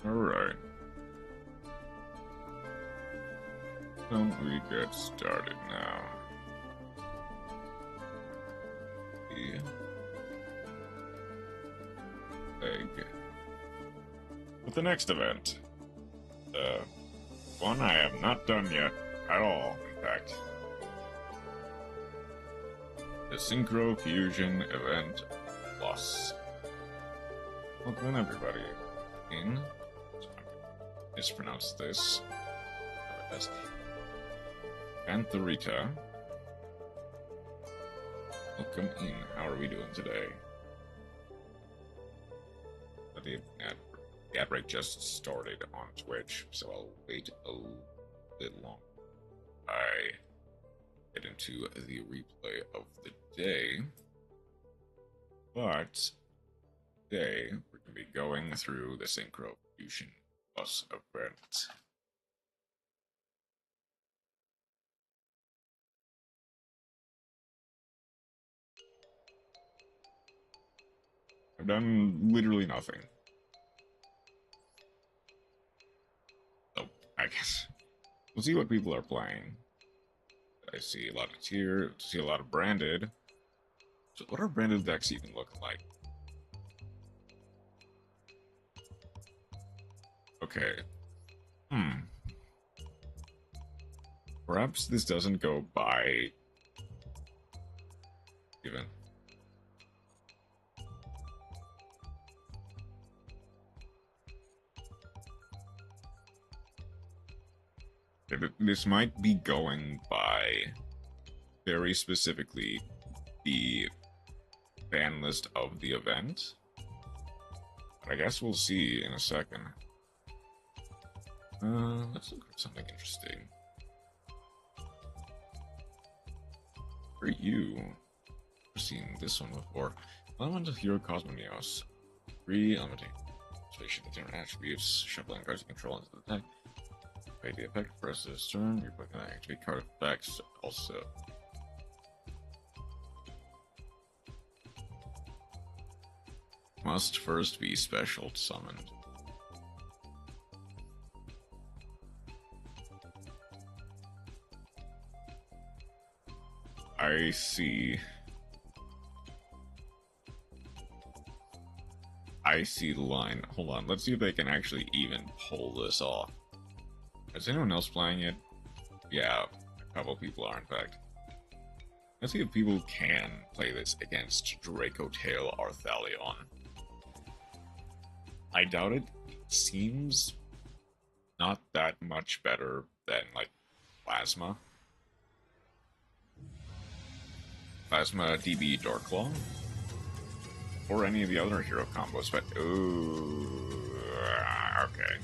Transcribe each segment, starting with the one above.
Alright. Don't we get started now? Egg. With the next event. One I have not done yet at all, in fact. The Synchro Fusion Event Plus. Welcome everybody in. Mispronounce this. Pantherita. Welcome in. How are we doing today? The ad break just started on Twitch, so I'll wait a bit long. I get into the replay of the day, but today we're going to be going through the Synchro Fusion Plus event. I've done literally nothing. So, I guess we'll see what people are playing. I see a lot of tier, see a lot of branded. So what are branded decks even looking like? Okay. Perhaps this doesn't go by even. This might be going by very specifically the ban list of the event. But I guess we'll see in a second. Let's look for something interesting. For you, I've seen this one before. Elemental Hero Cosmonios. 3 elemental activation, different attributes, shuffling cards to control into the deck. Pay the effect, press this turn, you're putting that activate card effects also. Must first be special summoned. I see. I see the line. Hold on, let's see if they can actually even pull this off. Is anyone else playing it? Yeah, a couple people are, in fact. Let's see if people can play this against Dracotail Arthalion. I doubt it. It seems not that much better than, like, Plasma. Plasma DB Darklaw. Or any of the other hero combos, but ooh, okay.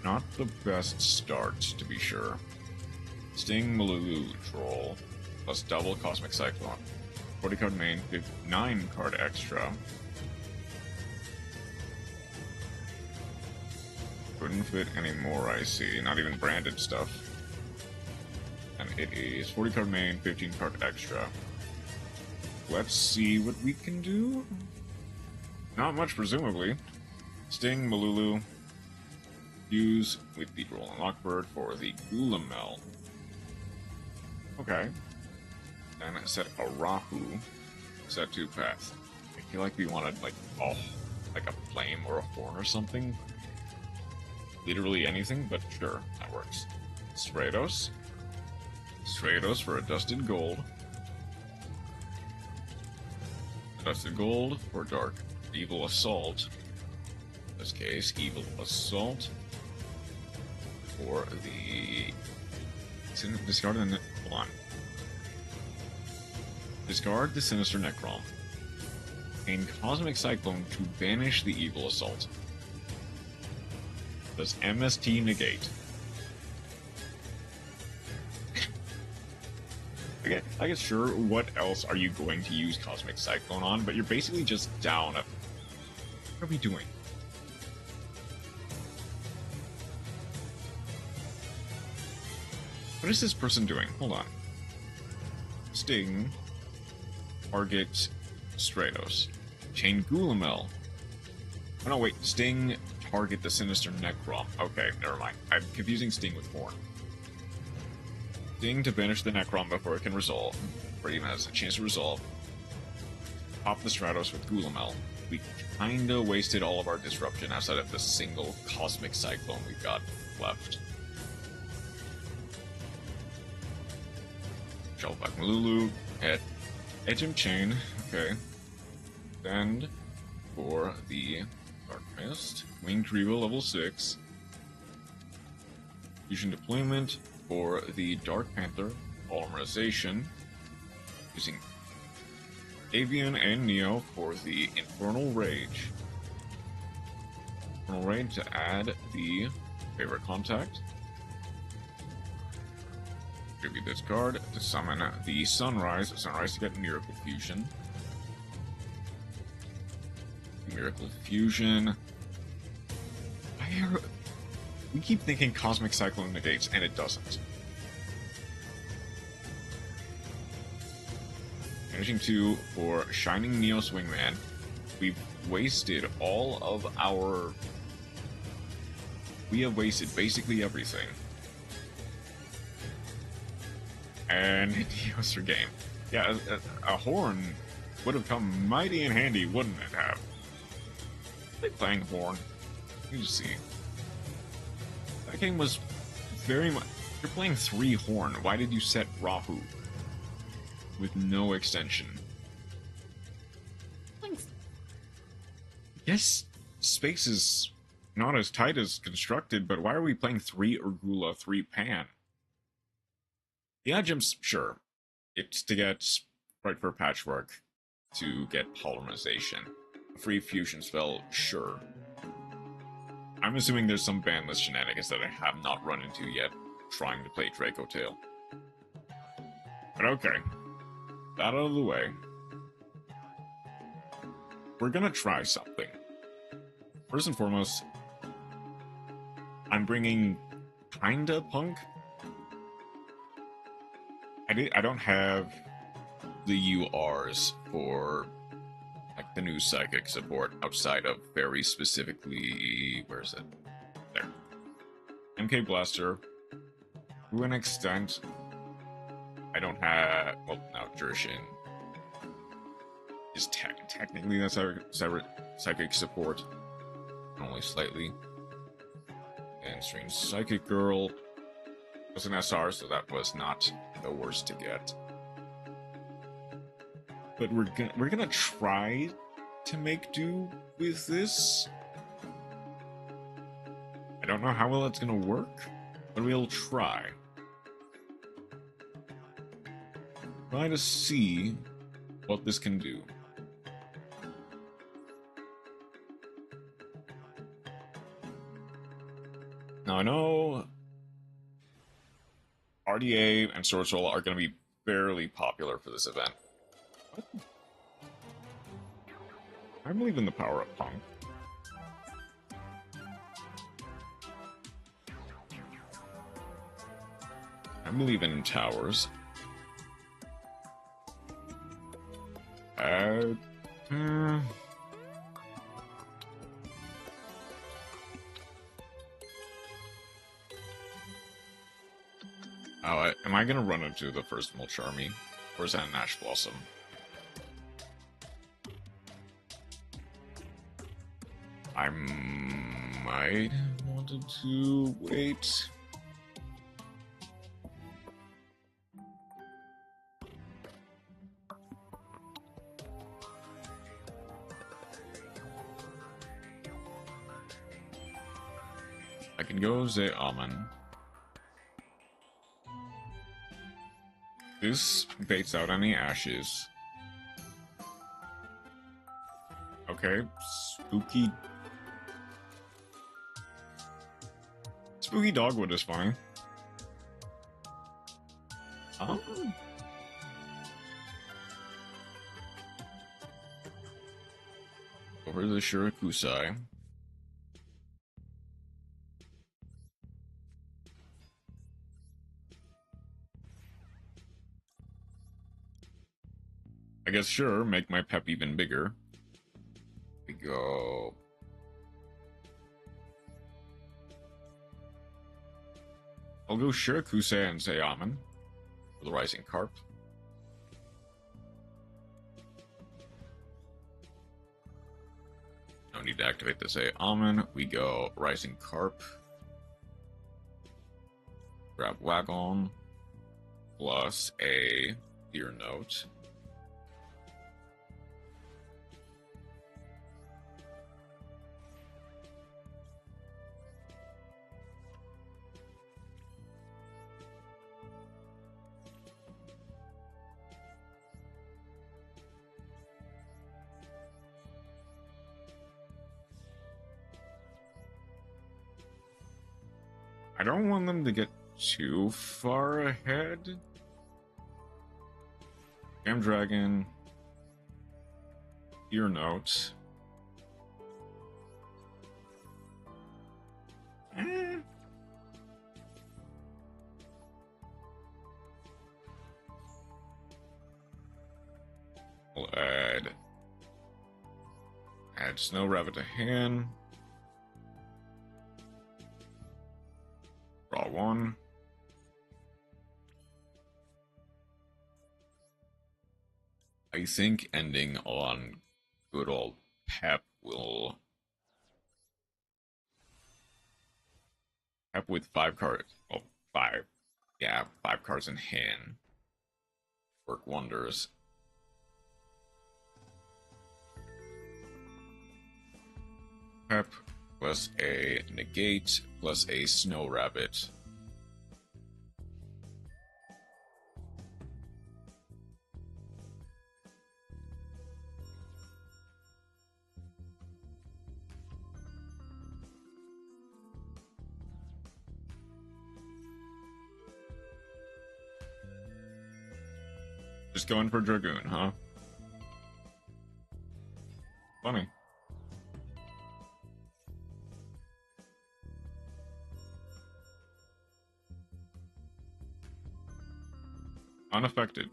Not the best start, to be sure. Sting Malulu Troll, plus double Cosmic Cyclone. 40 card main, 9 card extra. Couldn't fit any more, I see. Not even branded stuff. And it is 40 card main, 15 card extra. Let's see what we can do. Not much, presumably. Sting, Malulu. Use with the Roll and Lockbird for the Gulamel. Okay. Then I set a Rahu. Set 2 paths. I feel like we wanted, like, oh, like a flame or a horn or something. Literally anything, but sure, that works. Stratos. Stratos for a Dusted Gold. Dusted Gold for Dark Evil Assault. In this case, Evil Assault. For the... Discard the... Hold on. Discard the Sinister Necrom. And Cosmic Cyclone to banish the Evil Assault. Does MST negate? Okay, I guess sure, what else are you going to use Cosmic Cyclone on? But you're basically just down a... What are we doing? What is this person doing? Hold on. Sting. Target Stratos. Chain Gulamel. Oh no, wait. Sting, target the Sinister Necrom. Okay, never mind. I'm confusing Sting with Horn. Sting to banish the Necrom before it can resolve. Or even has a chance to resolve. Pop the Stratos with Gulamel. We kinda wasted all of our disruption outside of the single Cosmic Cyclone we got left. Shellback Malulu. Hit. Edgem Chain. Okay. Send for the Dark Mist. Winged Revo level 6. Fusion Deployment for the Dark Panther. Polymerization. Using Avian and Neo for the Infernal Rage. Infernal Rage to add the favorite contact. Tribute this card to summon the Sunrise. Sunrise to get Miracle Fusion. Miracle Fusion. We keep thinking Cosmic Cyclone negates, and it doesn't. Managing 2 for Shining Neo Swingman. We've wasted all of our... We have wasted basically everything. And Neo's your game. Yeah, a Horn would have come mighty in handy, wouldn't it have? They playing Horn. You just see. That game was very much... You're playing 3 Horn. Why did you set Rahu? With no extension. Yes, space is not as tight as constructed, but why are we playing 3 Urgula, 3 Pan? The Adjum's, sure. It's to get right for Patchwork, to get Polymerization. A free fusion spell, sure. I'm assuming there's some bandless shenanigans that I have not run into yet, trying to play Draco Tail. But okay. That out of the way. We're gonna try something. First and foremost, I'm bringing kinda Punk. I don't have the URs for like the new psychic support outside of very specifically, where is it? There. MK Blaster. To an extent, I don't have, well, now Jurishin is technically that's our psychic support, only slightly. And Strange Psychic Girl was an SR, so that was not the worst to get. But we're gonna try to make do with this. I don't know how well it's gonna work, but we'll try. Try to see what this can do. Now I know RDA and Sword Soul are going to be fairly popular for this event. What? I believe in the power of Punk. I believe in towers. Am I gonna run into the first Mulcharmy? Or is that an Ash Blossom? I might have wanted to wait. I can go Ze Amen. This baits out any ashes. Okay, spooky. Spooky Dogwood is fine. Oh. Over to the Shirakusai. I guess sure, make my pep even bigger. We go. I'll go Shirakusei and Seyaman for the Rising Carp. No need to activate the Seyaman. We go Rising Carp. Grab Wagon plus a Ear Note. I don't want them to get too far ahead. Jam Dragon. Ear Note. We'll add Snow Rabbit to hand. Draw one. I think ending on good old Pep will... Pep with 5 cards. Well, 5. Yeah, 5 cards in hand. Work wonders. Pep plus a negate plus a Snow Rabbit. Just going for Dragoon, huh? Funny. Unaffected.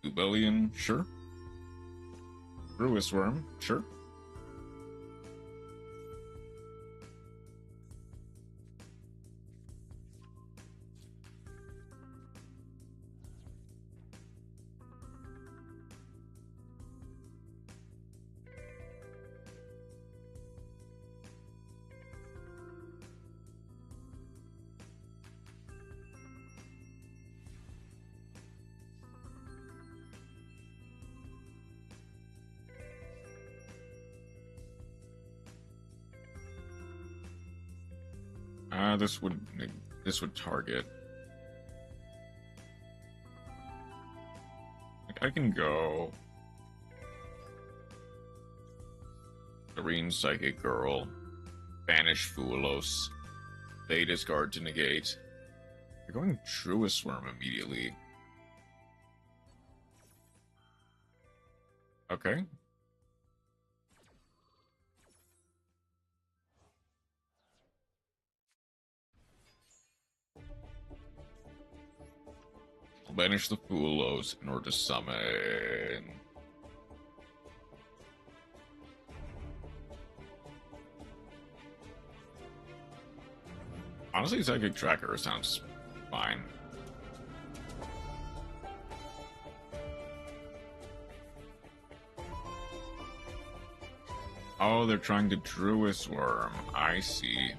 Dubellion, sure. Brewis Worm, sure. This would target. Like, I can go Serene Psychic Girl, banish Fuelos, they discard to negate. They're going Truest Worm immediately. Okay. Banish the Fuelos in order to summon. Honestly, Psychic Tracker sounds fine. Oh, they're trying to Druis Worm. I see.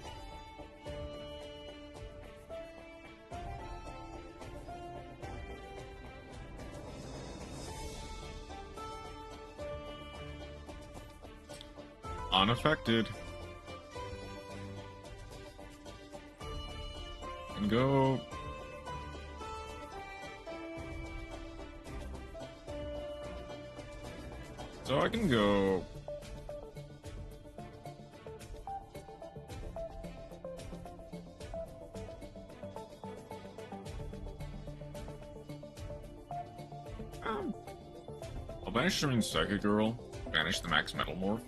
Unaffected. And go. So I can go. I'll banish Serene Psychic Girl, banish the Max Metal Morph.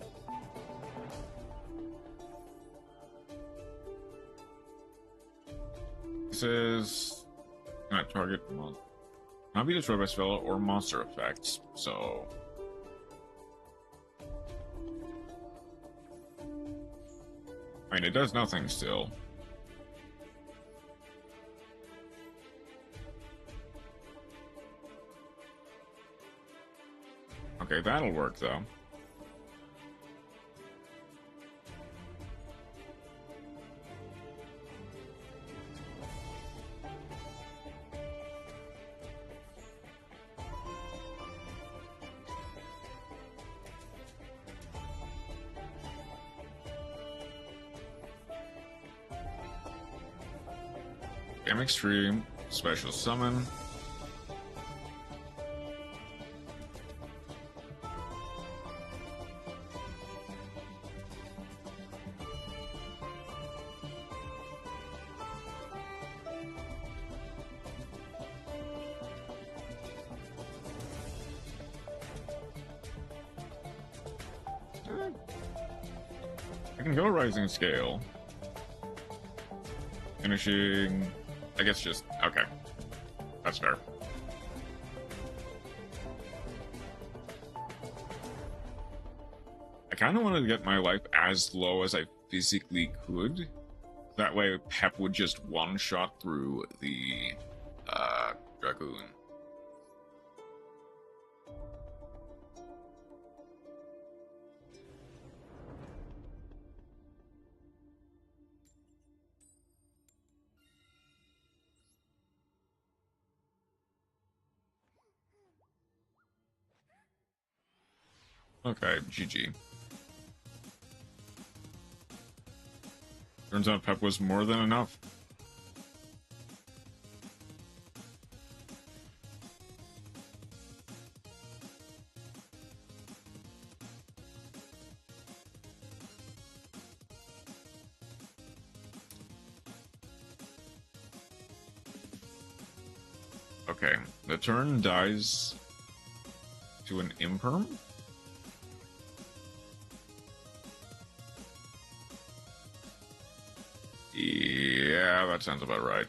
It says not target not be destroyed by spell or monster effects. So I mean, it does nothing still. Okay, that'll work though. Extreme special summon. I can go Rising Scale. Finishing, I guess just, okay. That's fair. I kind of wanted to get my life as low as I physically could. That way Pep would just one-shot through the Dragoon. Okay, GG. Turns out Pep was more than enough. Okay, the turn dies to an imperm? Yeah, that sounds about right.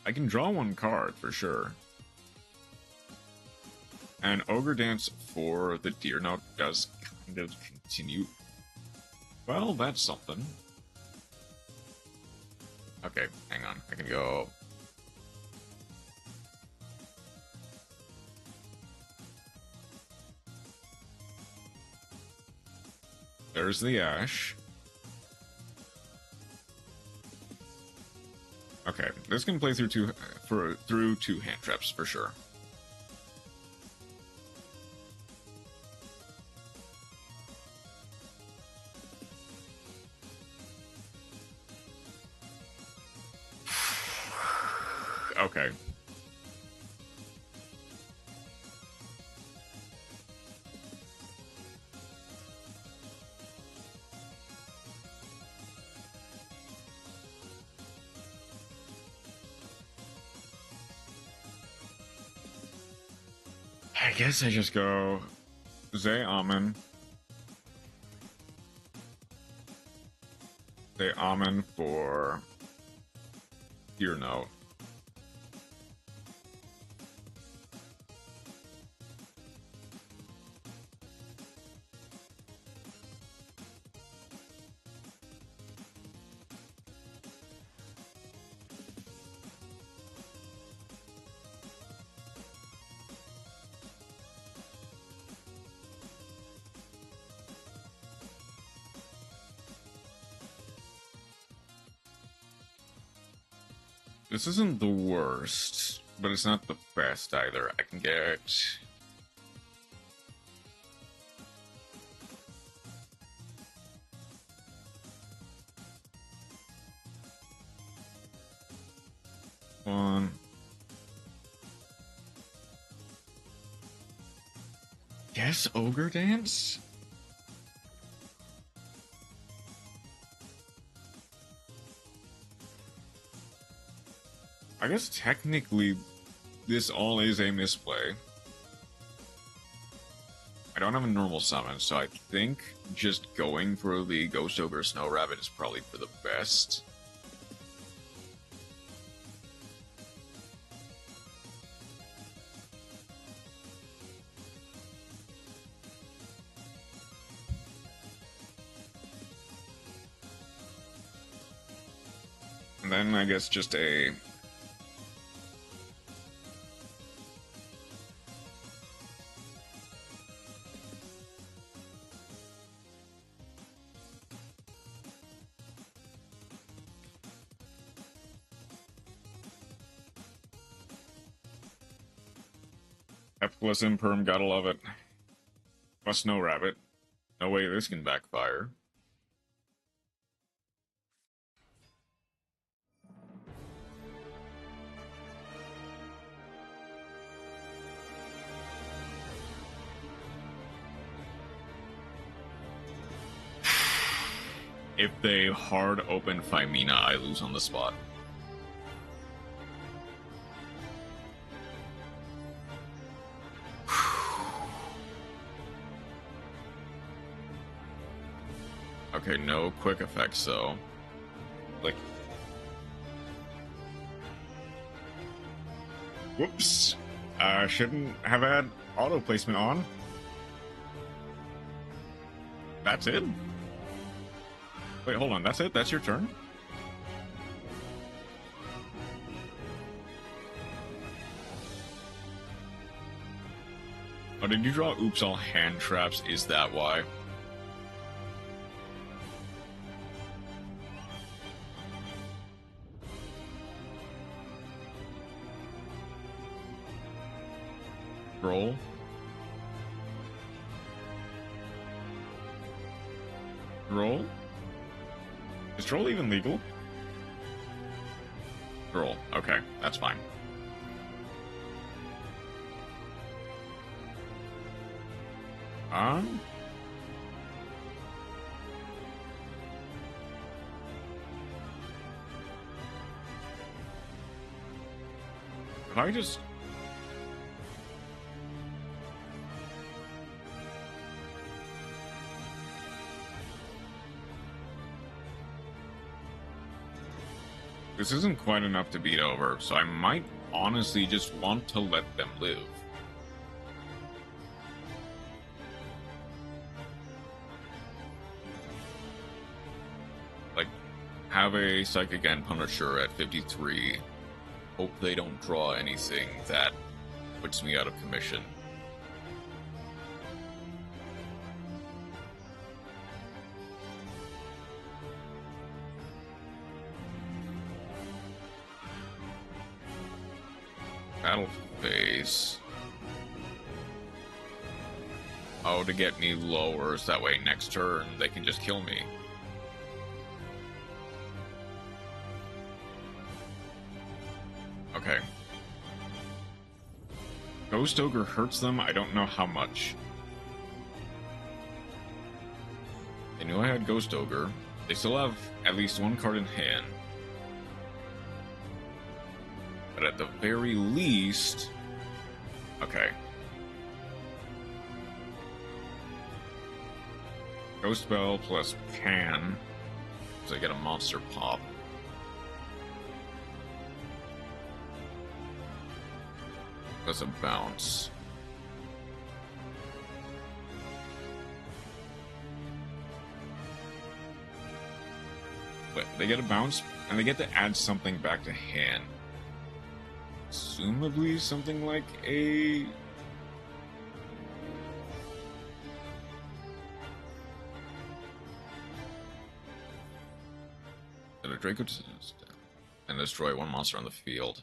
I can draw one card for sure. And Ogre Dance for the Deer Note does kind of continue. Well, that's something. Okay, hang on. I can go. There's the Ash. Okay, this can play through two hand traps for sure. Okay. I guess I just go Zay Amen. Zay Amen for Deer Note. This isn't the worst, but it's not the best either. I can get... one. Yes, Ogre Dance? I guess technically this all is a misplay. I don't have a normal summon, so I think just going for the Ghost Ogre Snow Rabbit is probably for the best. And then I guess just a... F plus Imperm, gotta love it. Plus Snow Rabbit. No way this can backfire. If they hard open Phimina, I lose on the spot. Okay, no quick effects though. Like, whoops! Shouldn't have had auto placement on. That's it? Wait, hold on, that's it? That's your turn? Oh, did you draw oops all hand traps? Is that why? Roll. Roll? Is troll even legal? Roll. Okay, that's fine. If I just... This isn't quite enough to beat over, so I might honestly just want to let them live. Like, have a Psychic End Punisher at 53. Hope they don't draw anything that puts me out of commission. Battle phase. Oh, to get me lower, so that way next turn they can just kill me. Okay. Ghost Ogre hurts them, I don't know how much. They knew I had Ghost Ogre. They still have at least one card in hand. But at the very least... Okay. Ghost Spell plus Pan. So I get a monster pop. That's a bounce. But they get a bounce, and they get to add something back to hand. Presumably something like a... a Draco and destroy one monster on the field.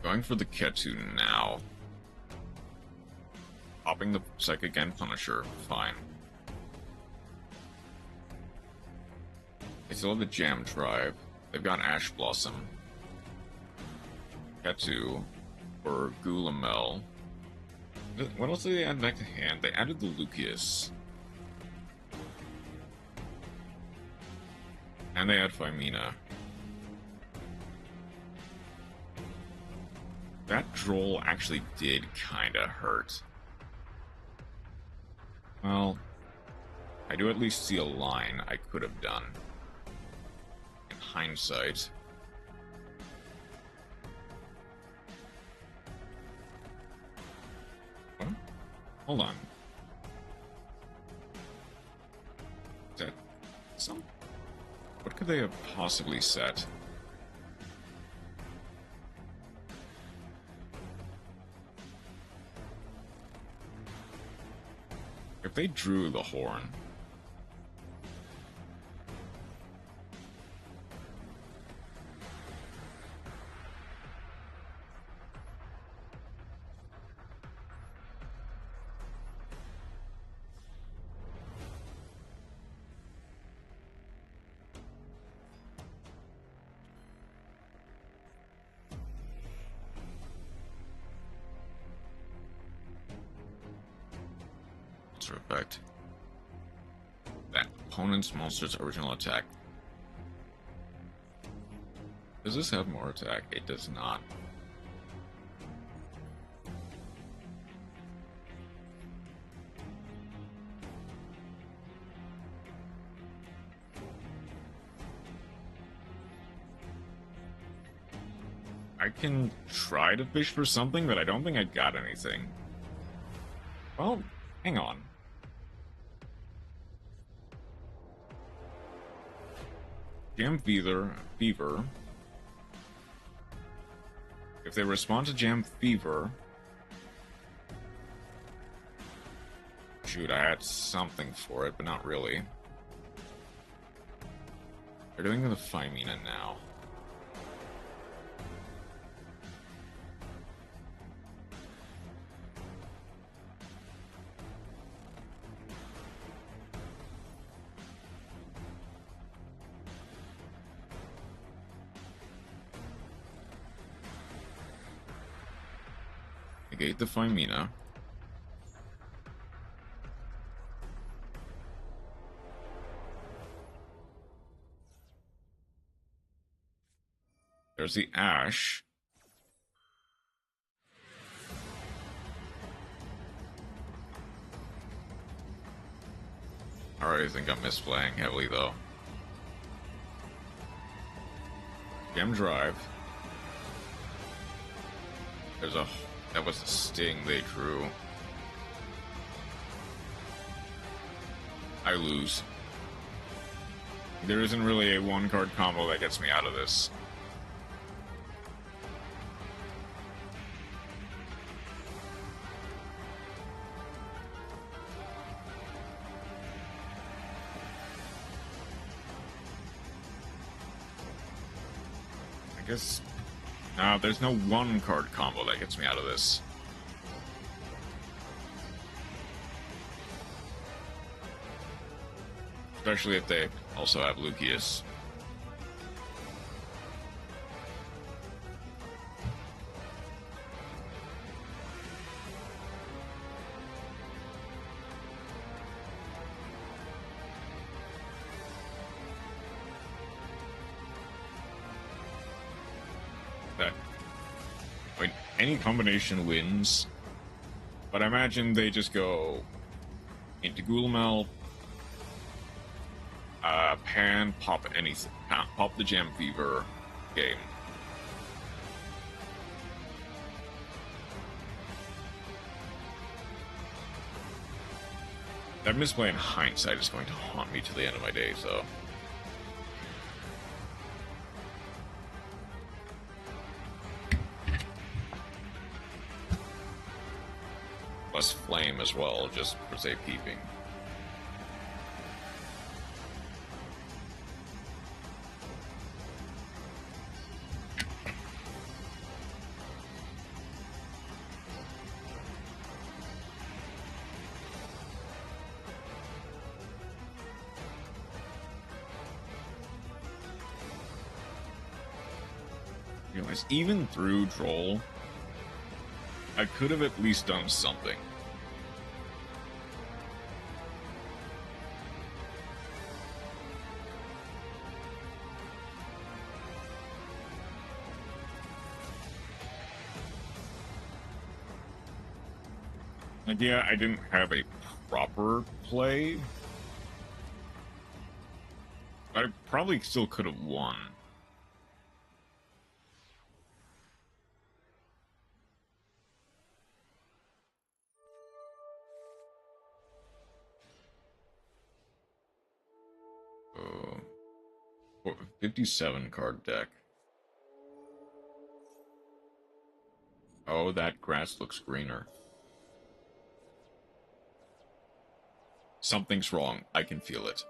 Going for the Ketu now. Popping the Psychic End Punisher, fine. They still have the Jam Drive. They've got Ash Blossom. Ketu, or Gulamel. What else did they add back to hand? They added the Lucius. And they had Phimina. That Droll actually did kinda hurt. Well, I do at least see a line I could have done. In hindsight. What? Hold on. Is that some? What could they have possibly set? If they drew the horn. Effect. That opponent's monster's original attack. Does this have more attack? It does not. I can try to fish for something, but I don't think I got anything. Well, hang on. Jam Fever. If they respond to Jam Fever... Shoot, I had something for it, but not really. They're doing the Phimina now. Negate the Phimina. There's the Ash. Alright, I think I'm misplaying heavily though. Gem Drive. There's a... That was the Sting they drew. I lose. There isn't really a one-card combo that gets me out of this. I guess... No, there's no one-card combo that gets me out of this. Especially if they also have Lucius. Any combination wins, but I imagine they just go into Ghoulmel, pan, pop anything, pop the Jam Fever game. That misplay in hindsight is going to haunt me to the end of my days, though. Plus flame as well, just for say peeping. Realize even through Droll, I could have at least done something. Like, yeah, I didn't have a proper play. I probably still could have won. Oh, 57 card deck. Oh, that grass looks greener. Something's wrong. I can feel it.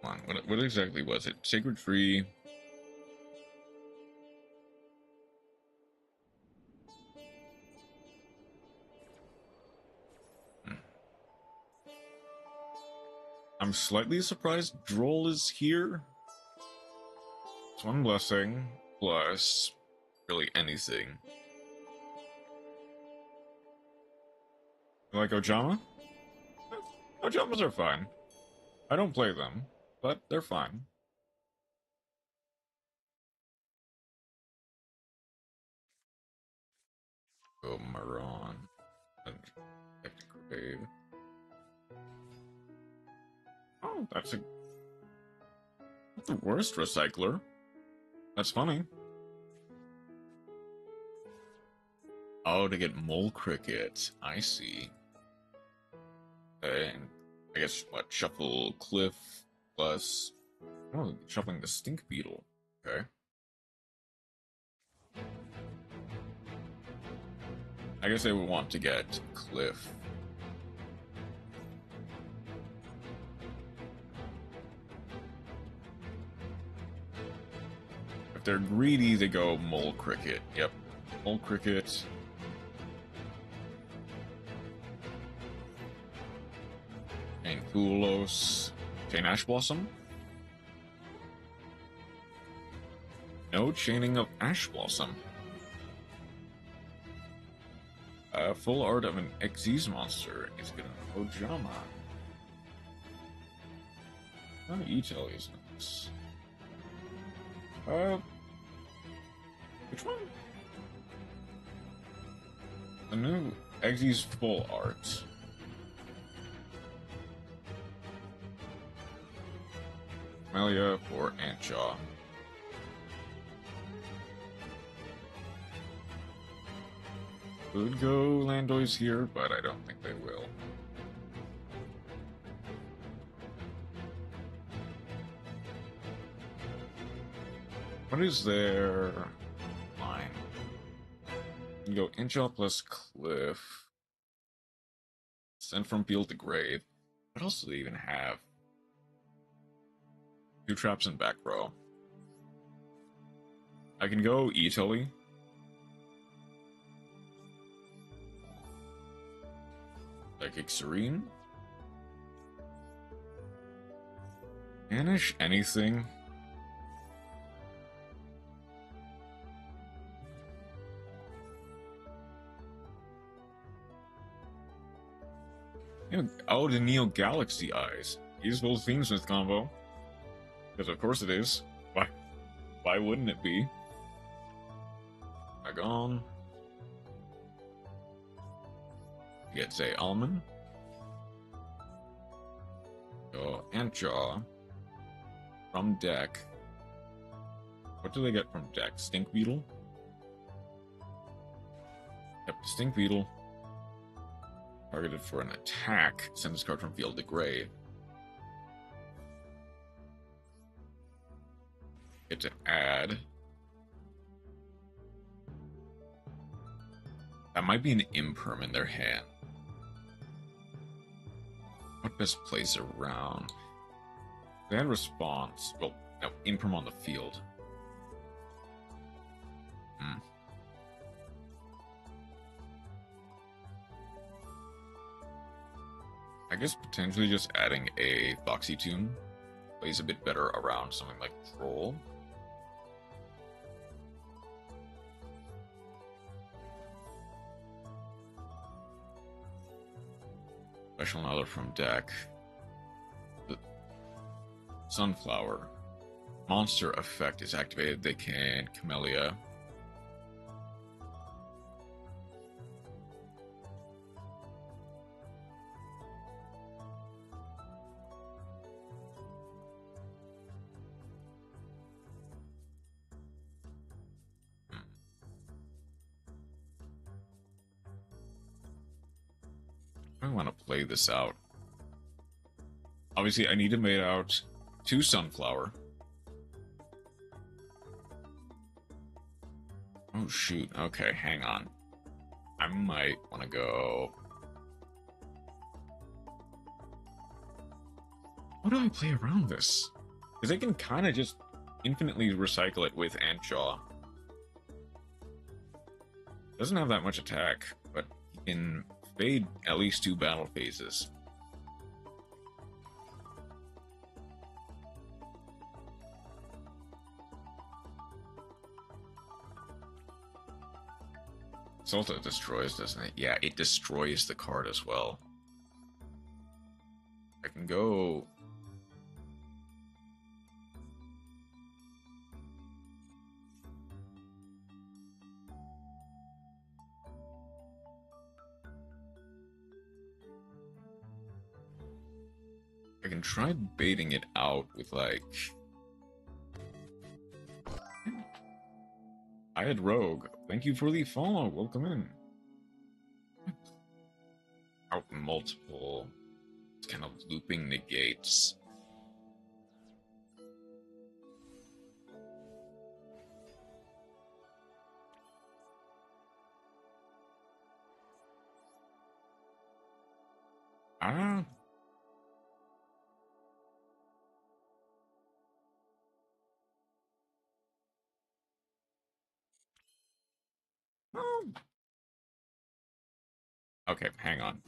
Come on, what exactly was it? Sacred Tree. I'm slightly surprised Droll is here. It's one blessing, plus really anything. You like Ojama? Ojamas are fine. I don't play them, but they're fine. Go Maron. And grave. Oh, that's not the worst recycler. That's funny. Oh, to get Mole Cricket. I see. And I guess what? Shuffle Cliff plus. Oh, shuffling the Stink Beetle. Okay. I guess I would want to get Cliff. If they're greedy, they go Mole Cricket. Yep. Mole Cricket. And Kulos. Chain Ash Blossom. No chaining of Ash Blossom. Full art of an Xyz monster is gonna Ojama. Not E-Tail is nice. Which one? The new Xyz full art. Melia for Antjaw. Could go Landoys here, but I don't think they will. What is their line? You can go Antjaw plus Cliff. Send from field to grave. What else do they even have? 2 traps in back row. I can go E-Tully. Psychic Serene. Banish anything. Oh, the Neo Galaxy Eyes. Use both Fiendsmith combo. Because of course it is. Why wouldn't it be? Gone. Get say Almond. Go Antjaw. From deck. What do they get from deck? Stink Beetle? Yep, Stink Beetle. Targeted for an attack. Send this card from field to grave. Get to add. That might be an imperm in their hand. What best plays around? They had response. Well, no, imperm on the field. I guess potentially just adding a Foxy Tune plays a bit better around something like Troll. Special another from deck. The Sunflower. Monster effect is activated. They can Camellia. I want to play this out. Obviously, I need to mate out 2 Sunflower. Oh, shoot. Okay, hang on. I might want to go... How do I play around this? Because I can kind of just infinitely recycle it with Antjaw. Doesn't have that much attack, but he can fade at least 2 battle phases. Salta destroys, doesn't it? Yeah, it destroys the card as well. I can go... I can try baiting it out with, like... I had Rogue. Thank you for the follow. Welcome in. Out multiple kind of looping negates. Ah. Okay, hang on.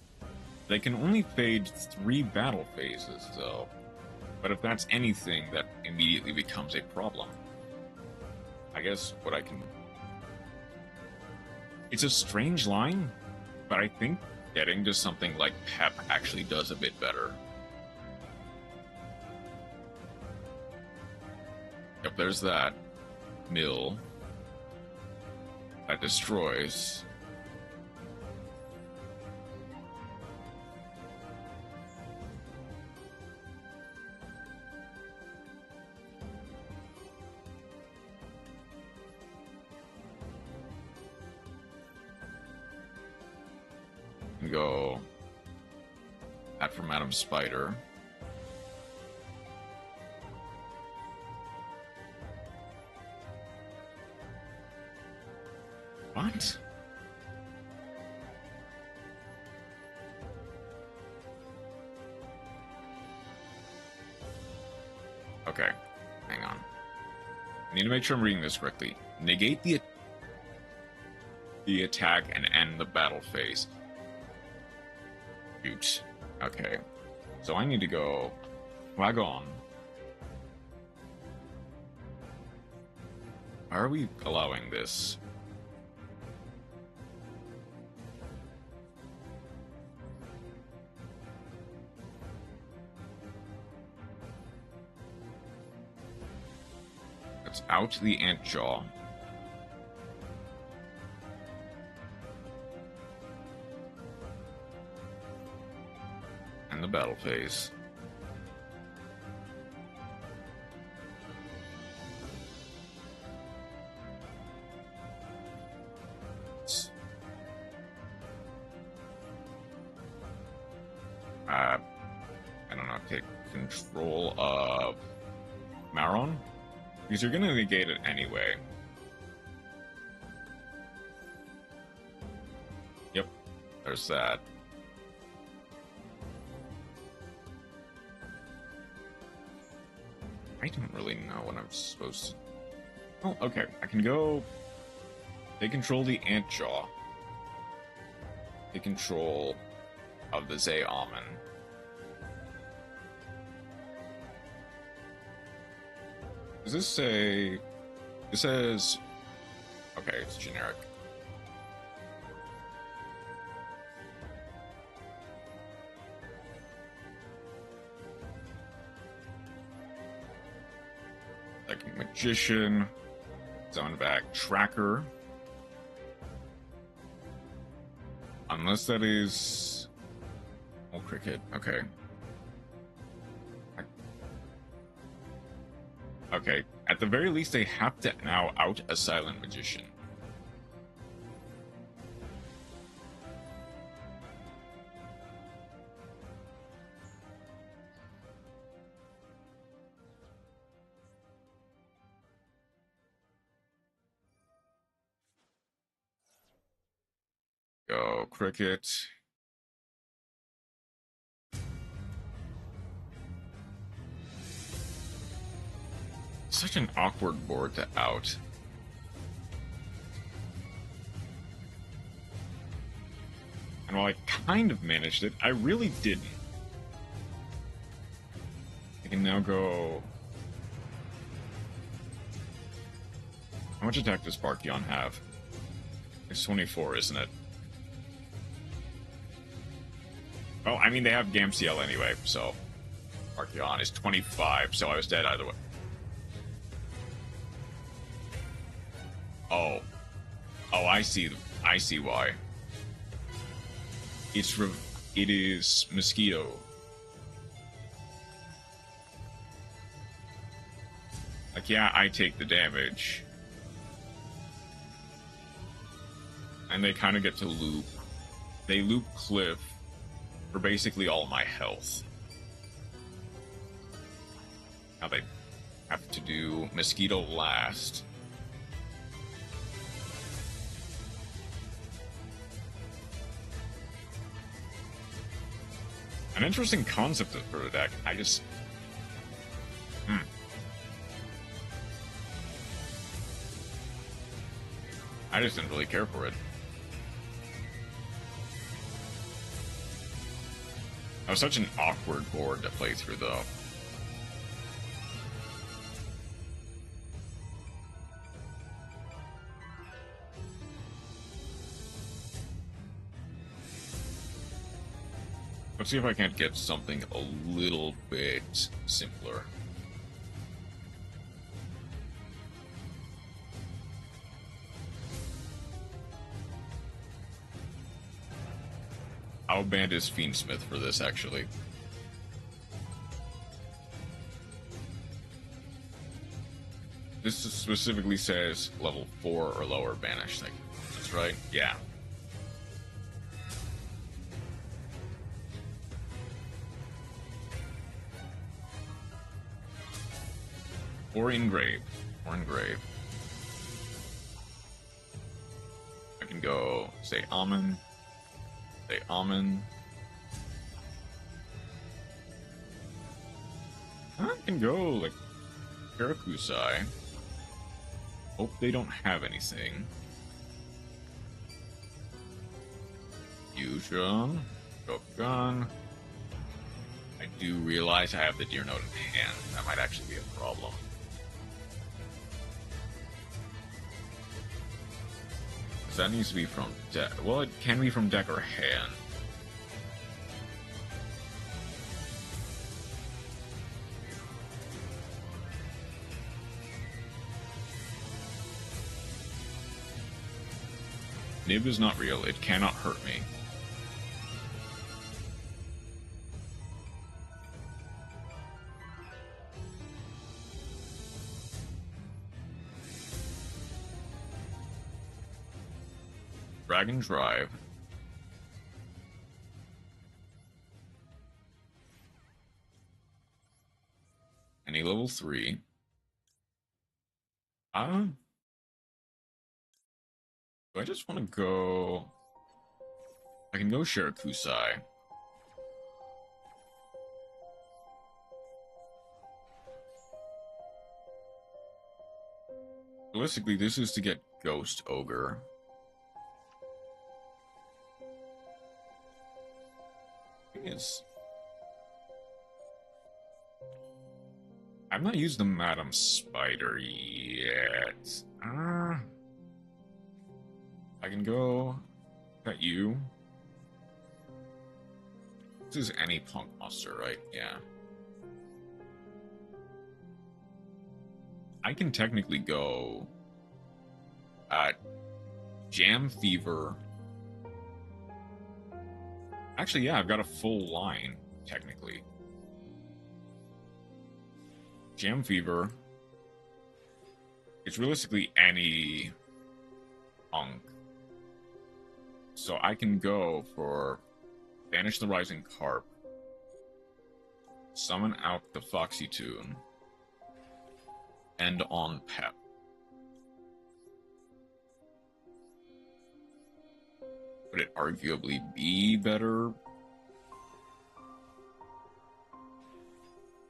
They can only fade 3 battle phases, though. But if that's anything, that immediately becomes a problem. I guess what I can... It's a strange line, but I think getting to something like Pep actually does a bit better. Yep, there's that. Mill. That destroys. Go that from Madam Spider. What? Okay, hang on. I need to make sure I'm reading this correctly. Negate the attack and end the battle phase. Shoot. Okay. So I need to go Wagon. Why are we allowing this? Let's out the Antjaw. The battle phase. I don't know, take control of Maron? Because you're gonna negate it anyway. Yep, there's that. I don't really know what I'm supposed to... Oh, okay. I can go... They control the Antjaw. Take control of the Zay Almond. Does this say... It says... Okay, it's generic. Magician. Summon back Tracker. Unless that is... Oh, Cricket. Okay. Okay. At the very least, they have to now out a Silent Magician. Go, Cricket. Such an awkward board to out. And while I kind of managed it, I really didn't. I can now go... How much attack does Barkion have? It's 24, isn't it? Oh, I mean, they have Gamciel anyway, so... Barkion is 25, so I was dead either way. Oh. Oh, I see why. It is Mosquito. Like, yeah, I take the damage. And they kind of get to loop. They loop Cliff for basically all my health. Now they have to do Mosquito last. An interesting concept for the deck. I just... I just didn't really care for it. That was such an awkward board to play through, though. Let's see if I can't get something a little bit simpler. I'll ban his Fiendsmith for this, actually. This specifically says level 4 or lower banish. Like, that's right? Yeah. Or engrave. Or engrave. I can go, say, Amen. Say, Amen. I can go, like, Karakusai. Hope they don't have anything. Fusion. Gokugan. I do realize I have the Deer Note in hand. That might actually be a problem. That needs to be from deck. Well, it can be from deck or hand. Nib is not real. It cannot hurt me. Dragon Drive. Any level 3. Do I just want to go... I can go Shirakusai. Realistically, this is to get Ghost Ogre. Is I've not used the Madam Spider yet. I can go at you. This is any punk monster, right? Yeah. I can technically go Jam Fever. Actually, yeah, I've got a full line, technically. Jam Fever. It's realistically any Unk. So I can go for Banish the Rising Carp, summon out the Foxy Tune, end on Pep. Would it arguably be better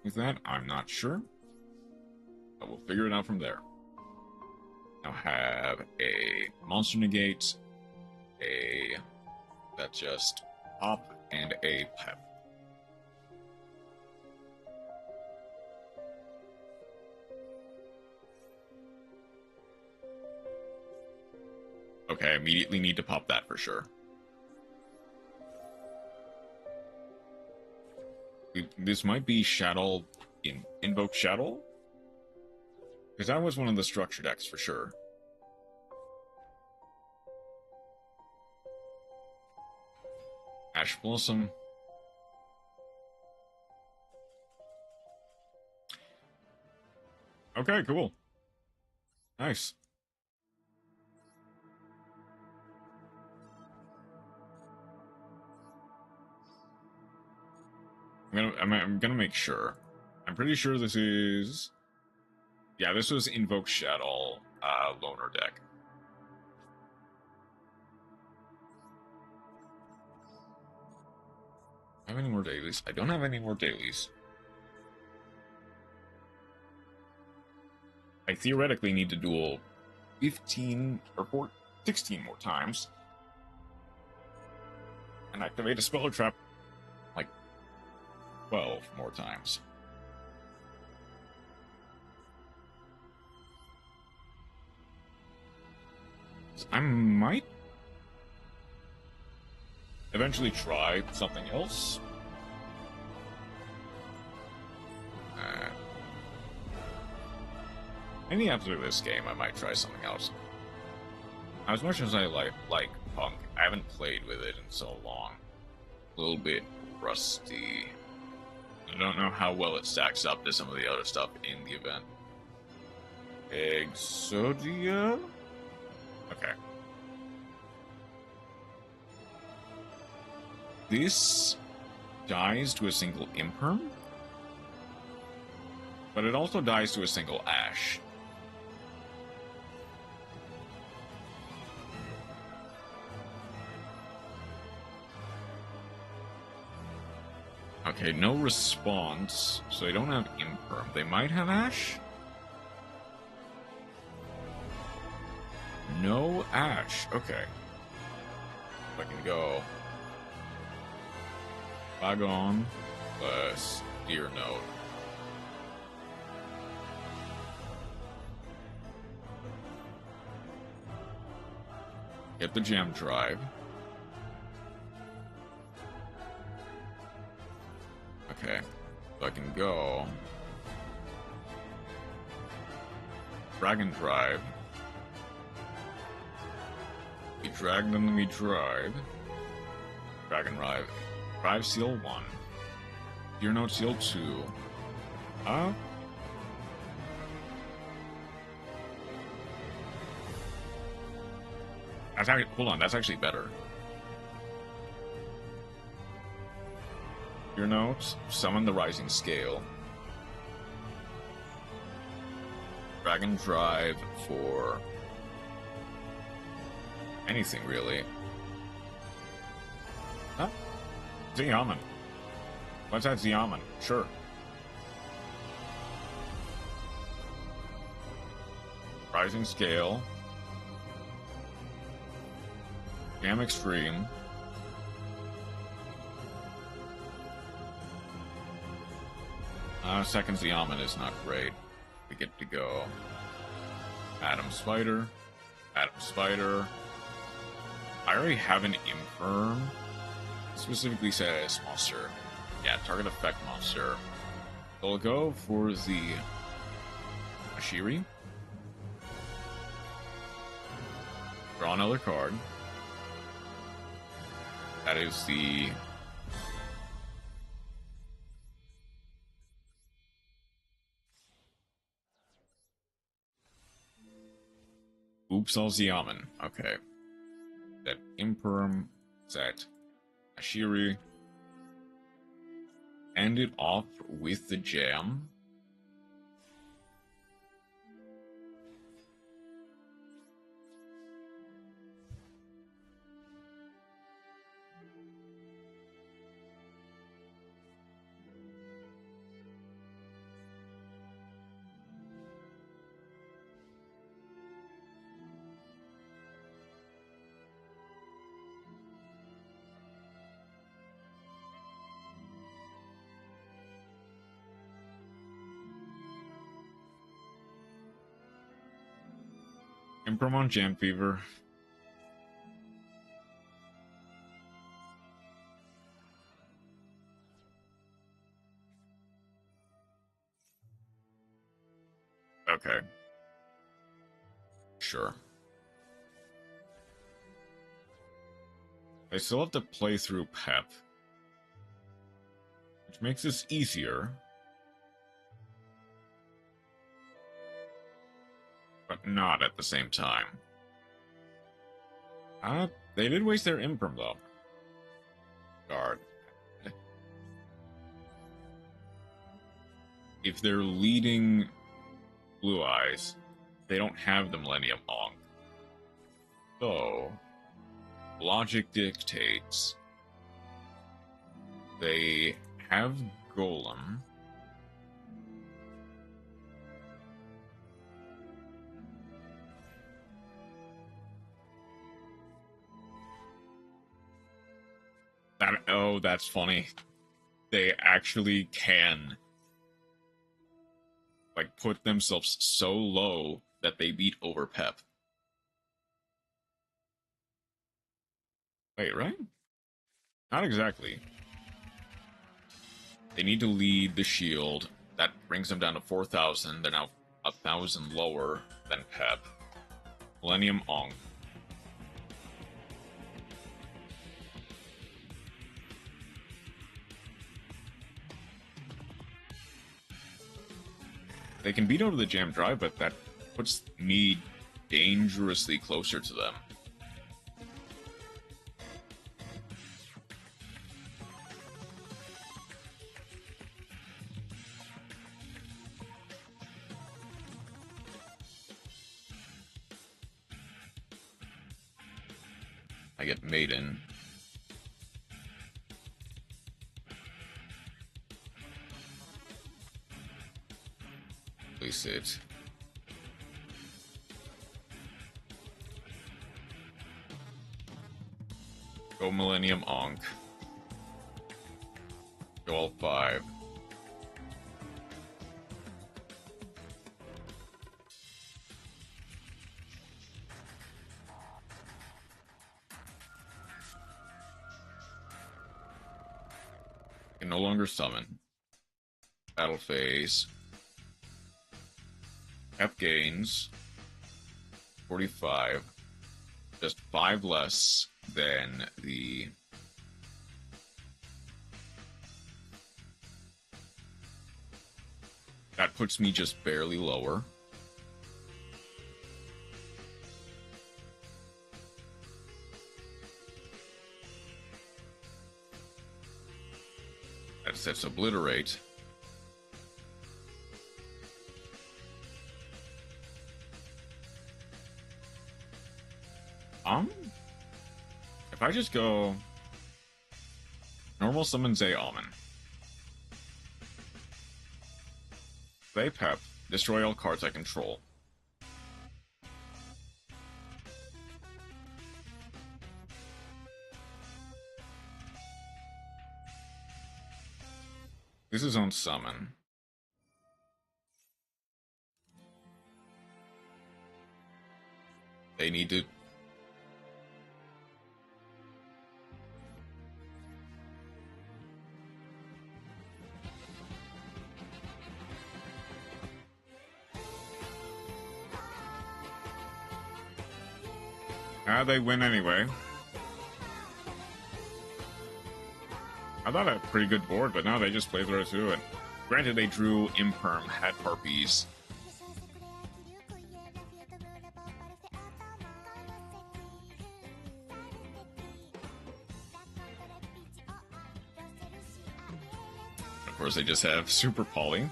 with that? I'm not sure. But we'll figure it out from there. Now have a Monster Negate, a that just Pop, and a Pep. Okay, I immediately need to pop that for sure. This might be Shadow, Invoke Shadow? Because that was one of the structure decks for sure. Ash Blossom. Okay, cool. Nice. I'm gonna make sure. I'm pretty sure this is... Yeah, this was Invoke Shadow Loner deck. I have any more dailies? I don't have any more dailies. I theoretically need to duel 15 or 16 more times and activate a Speller Trap like 12 more times. I might eventually try something else. In the episode of this game, I might try something else. As much as I like Punk, I haven't played with it in so long. A little bit rusty. I don't know how well it stacks up to some of the other stuff in the event. Exodia? Okay. This dies to a single Imperm, but it also dies to a single Ash. Okay, no response, so they don't have Imperm. They might have Ash? No Ash. Okay. I can go Bagon plus Deer Note. Get the Gem Drive. Okay, so I can go Dragon Drive. We drag them, we drive. Dragon Drive. Drive Seal 1. Deer Note Seal 2. That's actually, hold on, that's actually better. Deer Note, summon the Rising Scale. Dragon Drive for anything, really. Huh? Ziyaman. What's that, Ziyaman? Sure. Rising Scale. Jam Extreme. Second Ziyaman is not great. We get to go Adam Spider. Adam Spider. I already have an Infirm. Specifically says monster. Yeah, target effect monster. So I'll go for the Ashiri. Draw another card. That is the... Oops, Alziaman. Okay. That Imperm, that Ashiri. End it off with the Jam. Impermon Jam Fever. Okay. Sure. I still have to play through Pep, which makes this easier. But not at the same time. They did waste their Imperm, though. Guard. If they're leading Blue Eyes, they don't have the Millennium Ong. So, logic dictates they have Golem. Oh, that's funny. They actually can, like, put themselves so low that they beat over Pep. Wait, right? Not exactly. They need to lead the shield. That brings them down to 4,000. They're now 1,000 lower than Pep. Millennium Ong. They can beat over the Jam Drive, but that puts me dangerously closer to them. I get Maiden. Place it. Go Millennium Onk. Go all 5. Can no longer summon. Battle phase. Pep gains 45, just 5 less than the that puts me just barely lower. That sets Obliterate. If I just go normal summon Zay Almond, play Pep, destroy all cards I control. This is on summon. They need to They win anyway. I thought I had a pretty good board, but no, they just played right through it. Granted, they drew Imperm, had Harpies. Of course, they just have Super Poly.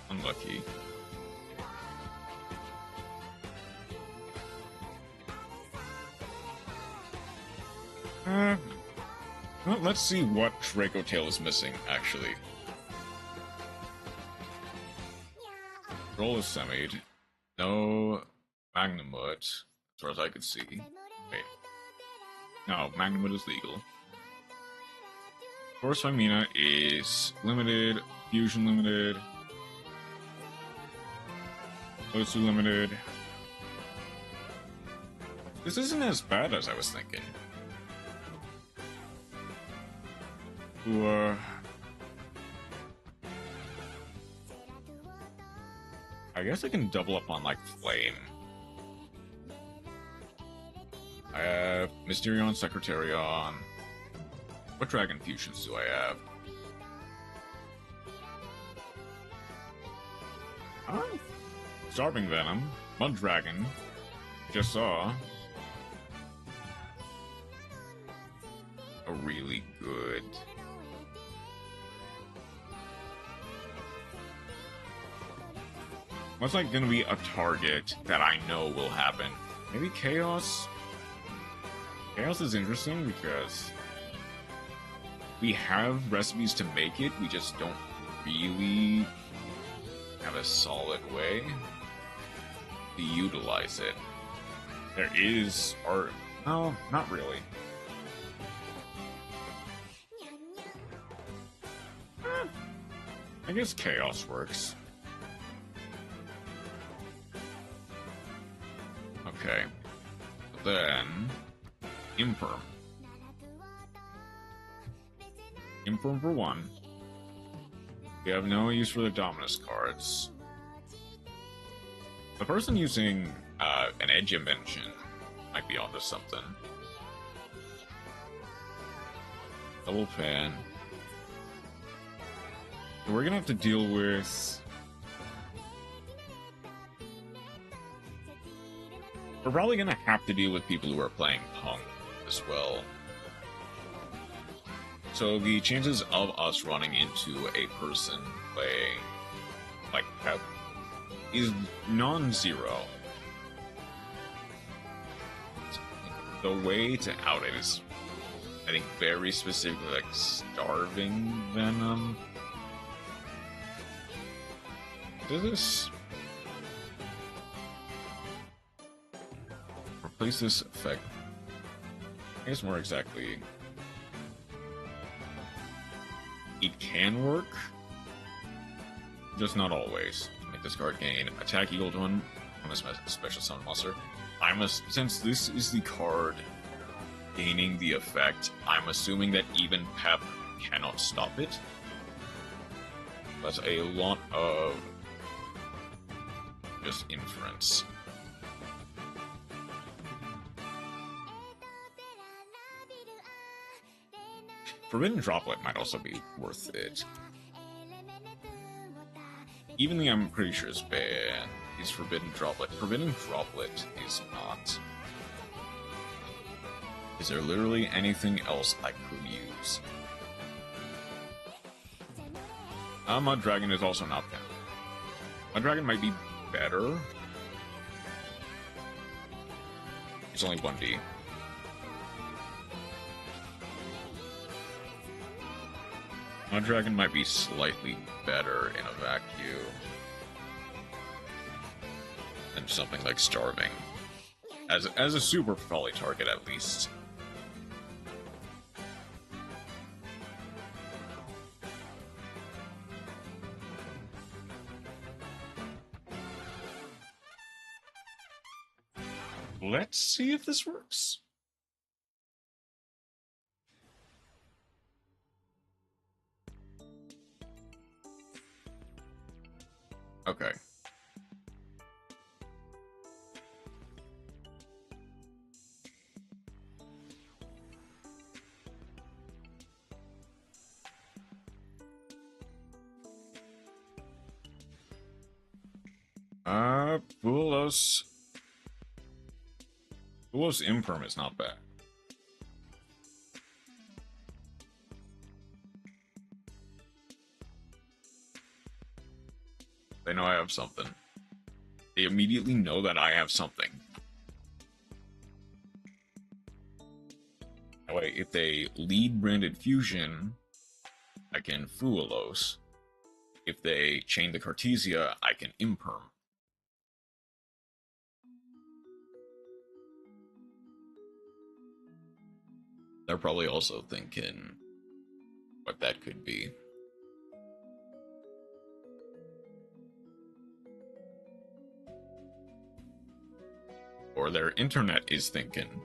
Unlucky. Well, let's see what Draco Tail is missing, actually. Roll is semied. No Magnumwood, as far as I could see. Wait. No, Magnumwood is legal. Force Femina is limited, Fusion limited, Osu limited. This isn't as bad as I was thinking. I guess I can double up on, like, Flame. I have Mysterion, Secretarion. What Dragon Fusions do I have? Oh, Starving Venom, Mud Dragon, just saw. A really good. What's like gonna be a target that I know will happen? Maybe Chaos? Chaos is interesting because we have recipes to make it, we just don't really have a solid way to utilize it. There is art. No, not really. I guess Chaos works. Okay. Then Imperm. Imperm for one. We have no use for the Dominus cards. The person using an Edge Invention might be onto something. Double Fan. We're gonna have to deal with... We're probably gonna have to deal with people who are playing Punk as well. So the chances of us running into a person playing like Pep is non-zero. The way to out it is, I think, very specifically like Starving Venom. Does this replace this effect? I guess more exactly, it can work, just not always. Make this card gain attack equal to one on a special summon monster. Since this is the card gaining the effect, I'm assuming that even Pep cannot stop it. That's a lot of just inference. Forbidden Droplet might also be worth it. Even the I'm pretty sure is banned is Forbidden Droplet. Forbidden Droplet is not. Is there literally anything else I could use? Mud Dragon is also not banned. Mud Dragon might be better, It's only 1D. Mud Dragon might be slightly better in a vacuum than something like Starving. As a super volley target, at least. Let's see if this works. Okay. Bulos. Bulos Imperm is not bad. They know I have something. They immediately know that I have something. That way, if they lead branded fusion, I can Fuelos. If they chain the Cartesia, I can Imperm. They're probably also thinking what that could be. Or their internet is thinking.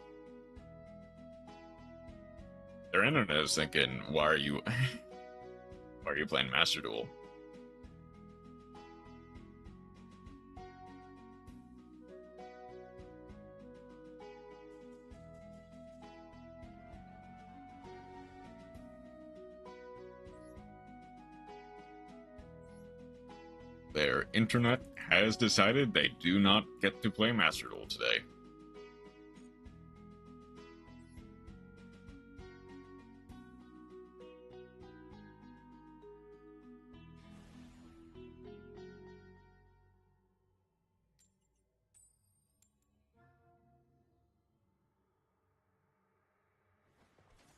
Their internet is thinking, why are you playing Master Duel? Their internet has decided they do not get to play Master Duel today.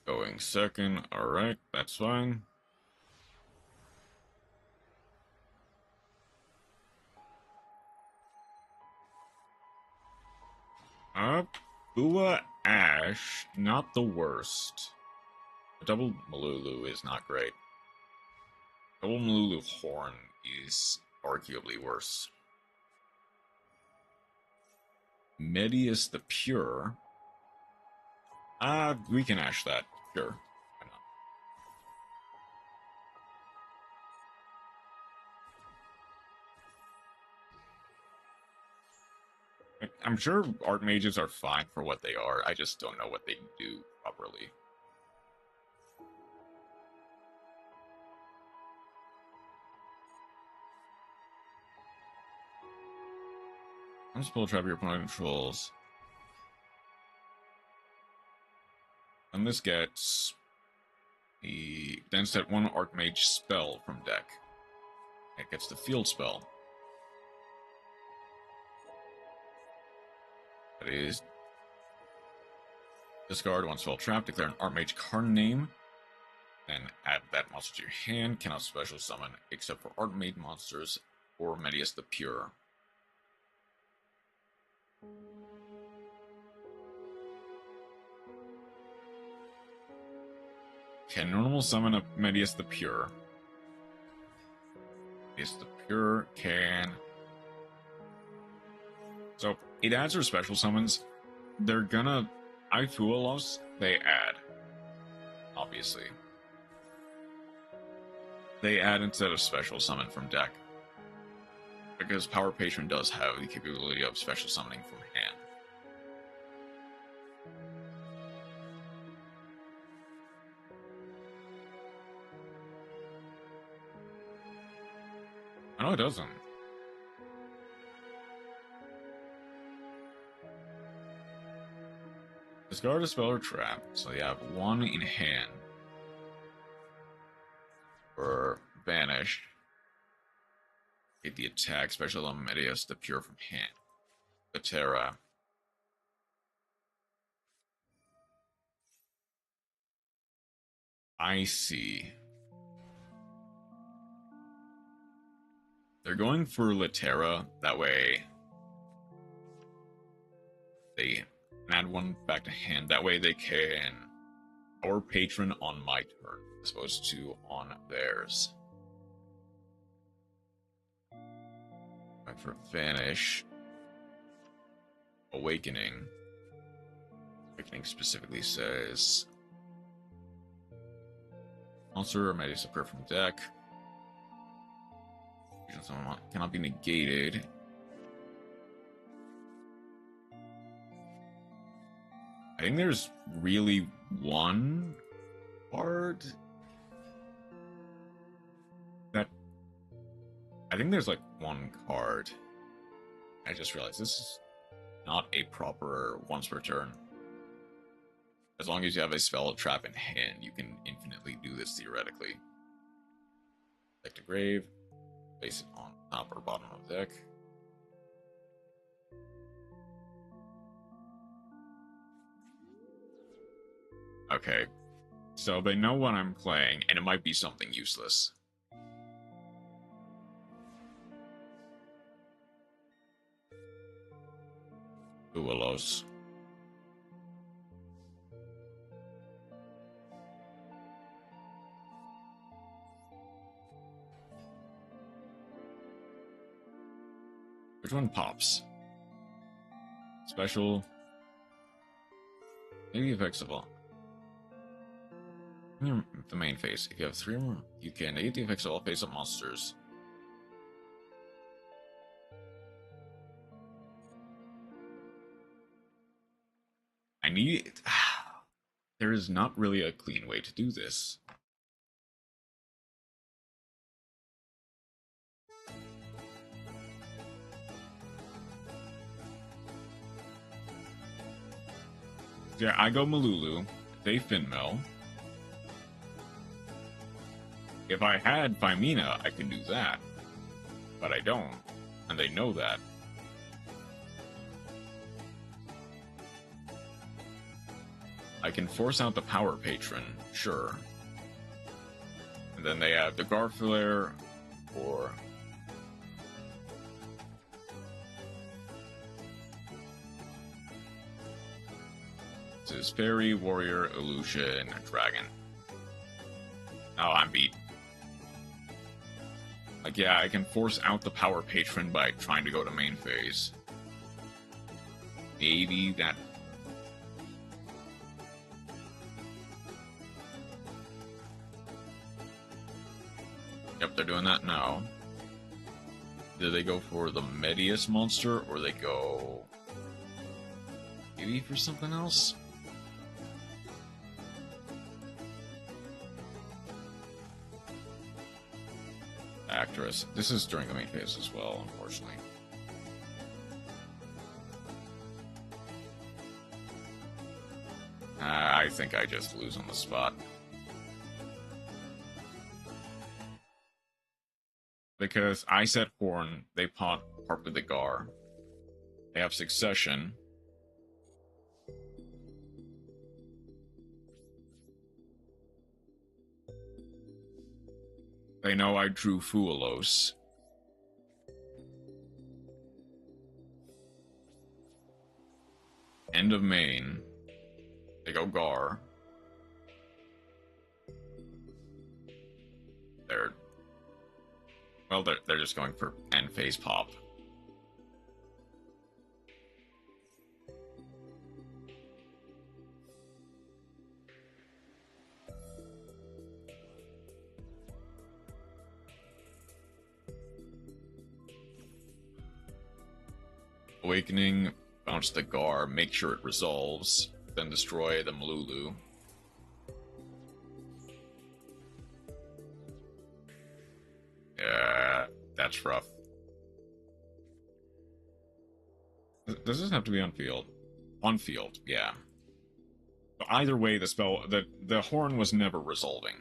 Going second, alright, that's fine. Bua Ash, not the worst. Double Malulu is not great. Double Malulu Horn is arguably worse. Medius the Pure. We can Ash that, sure. Why not? I'm sure Archmages are fine for what they are, I just don't know what they do properly. Spell trap your opponent controls. And this gets the then set one Archmage spell from deck. It gets the field spell. That is discard one spell trap, declare an Archmage card name, then add that monster to your hand. Cannot special summon except for Archmage monsters or Medius the Pure. Can normal summon a Medius the Pure? Medius the Pure can. So it adds her special summons. They're gonna Ifualos, they add. Obviously. They add instead of special summon from deck. Because Power Patron does have the capability of special summoning from hand. No, it doesn't. Discard a spell or trap, so you have one in hand. Or Vanish. Get the attack, special on Medius the Pure from hand. Patera. I see. They're going for Litera, that way they add one back to hand. That way they can our patron on my turn, as opposed to on theirs. Back for Vanish. Awakening. Awakening specifically says monster may disappear from deck. Cannot be negated. I think there's really one card that I think there's like one card. I just realized this is not a proper once per turn. As long as you have a spell trap in hand, you can infinitely do this theoretically. Deck to grave, place it on top or bottom of deck. Okay, so they know what I'm playing, and it might be something useless. Duelos. Which one pops? Special. Maybe effects of all. The main phase. If you have 3 or more, you can negate the effects of all face-up monsters. I need. There is not really a clean way to do this. Yeah, I go Malulu. They Finmel. If I had Phimena, I could do that. But I don't. And they know that. I can force out the Power Patron, sure. And then they have the Garflare, or... This is Fairy, Warrior, Illusion, Dragon. Oh, I'm beat. Like, yeah, I can force out the Power Patron by trying to go to main phase. Maybe that... Yep, they're doing that now. Do they go for the Medius monster, or they go... maybe for something else? Actress. This is during the main phase as well, unfortunately. I think I just lose on the spot. Because I set Horn, they part with the Gar. They have Succession. They know I drew Fuelos. End of main. They go Gar. They're just going for end phase pop. Awakening, bounce the Gar, make sure it resolves, then destroy the Malulu. Yeah, that's rough. Does this have to be on field? On field, yeah. But either way, the spell, the Horn was never resolving.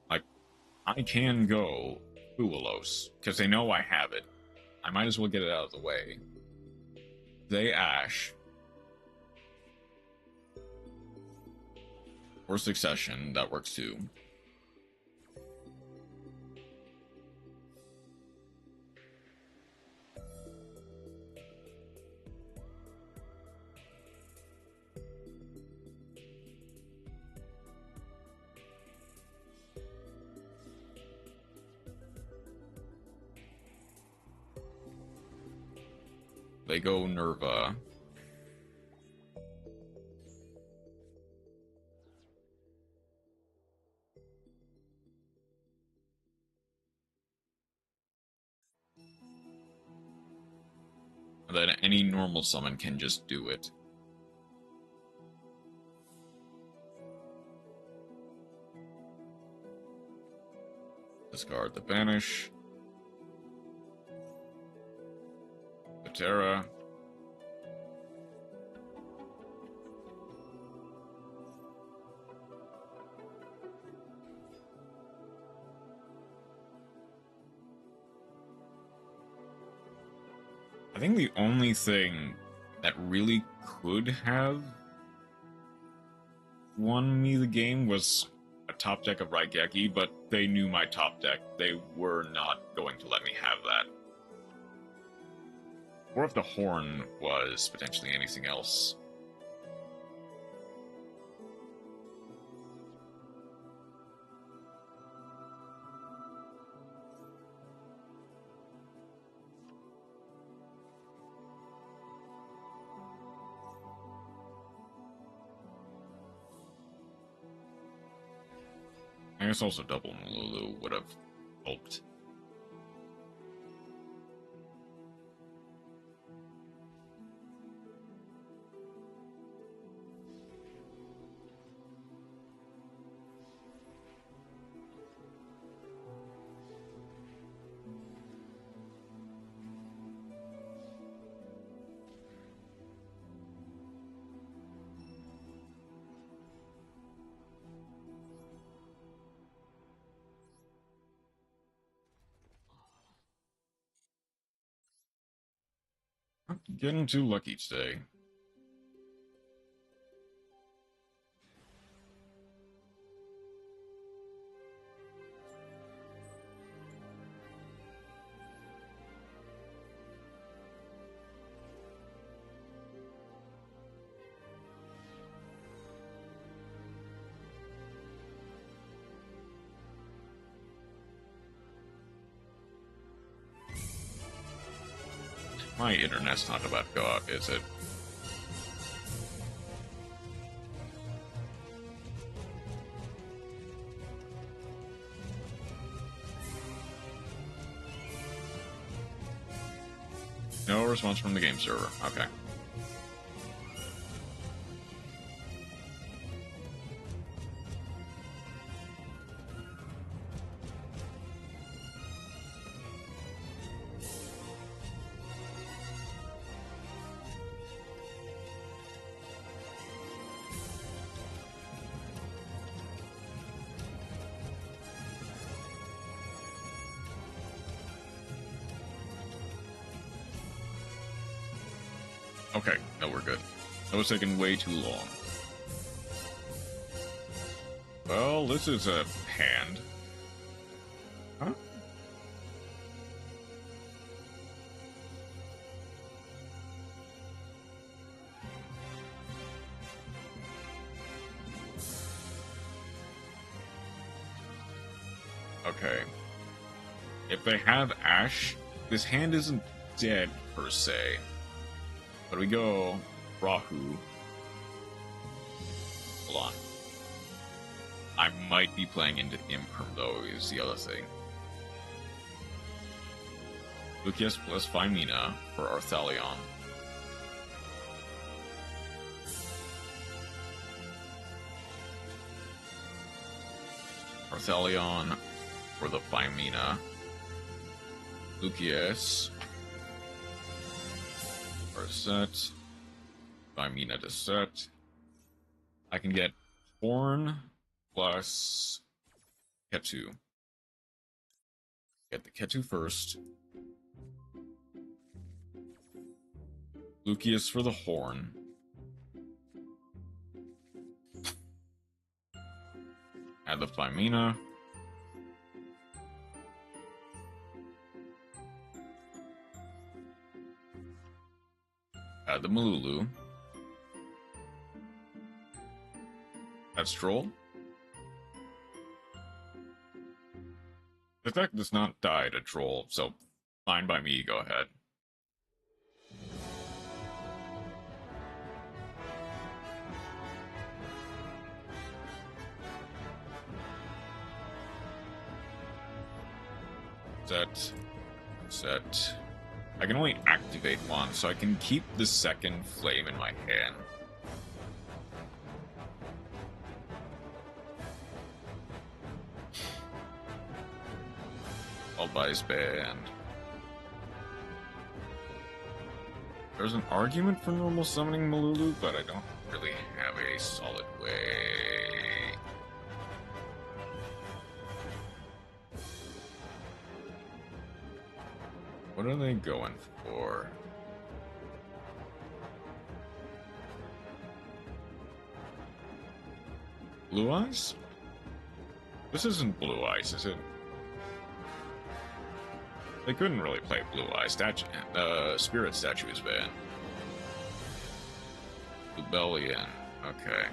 Like, I can go Fuelos, because they know I have it. I might as well get it out of the way. They Ash. Or Succession, that works too. They go Nerva. And then any normal summon can just do it. Discard the Banish. Terra. I think the only thing that really could have won me the game was a top deck of Raigeki, but they knew my top deck. They were not going to let me have that. Or if the Horn was potentially anything else. I guess also double Mululu would have helped. I'm getting too lucky today. My internet's not about God, is it? No response from the game server. Okay. Okay, no, we're good. That was taking way too long. Well, this is a hand. Huh? Okay. If they have Ash, this hand isn't dead, per se. But we go Rahu. Hold on. I might be playing into Imperm, though, is the other thing. Lucius plus Phymina for Arthalion. Arthalion for the Phymina. Lucius. Set. Phymina to set. I can get Horn plus Ketu. Get the Ketu first. Lucius for the Horn. Add the Flymina. Add the Malulu. That's Troll. The deck does not die to Troll, so fine by me, go ahead. Set. I can only activate one, so I can keep the second flame in my hand. Followed by his band. There's an argument for normal summoning Malulu, but I don't really have a solid way. What are they going for? Blue Eyes? This isn't Blue Eyes, is it? They couldn't really play Blue Eyes. Spirit Statue is banned. Rebellion. Okay.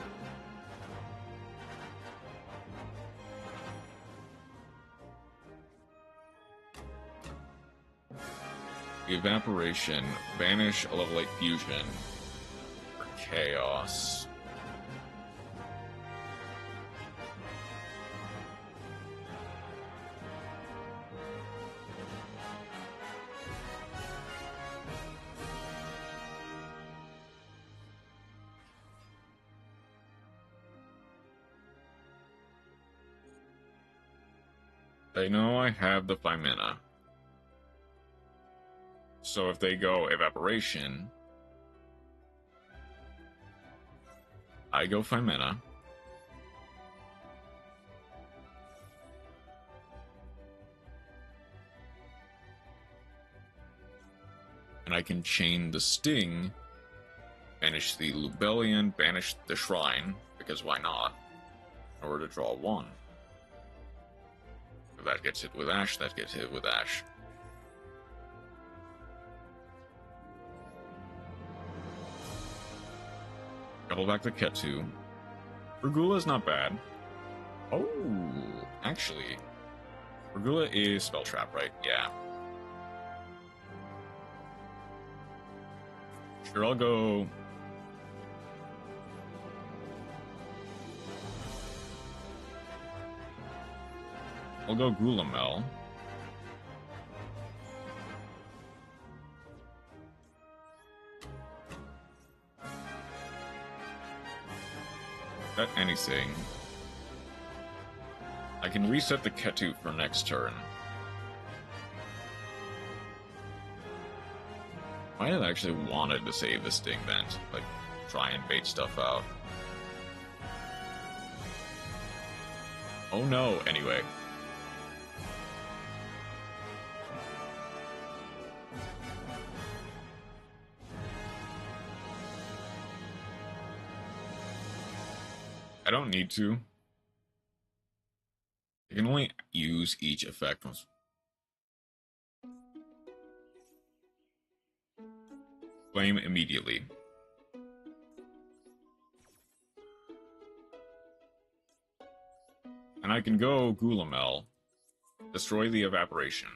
Evaporation. Banish a level 8 fusion. For chaos. They know I have the Flymina. So if they go Evaporation, I go Flymina. And I can chain the Sting, banish the Lubellion, banish the Shrine, because why not, in order to draw one. If that gets hit with Ash, that gets hit with Ash. Double back to Ketu. Regula's not bad. Oh, actually, Regula is Spell Trap, right? Yeah. Sure, I'll go. I'll go Gulamel. That anything. I can reset the Ketu for next turn. Might have actually wanted to save the Sting then, like try and bait stuff out. Oh no, anyway. I don't need to. I can only use each effect once. Flame immediately. And I can go Gulamel, destroy the Evaporation.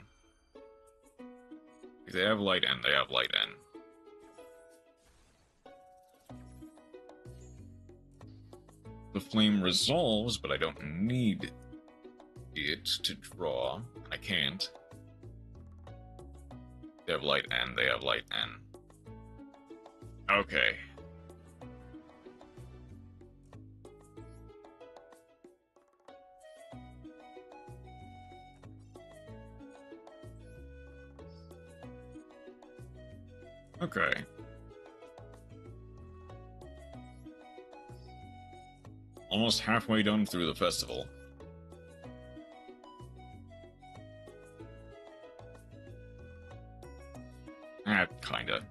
If they have Light End, they have Light End. The flame resolves, but I don't need it to draw. I can't. They have Light End, they have Light End. Okay. Okay. Almost halfway done through the festival. Kinda.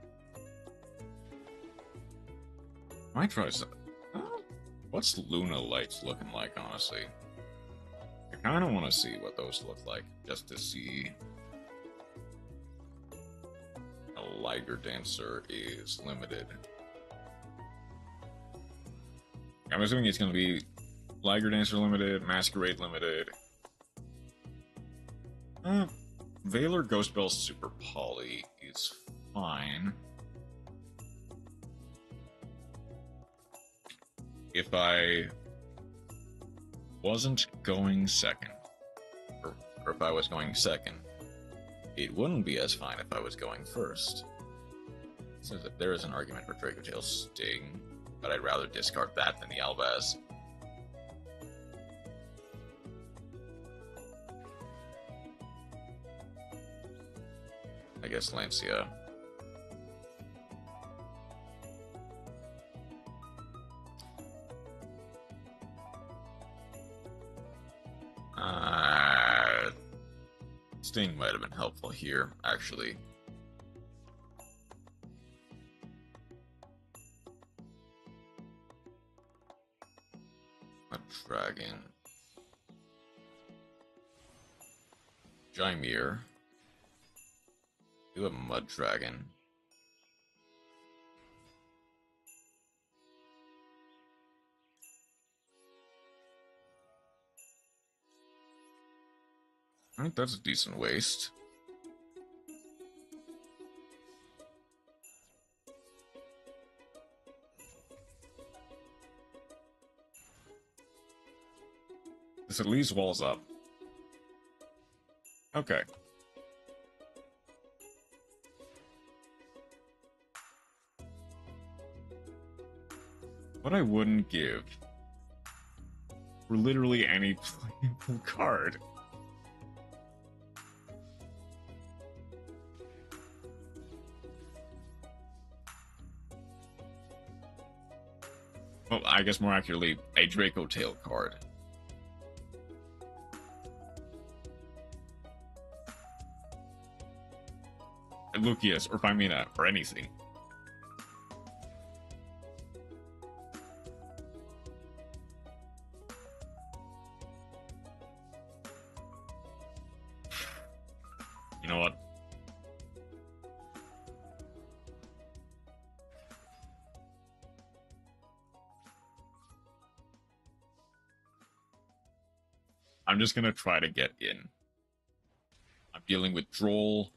Might try some. What's Luna Lights looking like, honestly? kind of want to see what those look like, just to see. A Liger Dancer is limited. I'm assuming it's going to be Liger Dancer limited, Masquerade limited. Valor Ghost Bell Super Poly is fine. If I wasn't going second, or if I was going second, it wouldn't be as fine if I was going first. So that there is an argument for Dracotail Sting, but I'd rather discard that than the Albaz. I guess Lancia. Sting might have been helpful here, actually. A dragon. Jaimir. Do a mud dragon. Alright, that's a decent waste. This at least walls up. Okay. What I wouldn't give for literally any playable card. Well, I guess more accurately, a Dracotail card. Lucius, or Pymena, or anything. You know what? I'm just gonna try to get in. I'm dealing with Droll,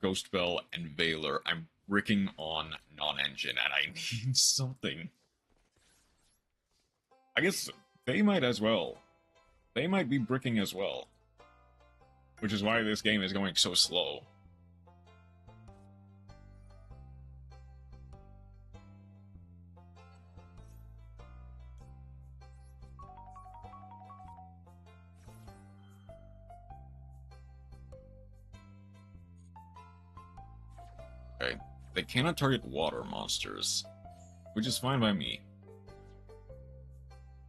Ghost Bell, and Valor. I'm bricking on non-engine, and I need something. I guess they might as well. They might be bricking as well. Which is why this game is going so slow. Okay, they cannot target water monsters, which is fine by me.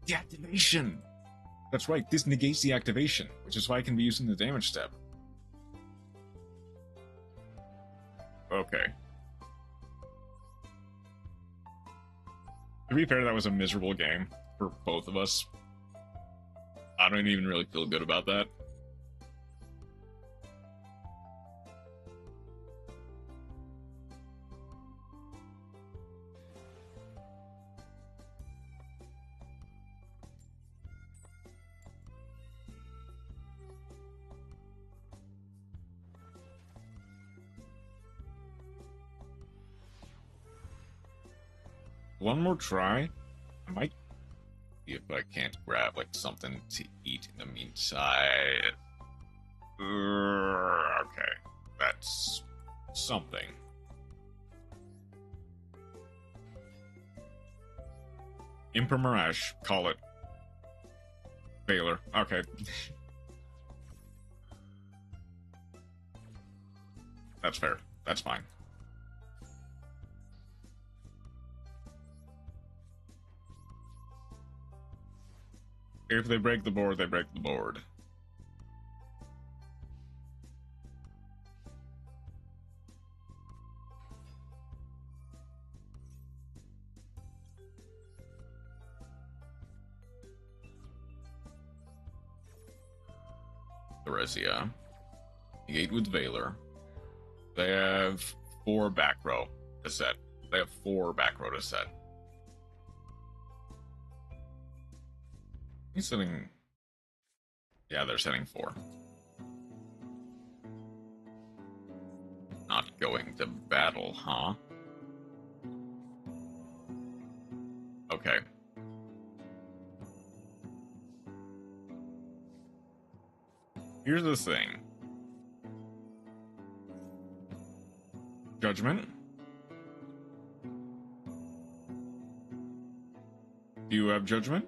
The activation! That's right, this negates the activation, which is why I can be using the damage step. Okay. To be fair, that was a miserable game for both of us. I don't even really feel good about that. One more try. I might see if I can't grab like something to eat in the meantime. Okay, that's something. Impermirage, call it. Valor. Okay. That's fair. That's fine. If they break the board, they break the board. Theresia. Negate with Valor. They have 4 back row to set. They have 4 back row to set. He's setting... Yeah, they're setting 4. Not going to battle, huh? Okay. Here's the thing. Judgment? Do you have judgment?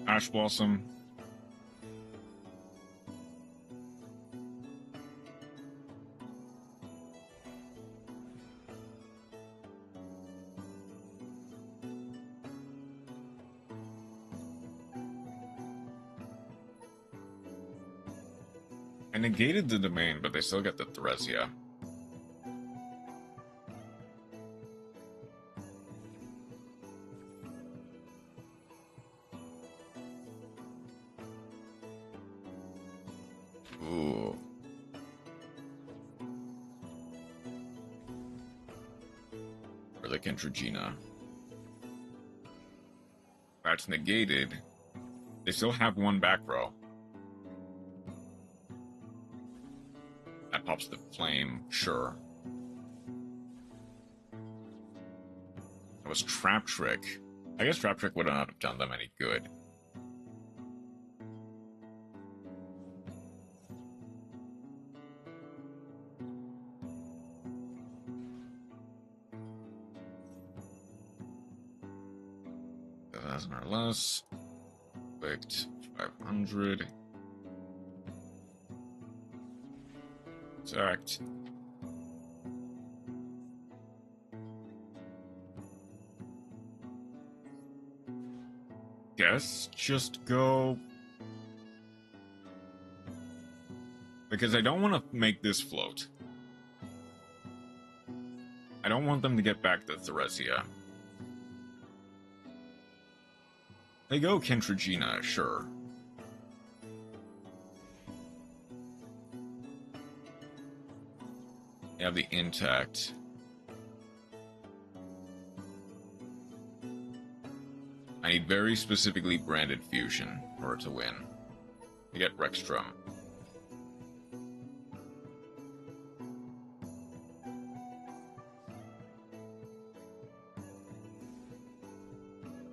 Ash Blossom. I negated the domain, but they still get the Theresia. Ooh. Or the Kentragina. That's negated. They still have 1 back row. That pops the flame, sure. That was Trap Trick. I guess Trap Trick would not have done them any good. Or less. Clicked 500. Exact. Guess just go. Because I don't want to make this float. I don't want them to get back to Theresia. They go Kentragina, sure. They have the intact. I need very specifically branded fusion for it to win. To get Rexstrom.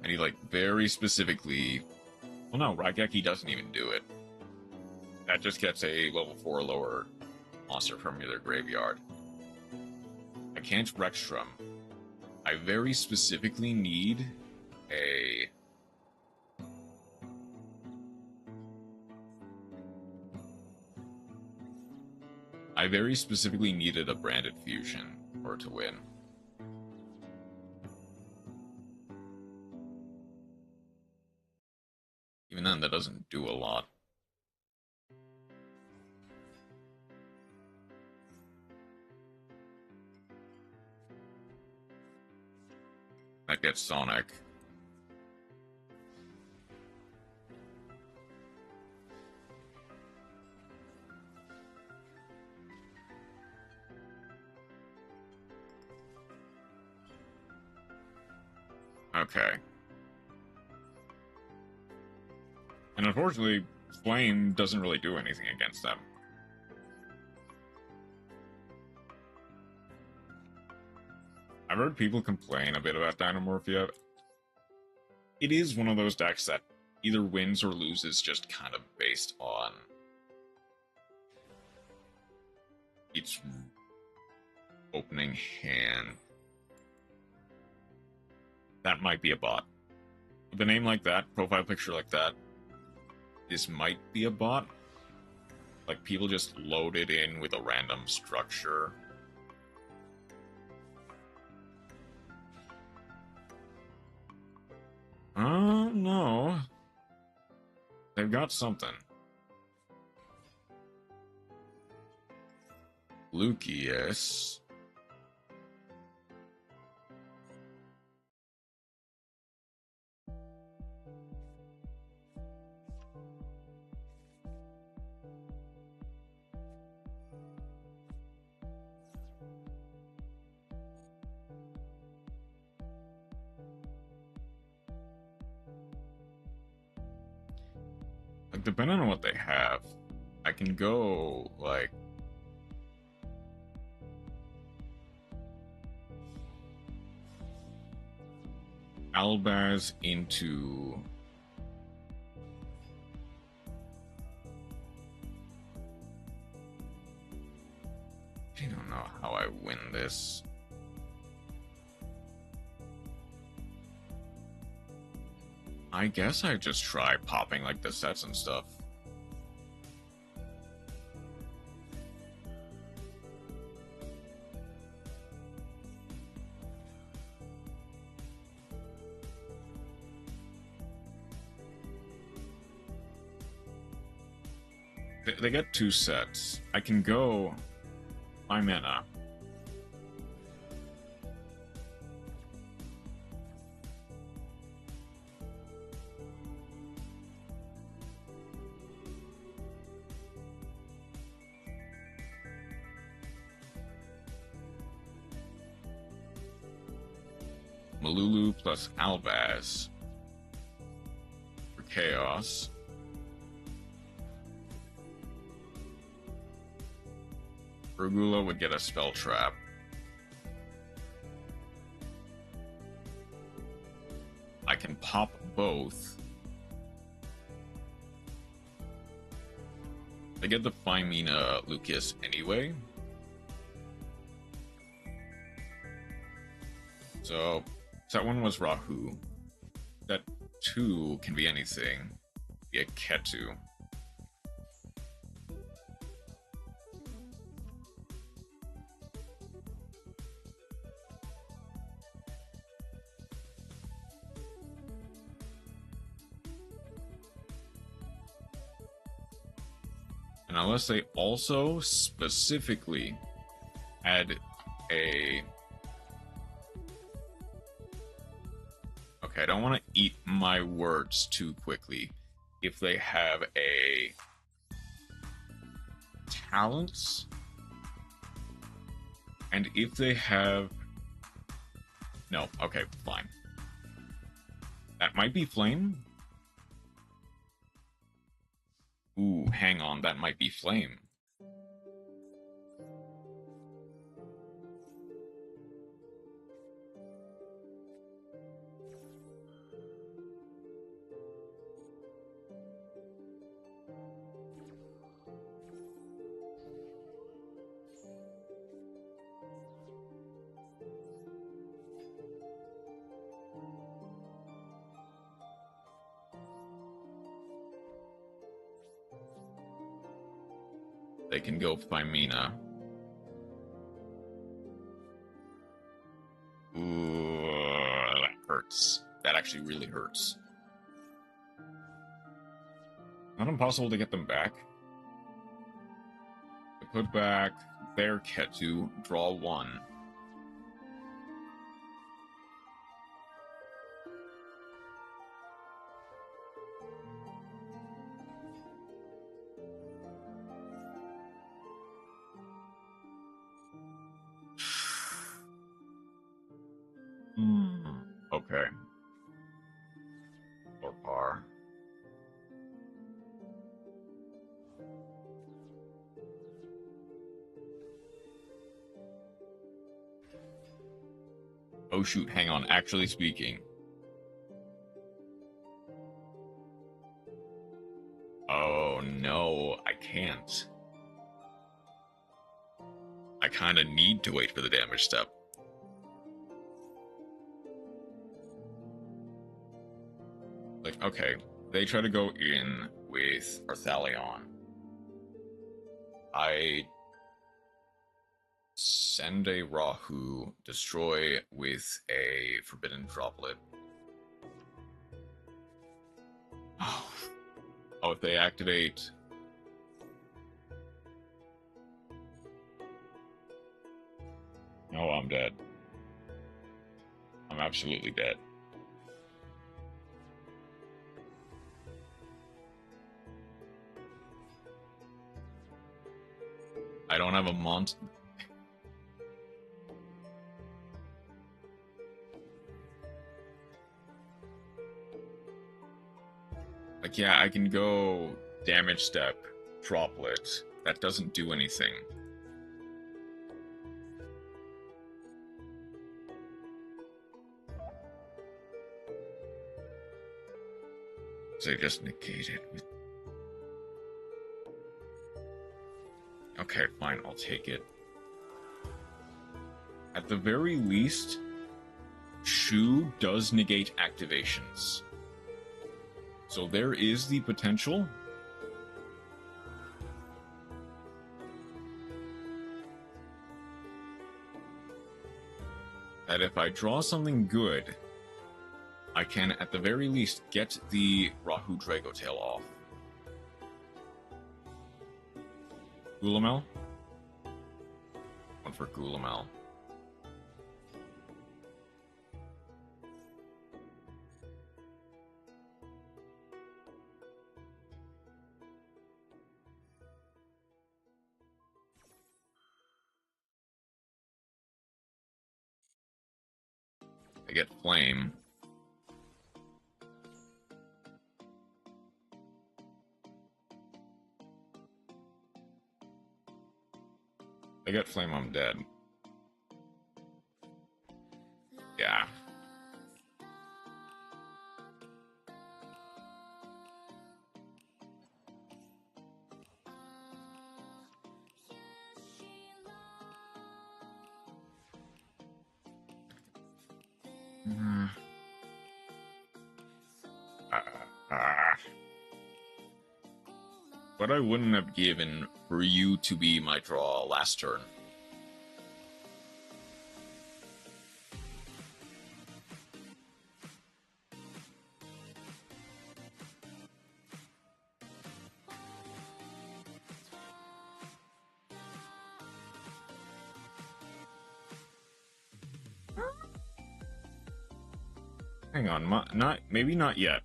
I need, like, very specifically... Well, no, Raigeki doesn't even do it. That just gets a level 4 or lower monster from their graveyard. I can't Rexstrom. I very specifically need a... I very specifically needed a branded fusion for it to win. Even then, that doesn't do a lot. That gets Sonic. Okay. And unfortunately, Flame doesn't really do anything against them. I've heard people complain a bit about Dynamorphia. It is one of those decks that either wins or loses just kind of based on its opening hand. That might be a bot. With a name like that, profile picture like that, this might be a bot. Like, people just load it in with a random structure. No. They've got something. Lucius. Like, depending on what they have, I can go, like, Albaz into I don't know how I win this. I guess I just try popping like the sets and stuff. They get 2 sets. I can go 5 mana. Malulu plus Albaz for Chaos. Regula would get a spell trap. I can pop both. I get the Phimina Lucas anyway. So, set 1 was Rahu. Set 2 can be anything. Be a Ketu. And unless they also specifically add a... Okay, I don't want to eat my words too quickly. If they have a... Talents? And if they have... No, okay, fine. That might be Flame. Ooh, hang on, that might be Flame. They can go Phimina. Ooh, that hurts. That actually really hurts. Not impossible to get them back. I put back their Ketu, draw 1. Okay. Or par. Oh shoot, hang on, actually speaking. Oh no, I can't. I kinda need to wait for the damage step. Like, okay, they try to go in with Arthalion. I send a Rahu, destroy with a Forbidden Droplet. Oh, Oh, if they activate... Oh, I'm dead. I'm absolutely dead. I don't have a Like, yeah, I can go damage step, droplet. That doesn't do anything. So I just negate it with... Okay, fine, I'll take it. At the very least, Shu does negate activations. So there is the potential that if I draw something good, I can at the very least get the Rahu Dragotail off. Gulamel? One for Gulamel. I get Flame. I get Flame, I'm dead. Yeah. But I wouldn't have given for you to be my draw last turn. Hang on, maybe not yet.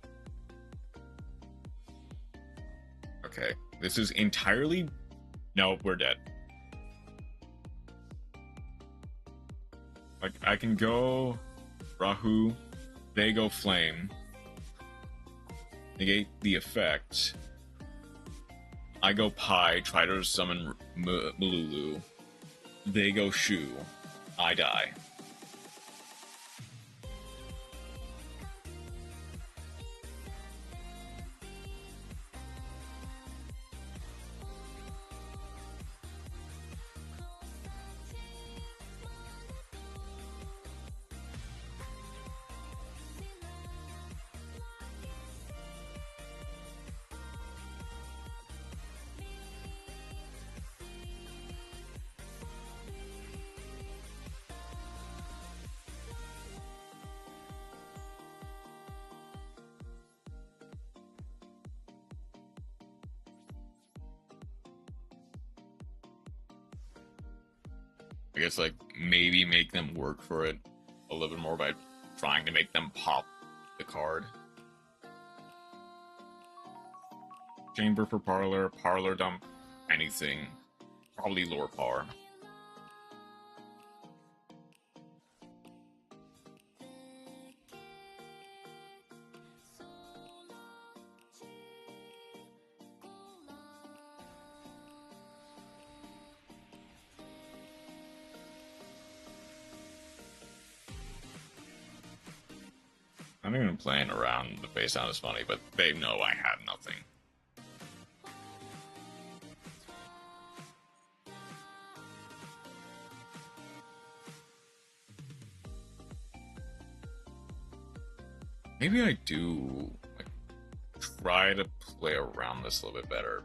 Okay, this is entirely... No, we're dead. Like, I can go Rahu, they go Flame, negate the effect. I go Pi, try to summon Malulu. They go Shu. I die. I guess, like, maybe make them work for it a little bit more by trying to make them pop the card. Chamber for Parlor, Parlor dump, anything. Probably lower par. I'm not even playing around. The face sound is funny, but they know I had nothing. Maybe I do like, try to play around this a little bit better.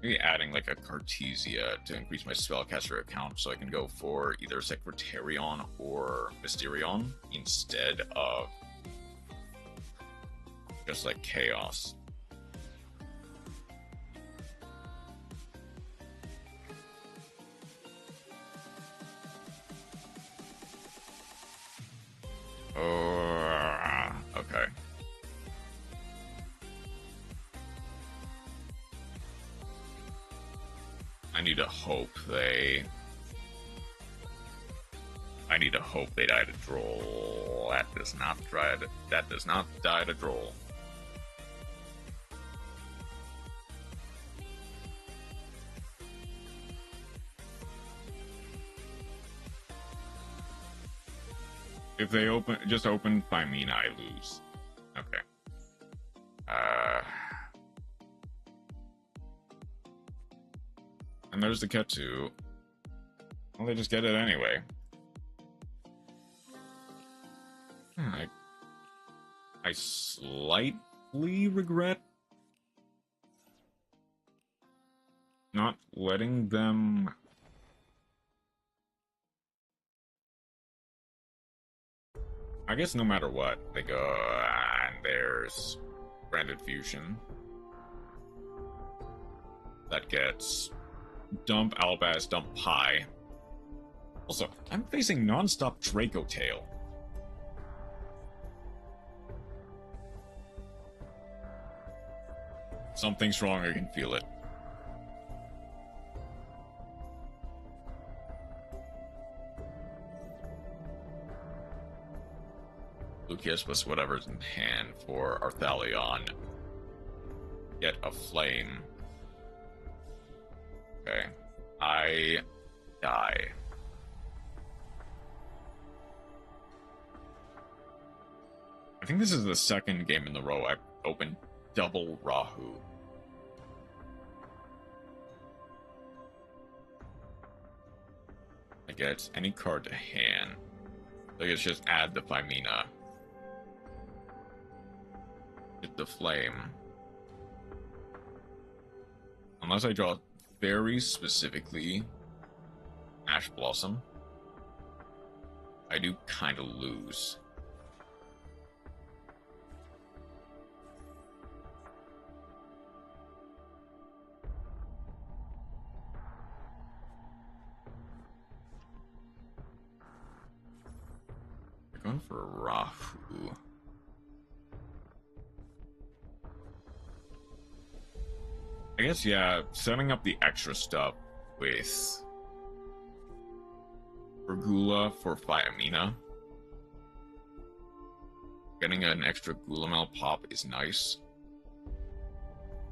Maybe adding like a Cartesia to increase my spellcaster account so I can go for either Secretarion or Mysterion instead of just like Chaos. Okay. I need to hope they die to Droll. That does not die to Droll. If they just open Pfp, I lose. Okay. And there's the Ketsu. Well, they just get it anyway. I slightly regret not letting them. I guess no matter what, they go, and there's Branded Fusion. That gets Dump Albaz, Dump Pi. Also, I'm facing non-stop Draco Tail. Something's wrong, I can feel it. Lucius plus whatever's in hand for Arthalion. Get a flame. Okay. I die. I think this is the second game in the row I've opened double Rahu. I get any card to hand. So I guess just add the Pfp. Get the flame. Unless I draw very specifically Ash Blossom, I do kind of lose. We're going for a Rahu. I guess, yeah, setting up the extra stuff with Regula for Pfp. Getting an extra Gulamel pop is nice.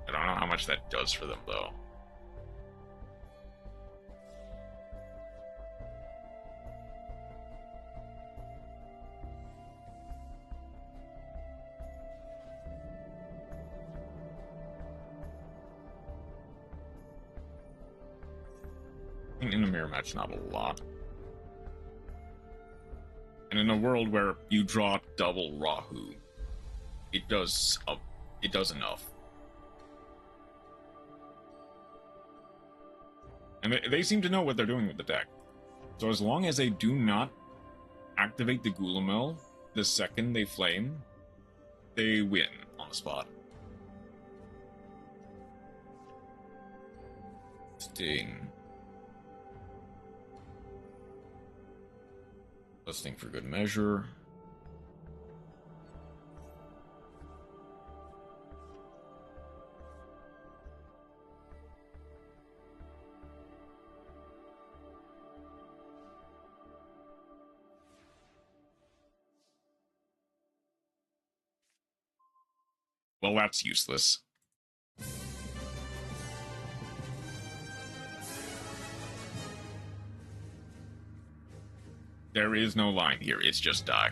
I don't know how much that does for them, though. In a mirror match, not a lot. And in a world where you draw double Rahu, it does enough. And they seem to know what they're doing with the deck. So as long as they do not activate the Gulamel the second they flame, they win on the spot. Sting. Listening for good measure. Well, that's useless. There is no line here, it's just die.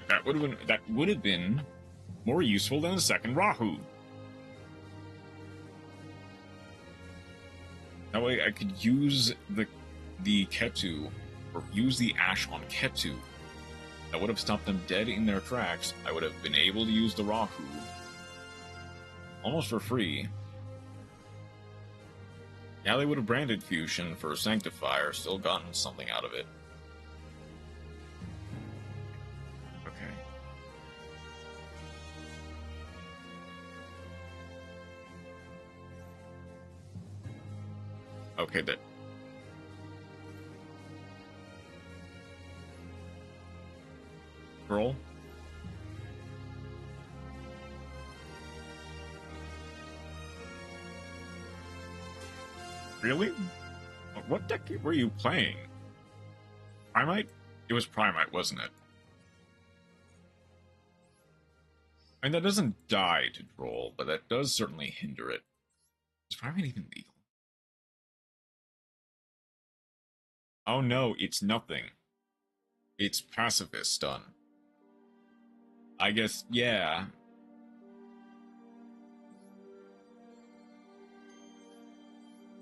That would have been more useful than the second Rahu. That way I could use the Ketu, or use the Ash on Ketu. That would have stopped them dead in their tracks. I would have been able to use the Rahu almost for free. Yeah, they would have branded Fusion for Sanctifier, still gotten something out of it. Okay. Okay, that. Roll. Really? What deck were you playing? Primite? It was Primite, wasn't it? And that doesn't die to roll, but that does certainly hinder it. Is Primate even legal? Oh no, it's nothing. It's pacifist done. I guess, yeah.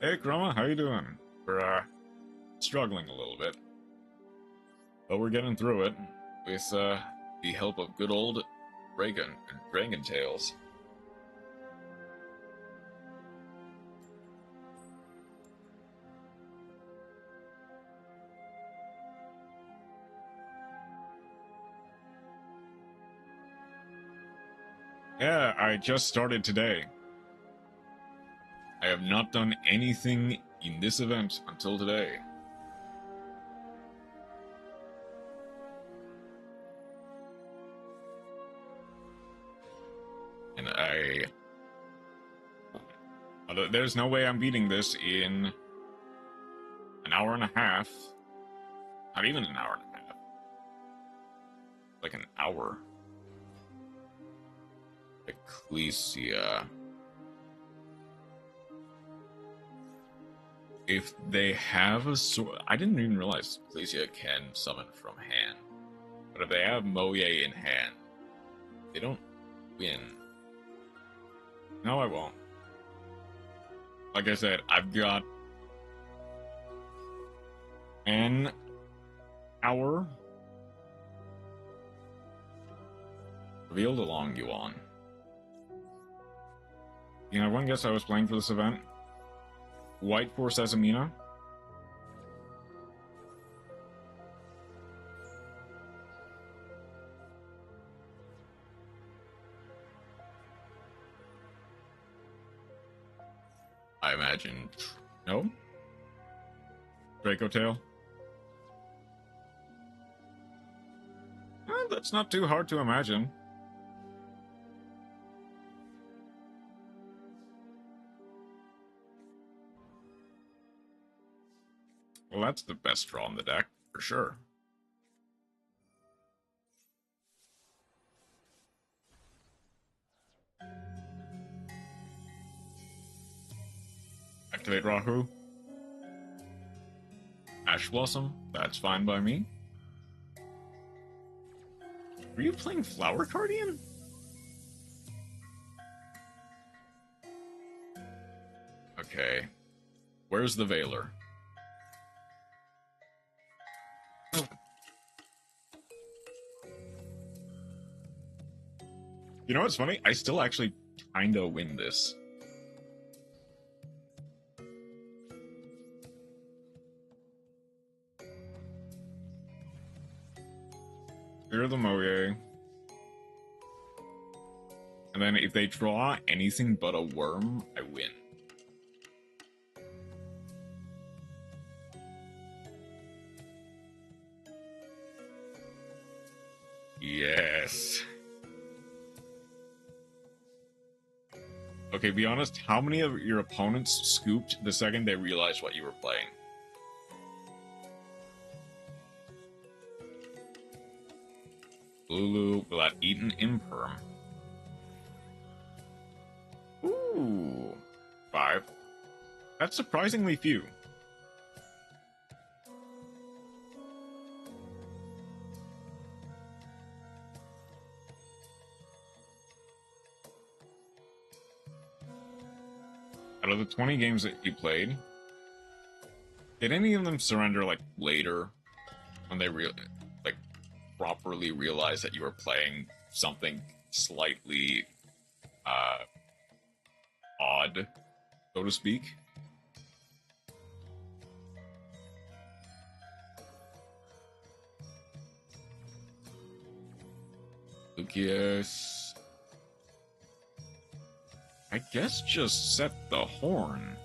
Hey, Chroma, how you doing? We're, struggling a little bit. But we're getting through it with, the help of good old Dragon Tales. Yeah, I just started today. I have not done anything in this event until today. And there's no way I'm beating this in an hour and a half. Not even an hour and a half. Like an hour. Ecclesia. If they have a sword... I didn't even realize Ecclesia can summon from hand. But if they have Moye in hand, they don't win. No, I won't. Like I said, I've got an hour. Revealed along Yuan. You know, everyone guess I was playing for this event? White for Sesamina. I imagine. No? Draco Tail? That's not too hard to imagine. Well, that's the best draw in the deck, for sure. Activate Rahu. Ash Blossom, that's fine by me. Were you playing Flower Guardian? Okay. Where's the Veiler? You know what's funny? I still actually kinda win this. Clear the Moye. And then if they draw anything but a worm, I win. Yes. Okay, be honest, how many of your opponents scooped the second they realized what you were playing? Lulu will have eaten Imperm. Ooh. 5. That's surprisingly few. Out of the 20 games that you played, did any of them surrender, like, later? When they properly realized that you were playing something slightly, odd, so to speak? Lucius... I guess just set the horn.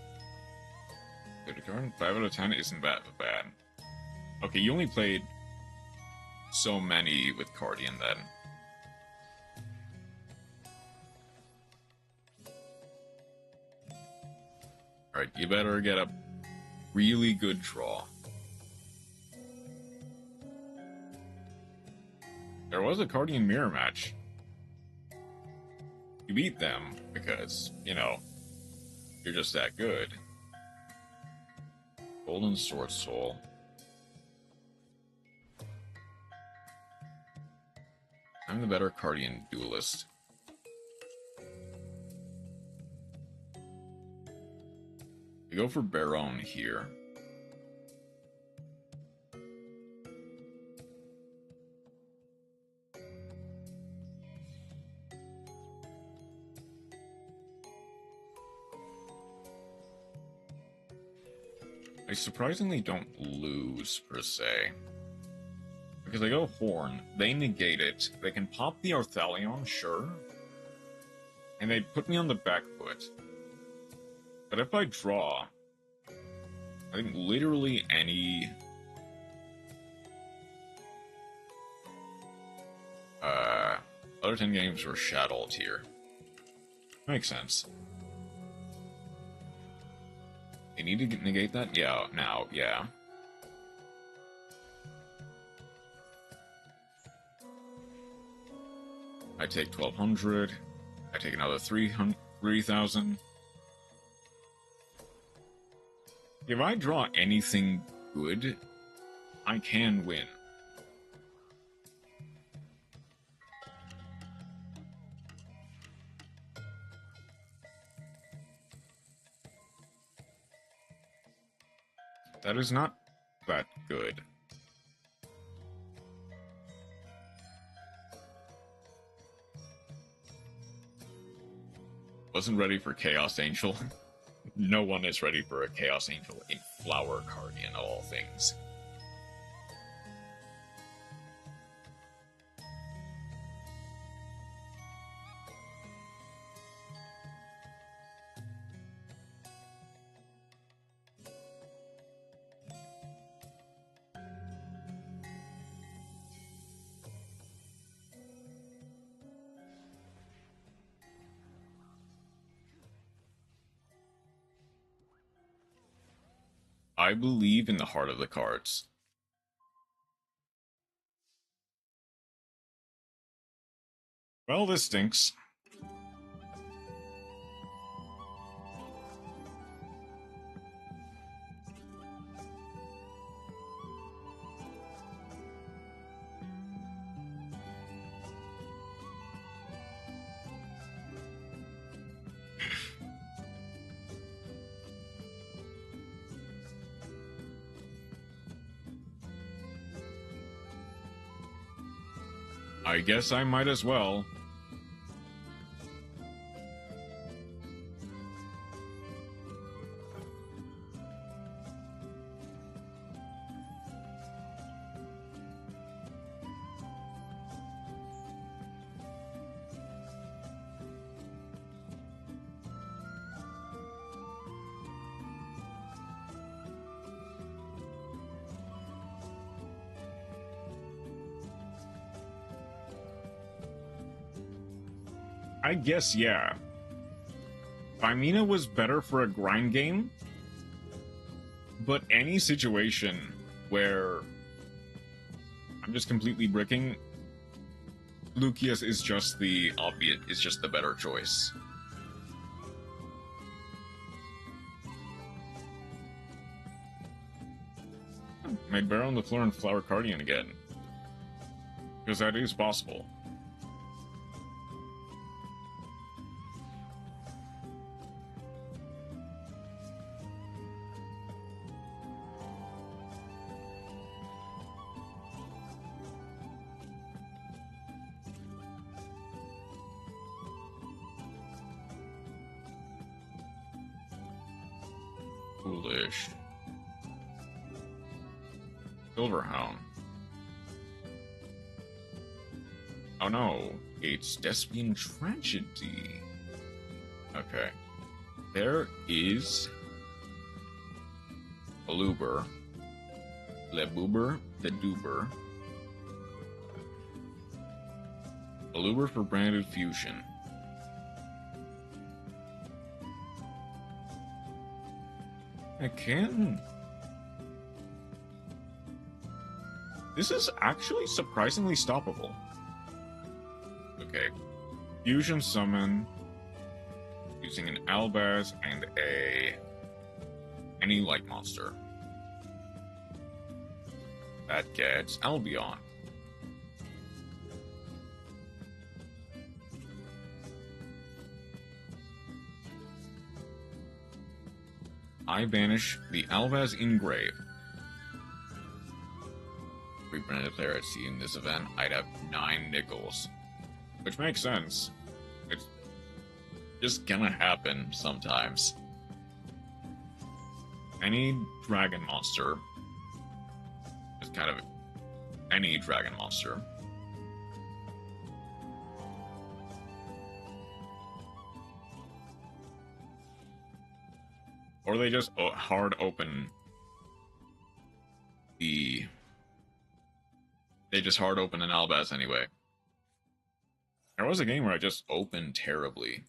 Good card. 5 out of 10 isn't that bad. Okay, you only played so many with Cardian then. Alright, you better get a really good draw. There was a Cardian mirror match. You beat them because, you know, you're just that good. Golden Sword Soul. I'm the better Cardian duelist. We go for Baron here. I surprisingly don't lose, per se. Because I go Horn, they negate it, they can pop the Arthalion, sure, and they put me on the back foot. But if I draw, I think literally any other 10 games were shadowed here. Makes sense. They need to negate that? Yeah, now, yeah. I take 1,200. I take another 3,000. If I draw anything good, I can win. That is not that good. Wasn't ready for Chaos Angel. No one is ready for a Chaos Angel in Flower Cardian, of all things. I believe in the heart of the cards. Well, this stinks. I guess I might as well. I guess, yeah. Bimina was better for a grind game, but any situation where I'm just completely bricking, Lucius is just the obvious, is just the better choice. Made Baron the Floor and Flower Cardian again. Because that is possible. Foolish. Silverhound. Oh no, it's Despian Tragedy. Okay. There is Aluber, Leboober, the Doober. Aluber for branded fusion. I can. This is actually surprisingly stoppable. Okay. Fusion summon using an Albaz and any light monster. That gets Albion. I banish the Albaz Engrave. Rebranded player I'd see in this event, I'd have 9 nickels. Which makes sense. It's just gonna happen sometimes. Any dragon monster. It's kind of any dragon monster. Or they just hard open the... They just hard open an Albaz anyway. There was a game where I just opened terribly.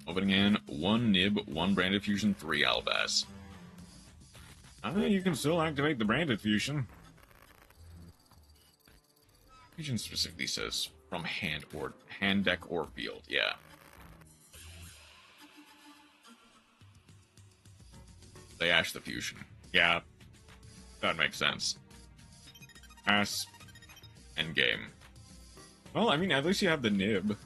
Opening in 1 Nib, 1 Branded Fusion, 3 Albaz. You can still activate the Branded Fusion. Fusion specifically says from hand deck or field, yeah. They ash the fusion. Yeah, that makes sense. Pass. Endgame. Well, I mean, at least you have the nib.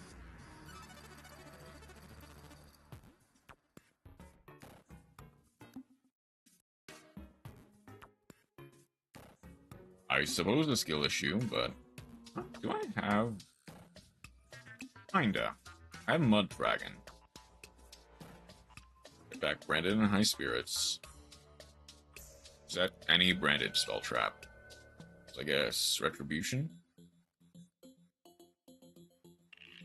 I suppose a skill issue, but... Do I have... Kinda. I have Mud Dragon. Get back Branded and High Spirits. Is that any branded spell trap? So I guess Retribution?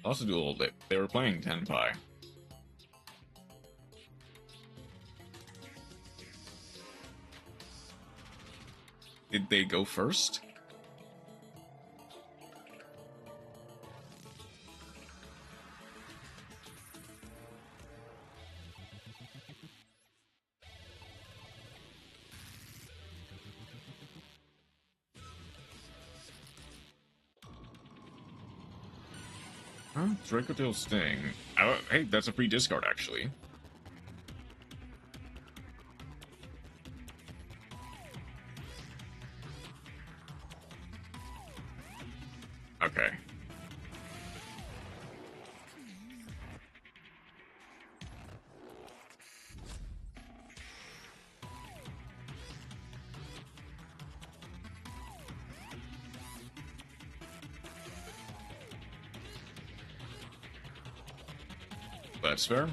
Also do a little bit. They were playing Tenpai. Did they go first? Huh? Dracotail Sting. Oh, hey, that's a free discard, actually. Okay. That's fair.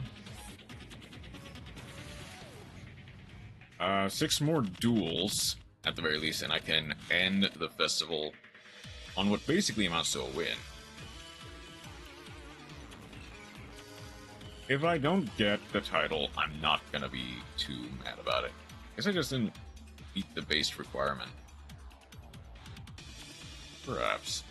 6 more duels, at the very least, and I can end the festival on what basically amounts to a win. If I don't get the title, I'm not gonna be too mad about it. Guess I just didn't meet the base requirement. Perhaps.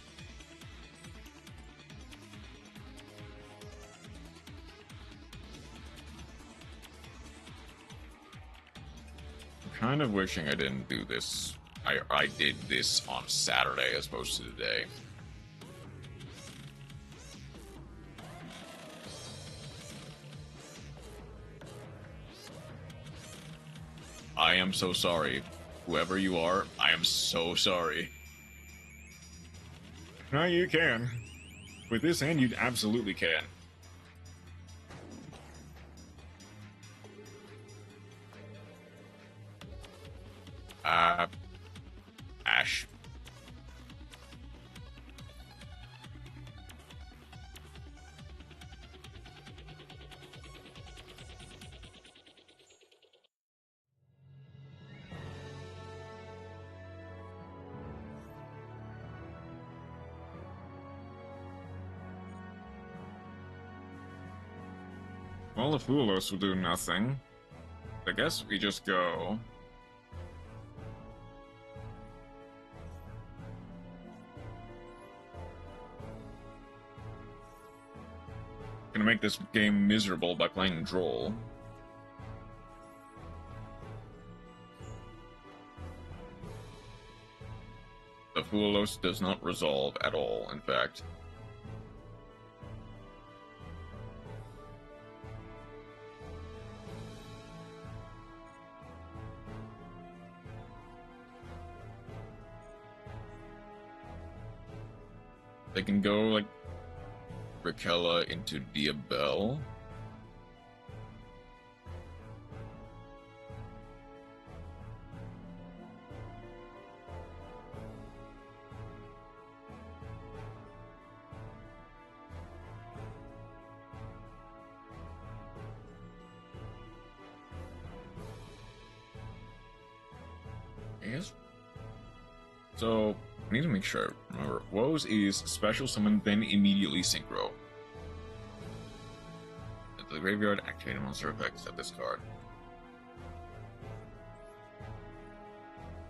Kind of wishing I didn't do this. I did this on Saturday as opposed to today. I am so sorry. Whoever you are, I am so sorry. No, you can. With this hand, you absolutely can. Ash. Well, the Foolos will do nothing. I guess we just go... Gonna make this game miserable by playing Droll. The Foolos does not resolve at all, in fact. They can go, like, Raquella into Diabel. Yes. So, I need to make sure I remember. Woes is special summon, then immediately synchro. At the graveyard, activate a monster effects at this card.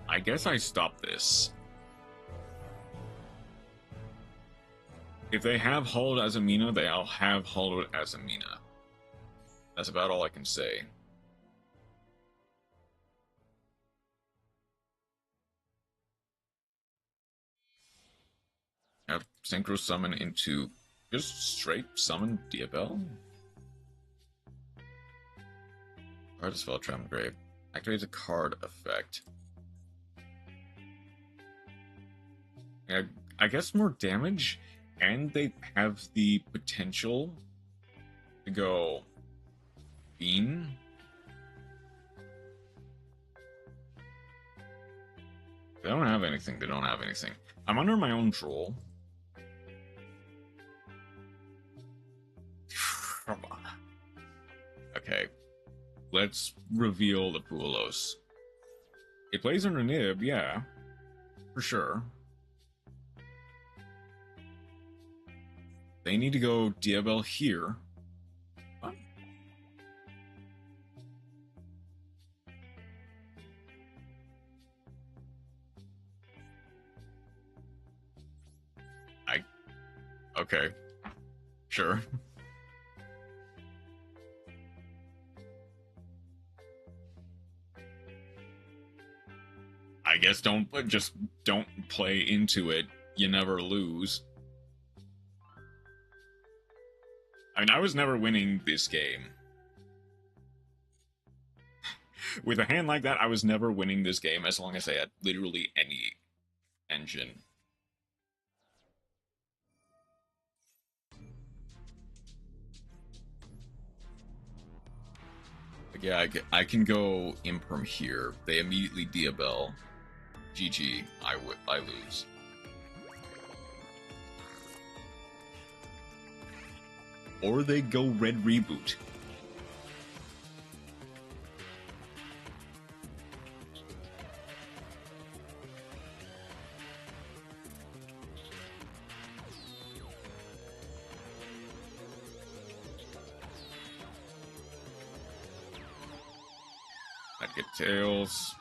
I guess I stop this. If they have Hollowed as Amina, they'll have Hollowed as Amina. That's about all I can say. Have Synchro Summon into just straight summon Diabel? Card spell Trap Grave. Activates a card effect. Yeah, I guess more damage, and they have the potential to go Bean. They don't have anything, they don't have anything. I'm under my own troll. Come on. Okay. Let's reveal the Poolos. It plays under Nib, yeah. For sure. They need to go Diabel here. What? Okay. Sure. I guess don't play into it. You never lose. I mean, I was never winning this game. With a hand like that, I was never winning this game as long as I had literally any engine. But yeah, I can go Imperm here. They immediately Diabel. GG, I lose. Or they go Red Reboot. I'd get Tails.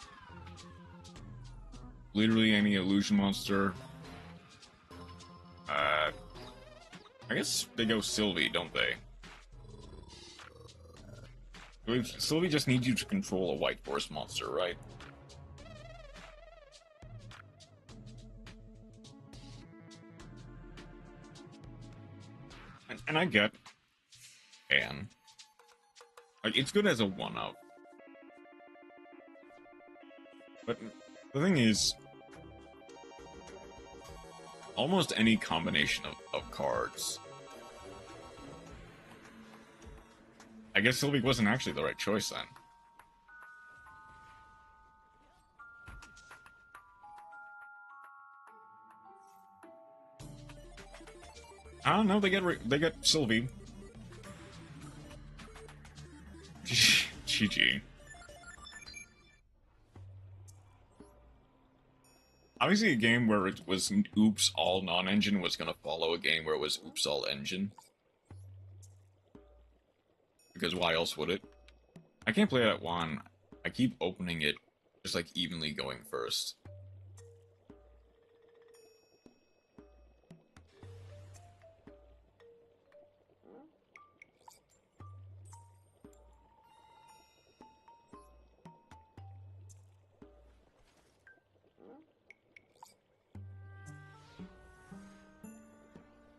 Literally any illusion monster. I guess they go Sylvie, don't they? Sylvie just needs you to control a white forest monster, right? And I get Anne. Like, it's good as a one-up. But the thing is, almost any combination of cards. I guess Sylvie wasn't actually the right choice then. I don't know, they get Sylvie. GG. Obviously, a game where it was oops all non-engine was gonna follow a game where it was oops all engine. Because why else would it? I can't play that one. I keep opening it, just like evenly going first.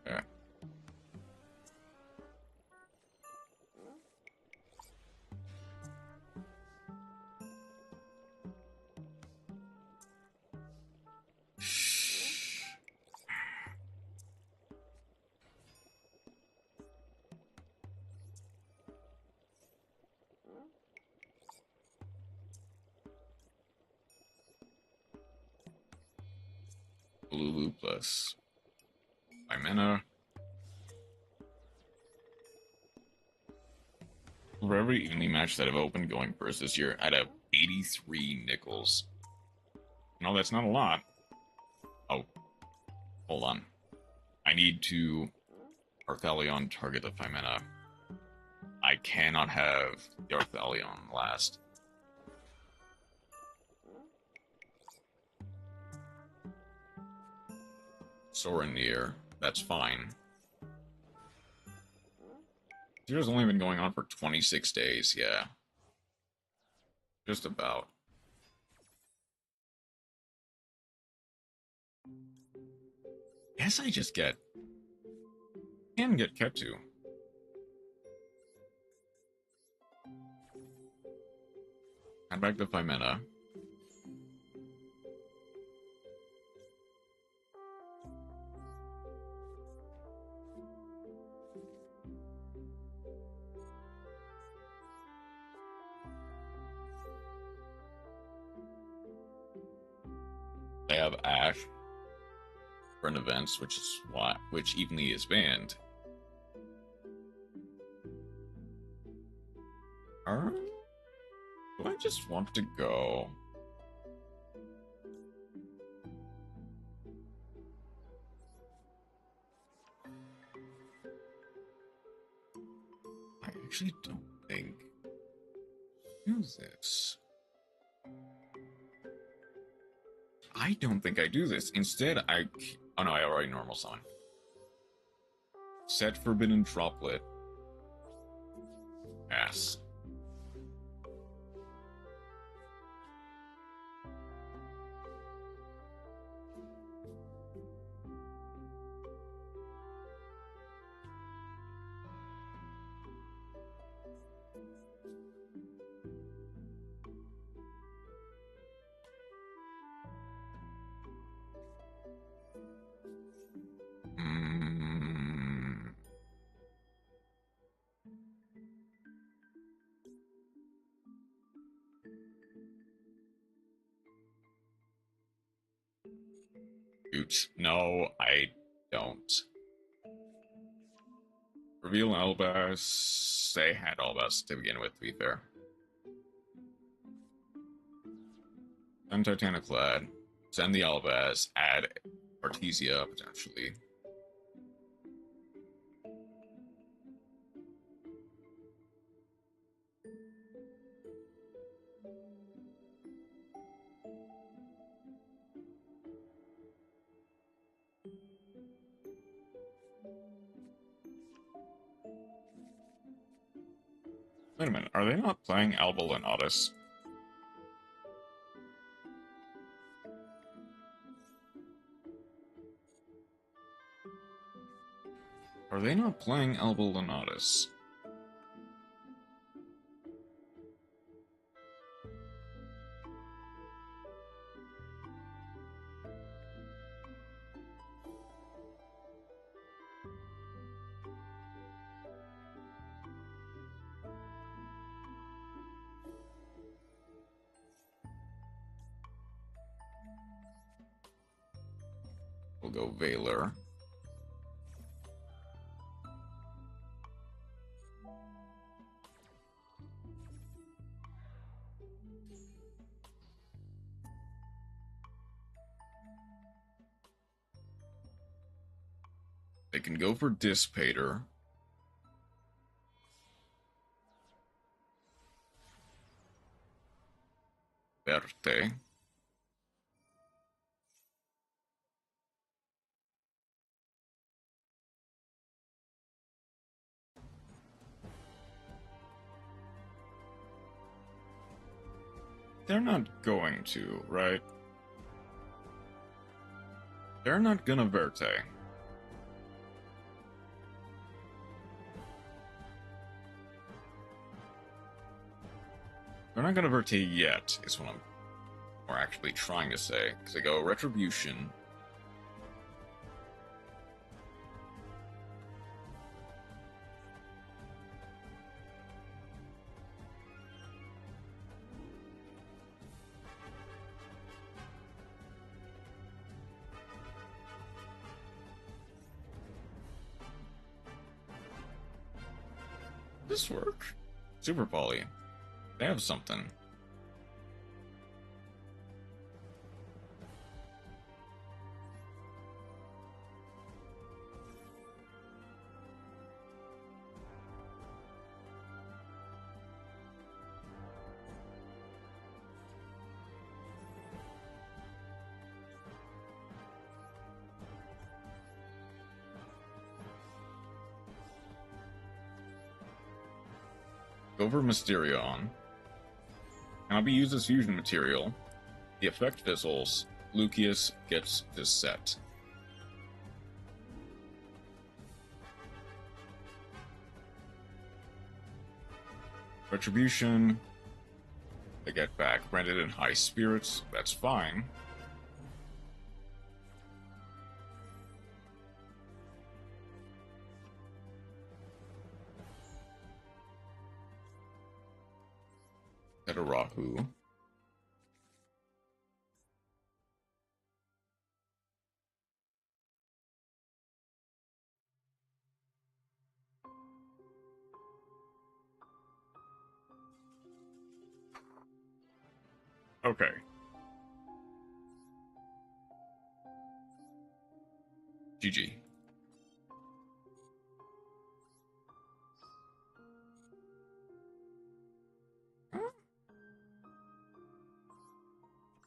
Yeah. Lulu plus my mana. For every evenly match that I've opened going first this year, I'd have 83 nickels. No, that's not a lot. Oh, hold on. I need to Arthalion target the Femina. I cannot have the Arthalion last. Soar in the air. That's fine. Zero's only been going on for 26 days, yeah. Just about. Guess I just can get Ketu. Add back the Femina. I have Ash for an events, which evenly is banned. Do I just want to go? I actually don't think do this. I don't think I do this. Instead, oh no, I already normal summon. Set Forbidden Droplet. Yes. Oops. No, I don't. Reveal Albas. They had Albas to begin with, to be fair. Send Titaniclad. Send the Albas. Add Artesia, potentially. Wait a minute, are they not playing Albal and Otis? Are they not playing Albal and Otis? We'll go Valor. They can go for Dissipator. verte. They're not going to, right? They're not gonna verte. They're not gonna verte yet, is what we're actually trying to say. Because they go Retribution. This work? Super Poly. They have something. Go for Mysterion. And I'll be used as fusion material. The effect fizzles. Lucius gets this set. Retribution. They get back Branded in high spirits. That's fine. At a Rahu. Okay. GG.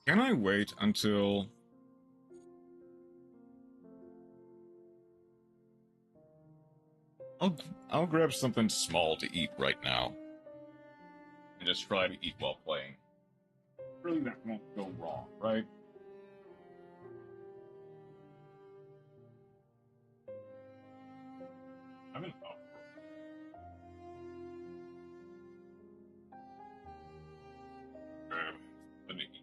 Can I wait until... I'll grab something small to eat right now. And just try to eat while playing. Really, that won't go wrong, right? I'm in let me eat.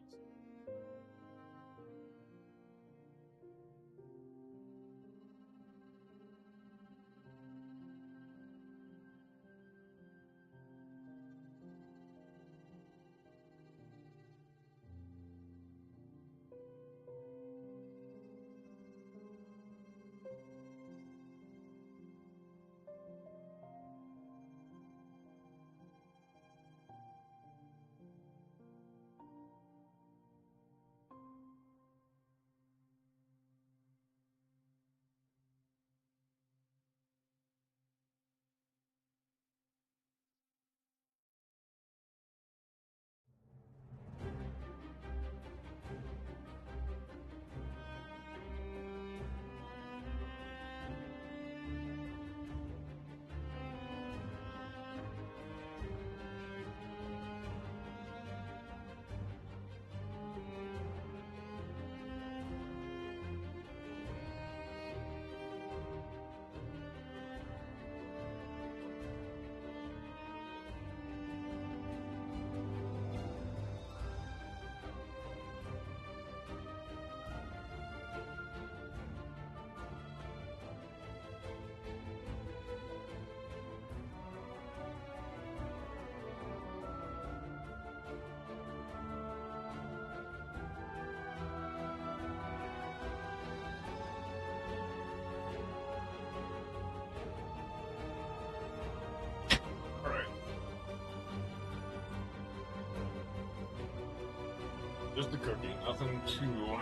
Just the cookie, nothing too...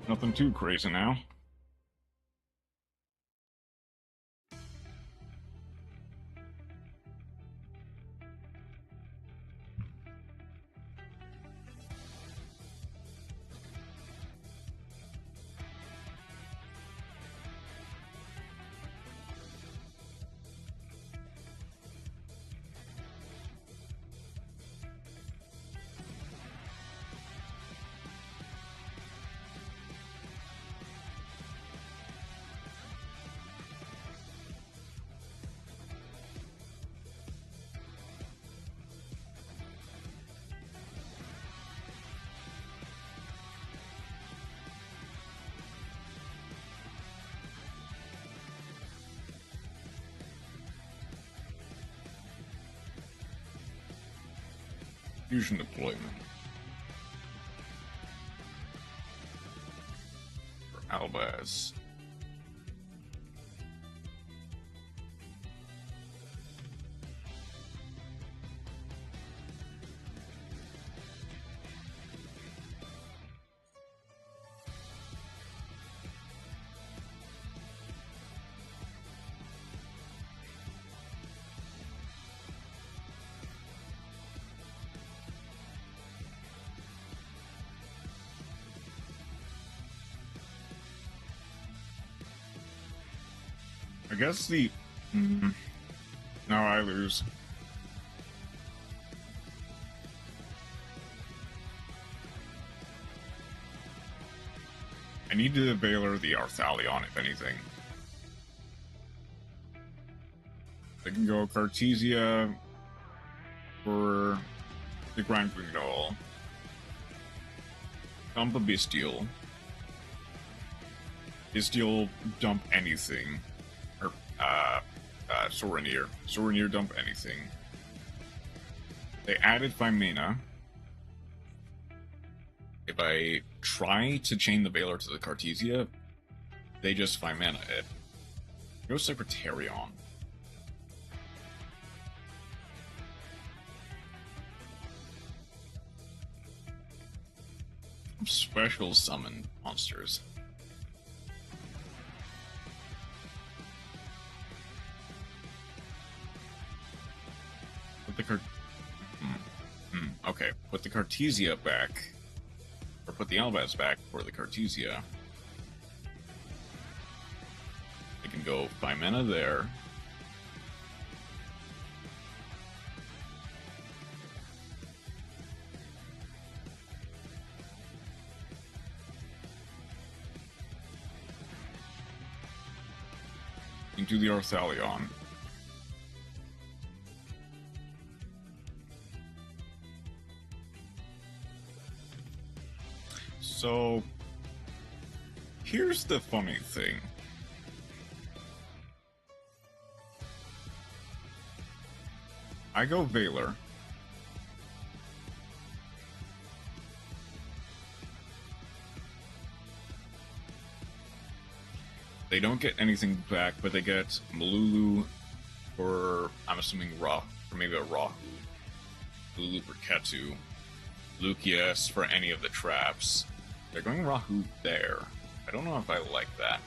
Nothing too crazy now. Fusion deployment. For Albaz. I guess the... Now I lose. I need to Valor the Arthalion, if anything. I can go Cartesia for the Grindwing Doll. Dump a Bestial. Bestial, dump anything. Or, Soranier. Soranier, dump anything. They added Fimena. If I try to chain the Valor to the Cartesia, they just Fimena it. Go Secretarion. Special summon monsters. Put the okay, put the Cartesia back. Or put the Albaz back for the Cartesia. I can go Fimena there. Into the Arthalion. So, here's the funny thing. I go Valor. They don't get anything back, but they get Malulu for, I'm assuming, Ra, or maybe a Rahu. Malulu for Ketu. Lucius for any of the traps. They're going Rahu there. I don't know if I like that.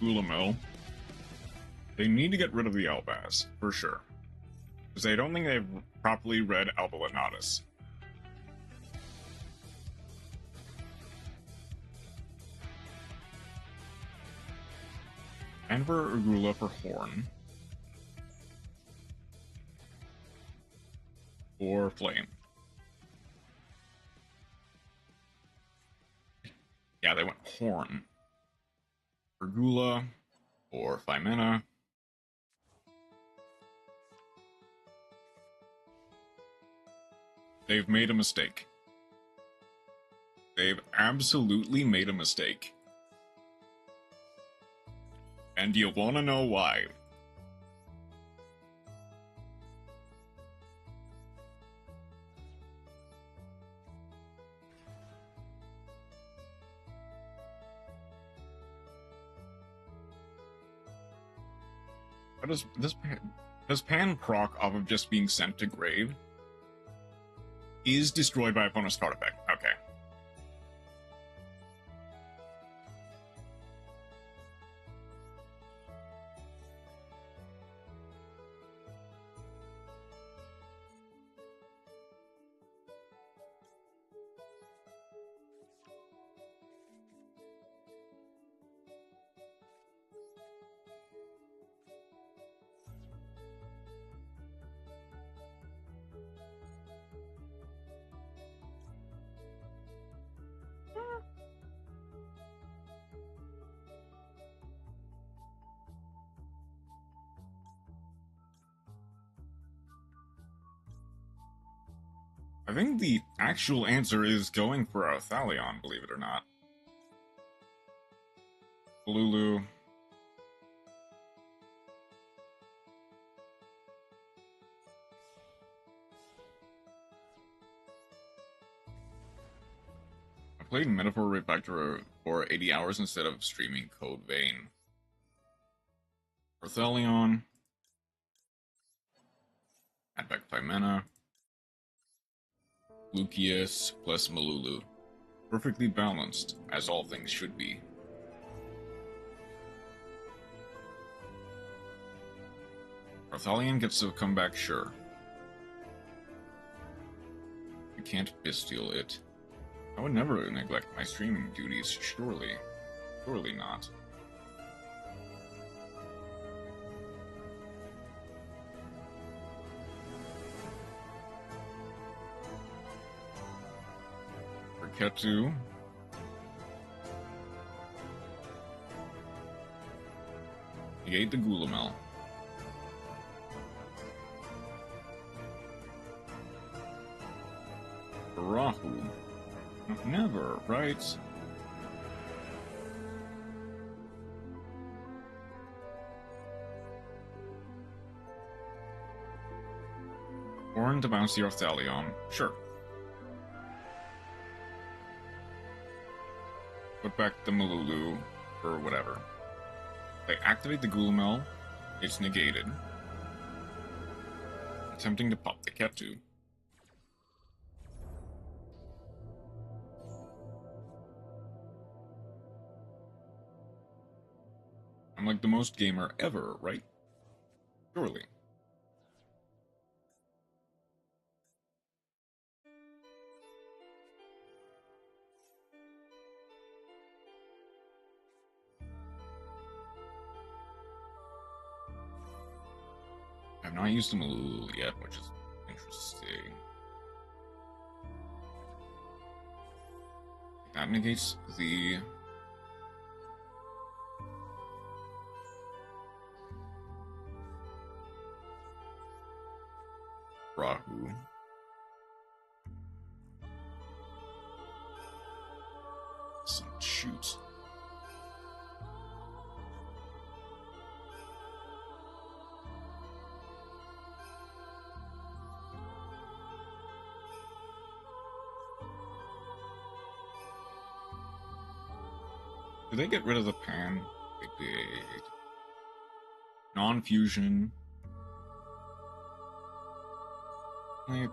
Ulamil. They need to get rid of the Albaz, for sure. Because I don't think they've properly read Albalanatus. And for Urgula for Horn. Or Flame. Yeah, they went Horn. Urgula or Fimena. They've made a mistake. They've absolutely made a mistake. And you wanna know why? What does Pan proc off of just being sent to grave? Is destroyed by opponent's card effect. Okay. I think the actual answer is going for Arthalion, believe it or not. Lulu. I played Metaphor Refactor for 80 hours instead of streaming Code Vein. Arthalion. Add back 5 mana. Lucius plus Malulu. Perfectly balanced, as all things should be. Arthalion gets to come back, sure. You can't bestial it. I would never neglect my streaming duties, surely. Surely not. For Ketu. He ate the Gulamel. Rahu. Never, right? Orin to bounce the Arthalion. Sure. Put back the Malulu, or whatever. They activate the Gulamel, it's negated. Attempting to pop the Ketu. I'm like the most gamer ever, right? Surely. I've not used the Malulu yet, which is interesting. That negates the... Rahu. Shoot. Did they get rid of the pan? They did. Non-fusion.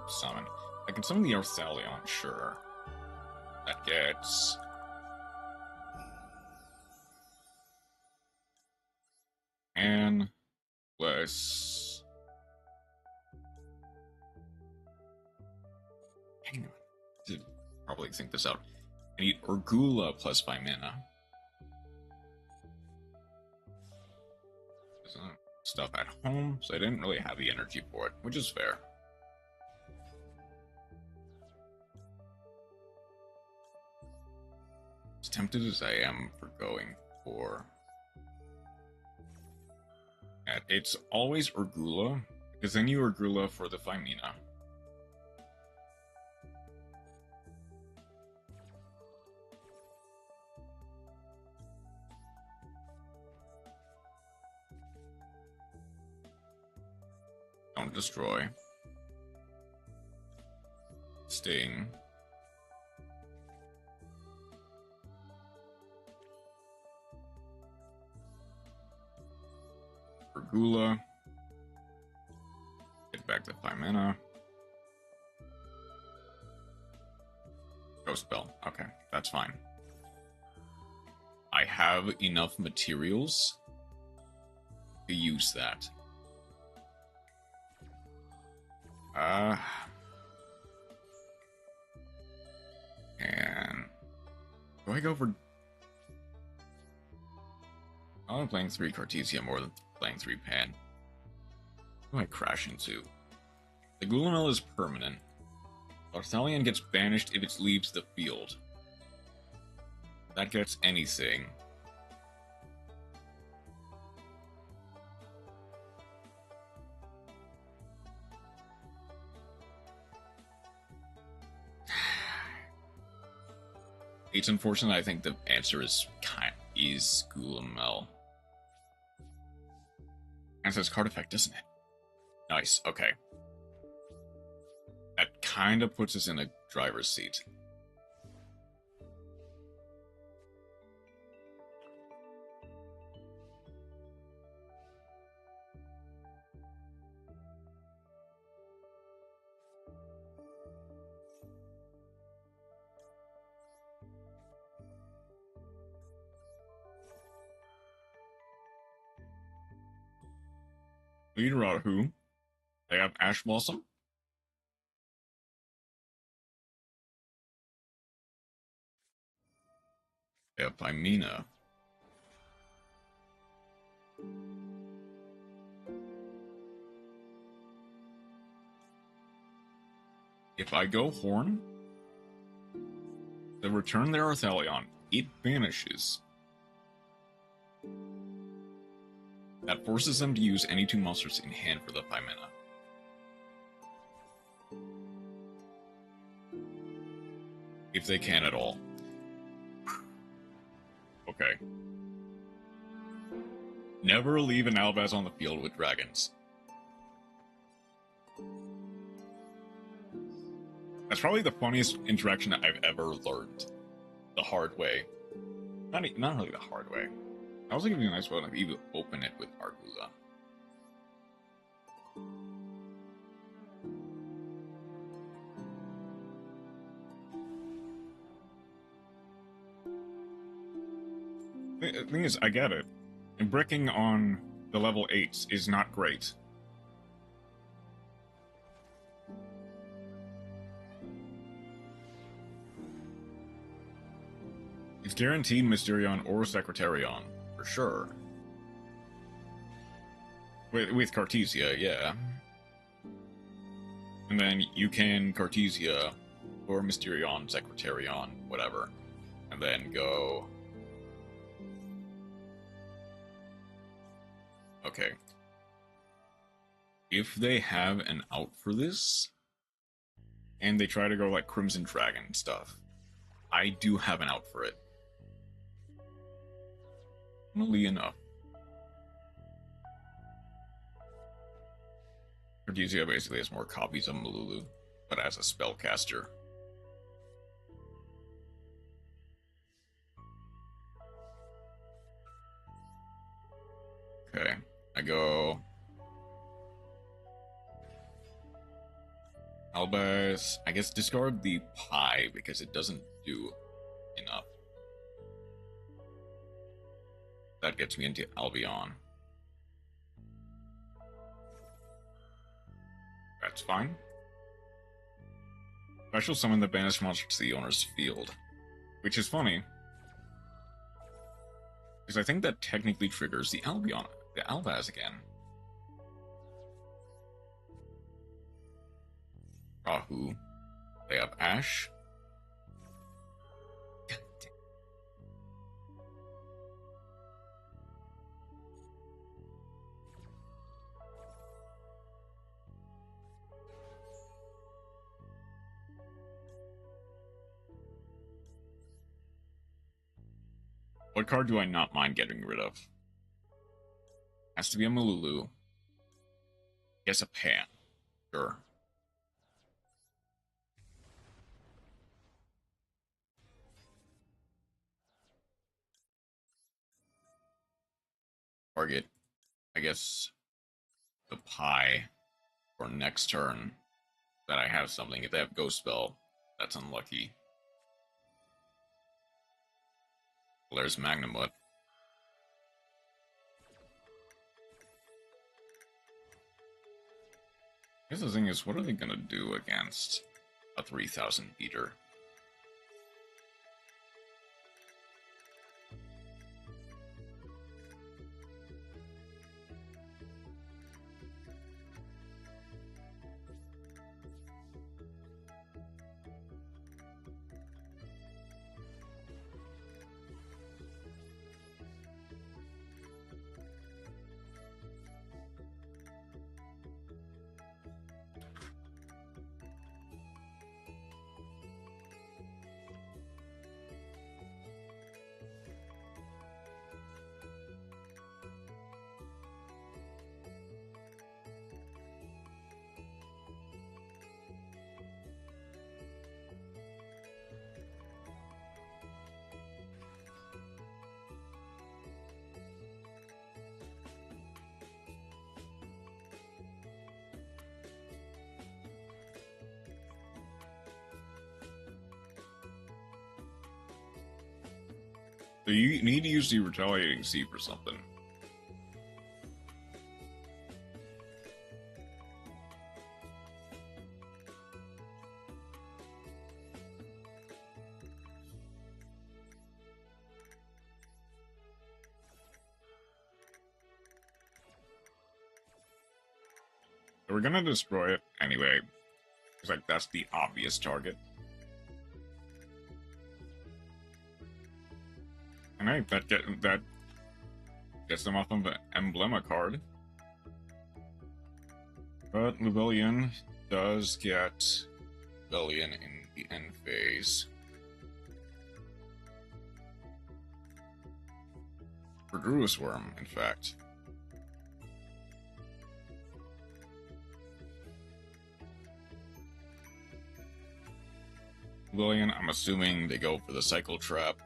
Summon. I can summon the Arthalion, sure. That gets... and plus... Hang on. I should probably think this out. I need Urgula plus 5 mana. There's stuff at home, so I didn't really have the energy for it, which is fair. As tempted as I am for going for... It's always Urgula, because then you Urgula for the 5 mana. Don't destroy. Sting. Urgula. Get back to 5 mana. Ghost Bell. Okay, that's fine. I have enough materials to use that. And do I go for... I'm playing 3 Cartesia more than playing 3 Pan. What do I crash into? The Gulamel is permanent. Arthalion gets banished if it leaves the field. That gets anything. It's unfortunate. I think the answer is Gulamel. And says card effect, doesn't it? Nice. Okay. That kind of puts us in a driver's seat. Leader out who? They have Ash Blossom. They have Pymena. If I go Horn, they return their Arthelion. It vanishes. That forces them to use any two monsters in hand for the Pymena. If they can at all. Okay. Never leave an Albaz on the field with dragons. That's probably the funniest interaction I've ever learned. The hard way. Not really the hard way. I was thinking it'd be a nice one if you open it with Argula. The thing is, I get it. And bricking on the level 8s is not great. It's guaranteed Mysterion or Secretarion, for sure. With Cartesia, yeah. And then you can Cartesia or Mysterion, Secretarion, whatever. And then go... Okay. If they have an out for this, and they try to go like Crimson Dragon stuff, I do have an out for it. Funnily enough. Cartesia basically has more copies of Malulu, but as a spellcaster. Okay, I go... Albaz, I guess discard the pie because it doesn't do enough. That gets me into Albion. That's fine. Special summon the banished monster to the owner's field. Which is funny. Because I think that technically triggers the Albaz again. Rahu. They have Ash. What card do I not mind getting rid of? Has to be a Malulu. Guess a Pan. Sure. Target, I guess, the pie for next turn. That I have something. If they have Ghost Spell, that's unlucky. Well, there's Magnamut. I guess the thing is, what are they gonna do against a 3,000 beater? So you need to use the retaliating C for something. So we're gonna destroy it anyway. It's like that's the obvious target. And hey, that gets them off of the Emblema card. But Rebellion does get Rebellion in the end phase. For Gruus Worm, in fact. Rebellion, I'm assuming they go for the Cycle Trap.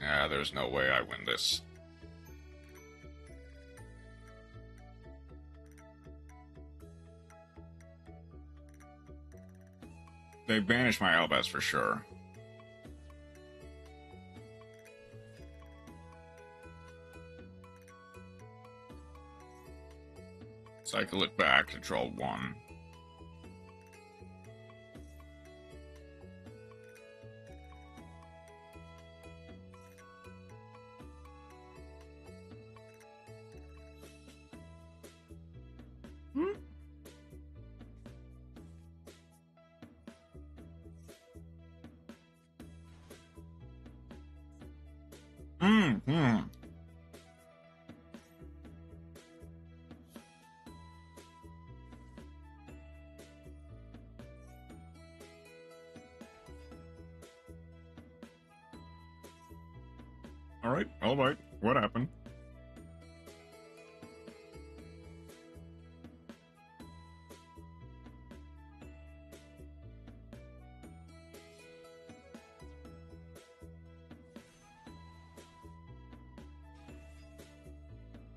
Yeah, there's no way I win this. They banish my Albaz for sure. Cycle it back to draw 1. Alright, what happened?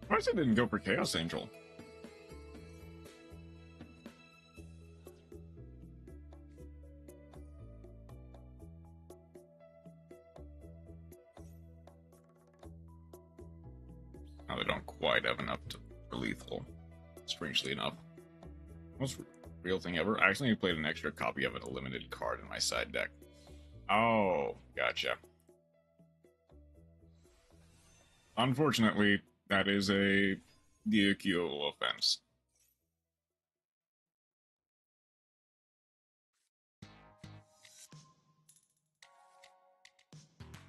Why is it didn't go for Chaos Angel? Now they don't quite have enough for lethal, strangely enough. Most real thing ever. I actually played an extra copy of a limited card in my side deck. Oh, gotcha. Unfortunately, that is a DQ offense.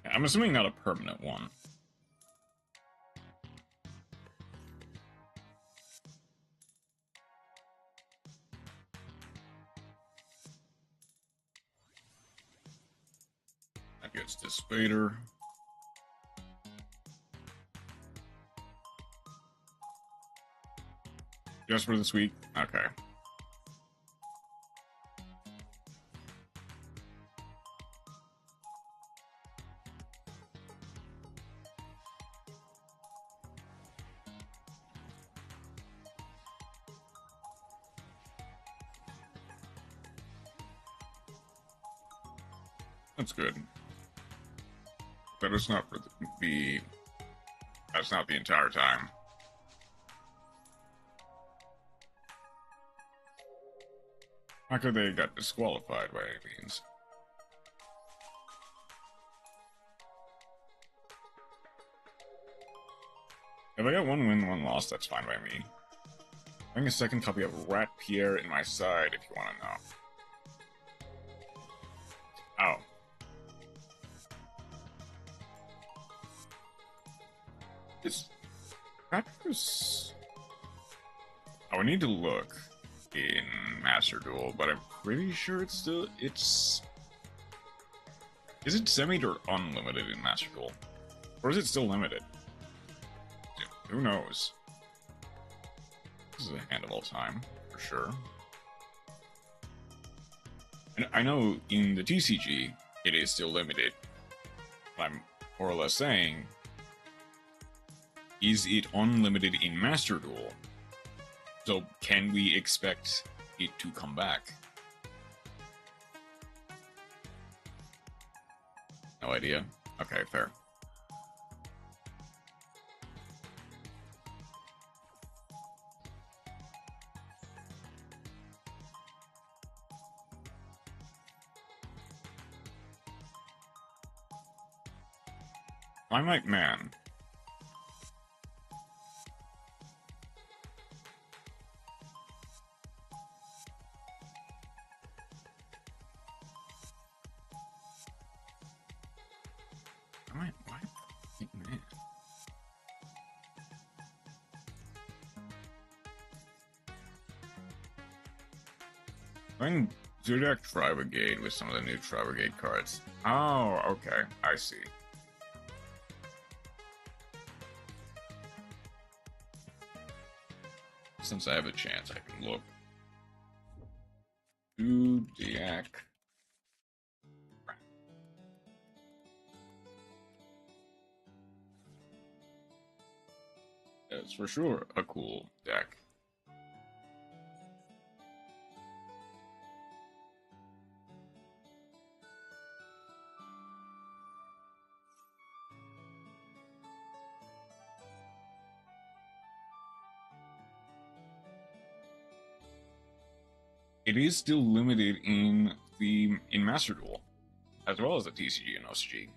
I'm assuming not a permanent one. That gets to Spader. Just for this week? Okay. That's good. But it's not for the... That's not the entire time. How could they got disqualified by any means? If I got 1 win, 1 loss, that's fine by me. Having a second copy of Rat Pierre in my side, if you want to know. Oh. Is Raptors... I would need to look in Master Duel, but I'm pretty sure it's still... Is it semi or unlimited in Master Duel? Or is it still limited? Who knows? This is a hand of all time, for sure. And I know in the TCG, it is still limited. I'm more or less saying, is it unlimited in Master Duel? So can we expect it to come back? No idea. Okay, fair. Limelight Man. Why? Man. Playing Zodiac Tri Brigade with some of the new Tri Brigade cards. Oh, okay. I see. Since I have a chance, I can look. Zodiac. It's for sure a cool deck. It is still limited in Master Duel, as well as the TCG and OCG.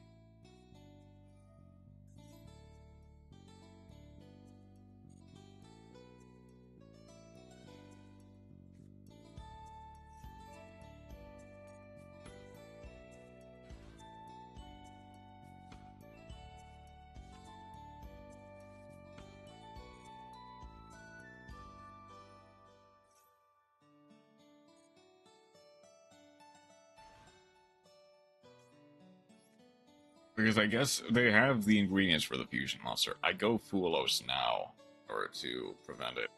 Because I guess they have the ingredients for the fusion monster. I go Fuelos now in order to prevent it.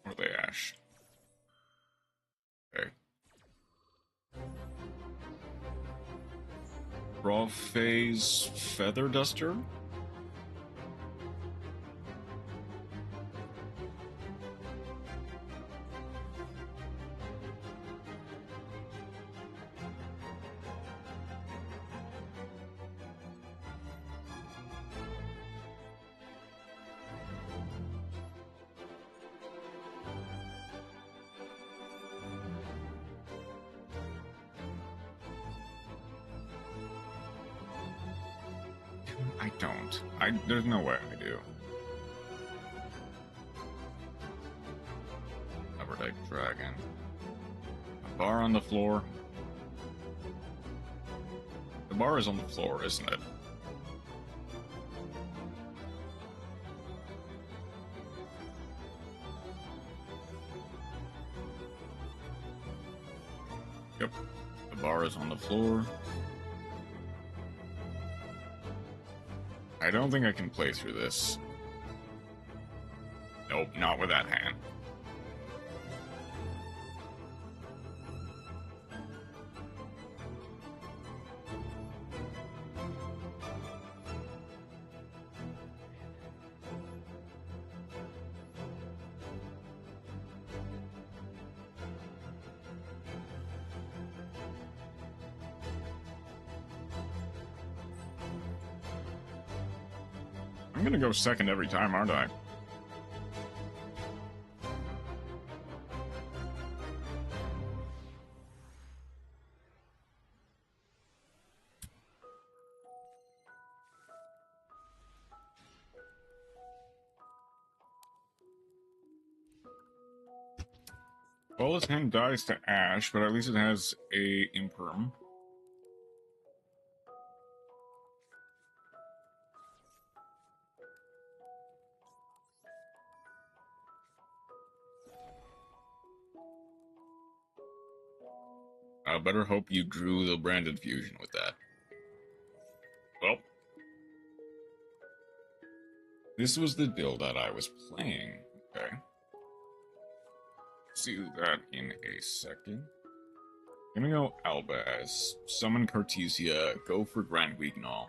Or they Ash. Okay. Raw Phase Feather Duster? I don't. There's no way I do. Evertype Dragon. A bar on the floor. The bar is on the floor, isn't it? Yep. The bar is on the floor. I don't think I can play through this. Nope, not with that hand. I'm gonna go second every time, aren't I? Well, this hand dies to Ash, but at least it has a Imperm. I better hope you drew the branded fusion with that. Well, this was the build that I was playing. Okay. See that in a second. Gonna go Albaz, summon Cartesia, go for Grand Guignol.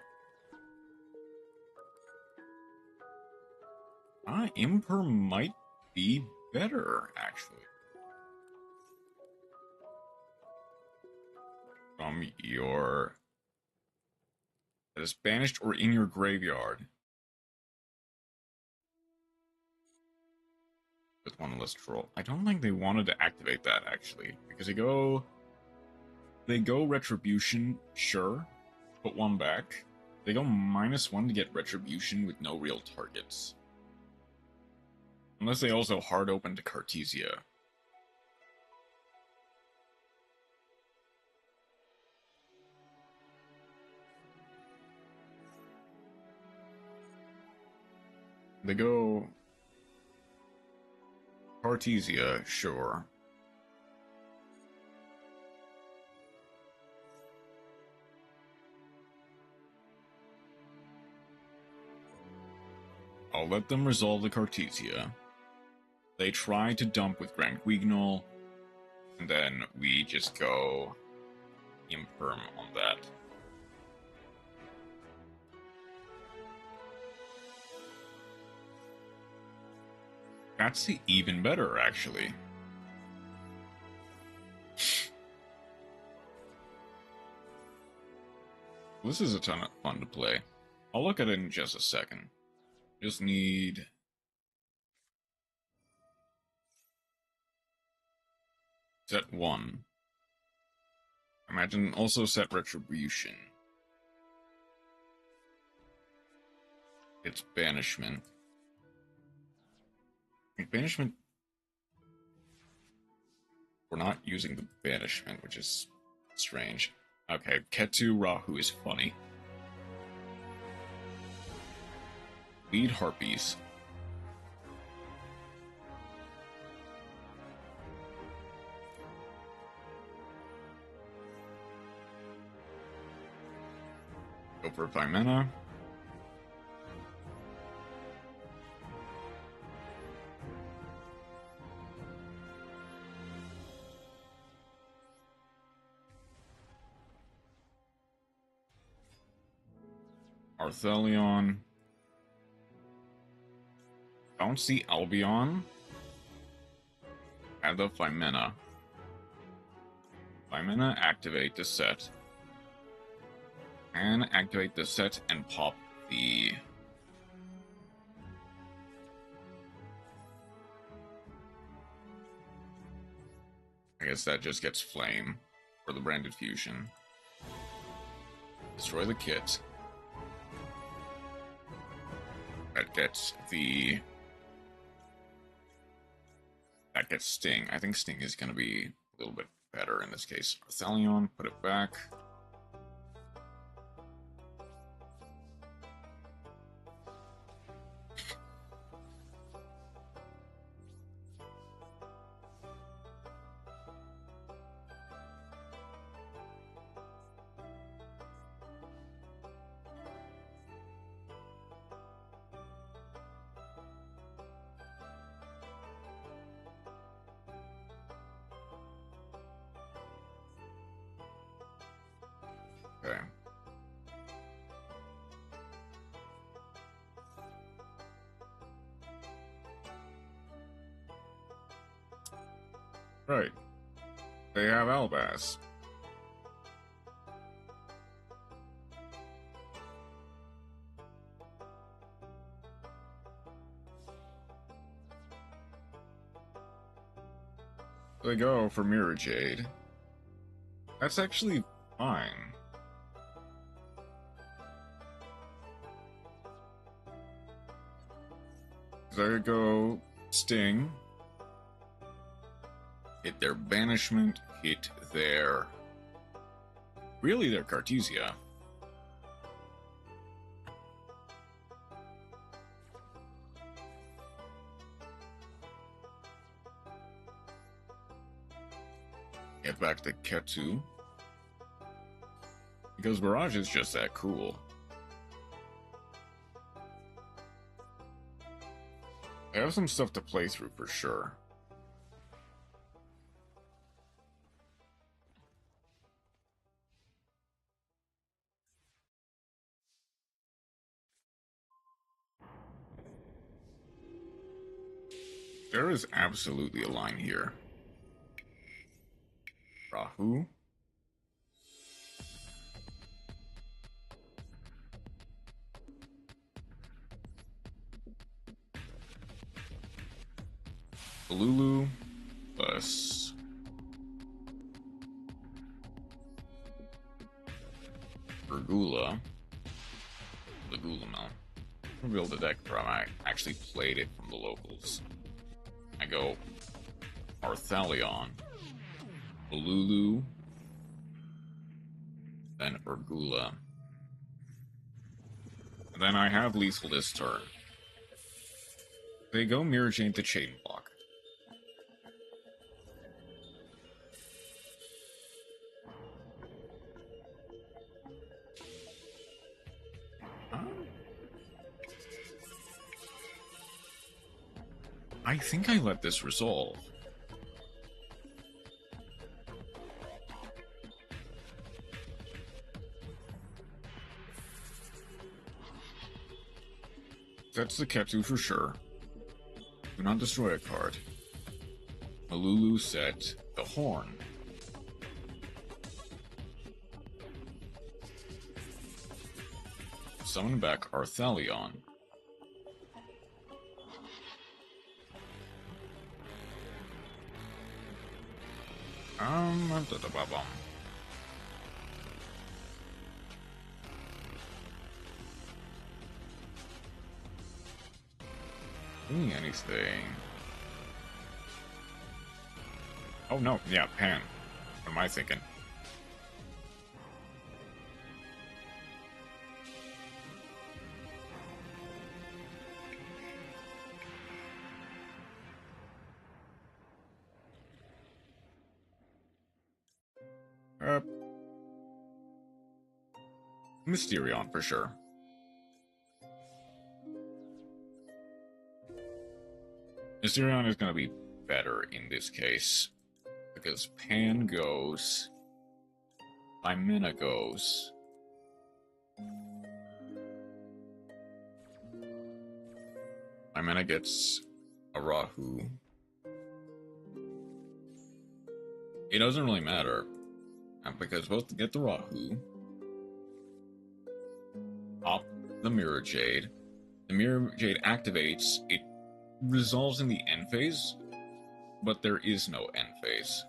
Imper might be better, actually. from your... that is banished or in your graveyard. With one less troll. I don't think they wanted to activate that, actually. Because they go Retribution, sure. Put one back. They go -1 to get Retribution with no real targets. Unless they also hard open to Cartesia. They go Cartesia, sure. I'll let them resolve the Cartesia. They try to dump with Grand Guignol, and then we just go Imperm on that. That's even better, actually. This is a ton of fun to play. I'll look at it in just a second. Just need... set 1. Imagine also set Retribution. It's Banishment. Banishment... we're not using the Banishment, which is strange. Okay, Ketu Rahu is funny. Lead Harpies. Go for 5 mana. Arthelion. Don't see Albion. Add the 5 mana. 5 mana, activate the set. And activate the set and pop the... I guess that just gets Flame for the Branded Fusion. Destroy the kit. That gets the... that gets Sting. I think Sting is going to be a little bit better in this case. Arthelion, put it back. Okay. Right. They have Albaz. They go for Mirror Jade. That's actually fine. There go Sting. Hit their Banishment, hit their... really their Cartesia. Get back to Ketu. Because Barrage is just that cool. I have some stuff to play through for sure. There is absolutely a line here. Rahu. Lulu plus Regula, the Gula Mount. Reveal the deck from I actually played it from the locals. I go Arthalion, Lulu, then Urgula. Then I have Lethal this turn. They go Mirror Chain to Chain Block. I think I let this resolve. That's the Ketsu for sure. Do not destroy a card. Malulu set the Horn. Summon back Arthalion. Doing anything. Oh no, yeah, Pan. What am I thinking? Mysterion for sure. Mysterion is going to be better in this case, because Pan goes, Imena goes, Imena gets a Rahu. It doesn't really matter, because both get the Rahu, pop the Mirror Jade. The Mirror Jade activates, it resolves in the end phase, but there is no end phase.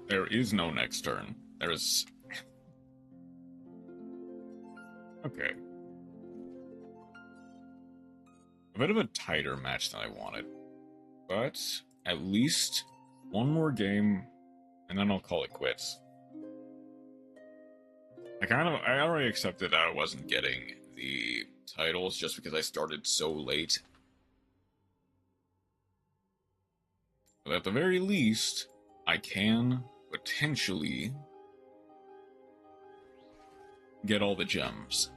There is no next turn. There's... Okay. A bit of a tighter match than I wanted. But at least one more game, and then I'll call it quits. I already accepted I wasn't getting the titles just because I started so late. But at the very least, I can potentially get all the gems.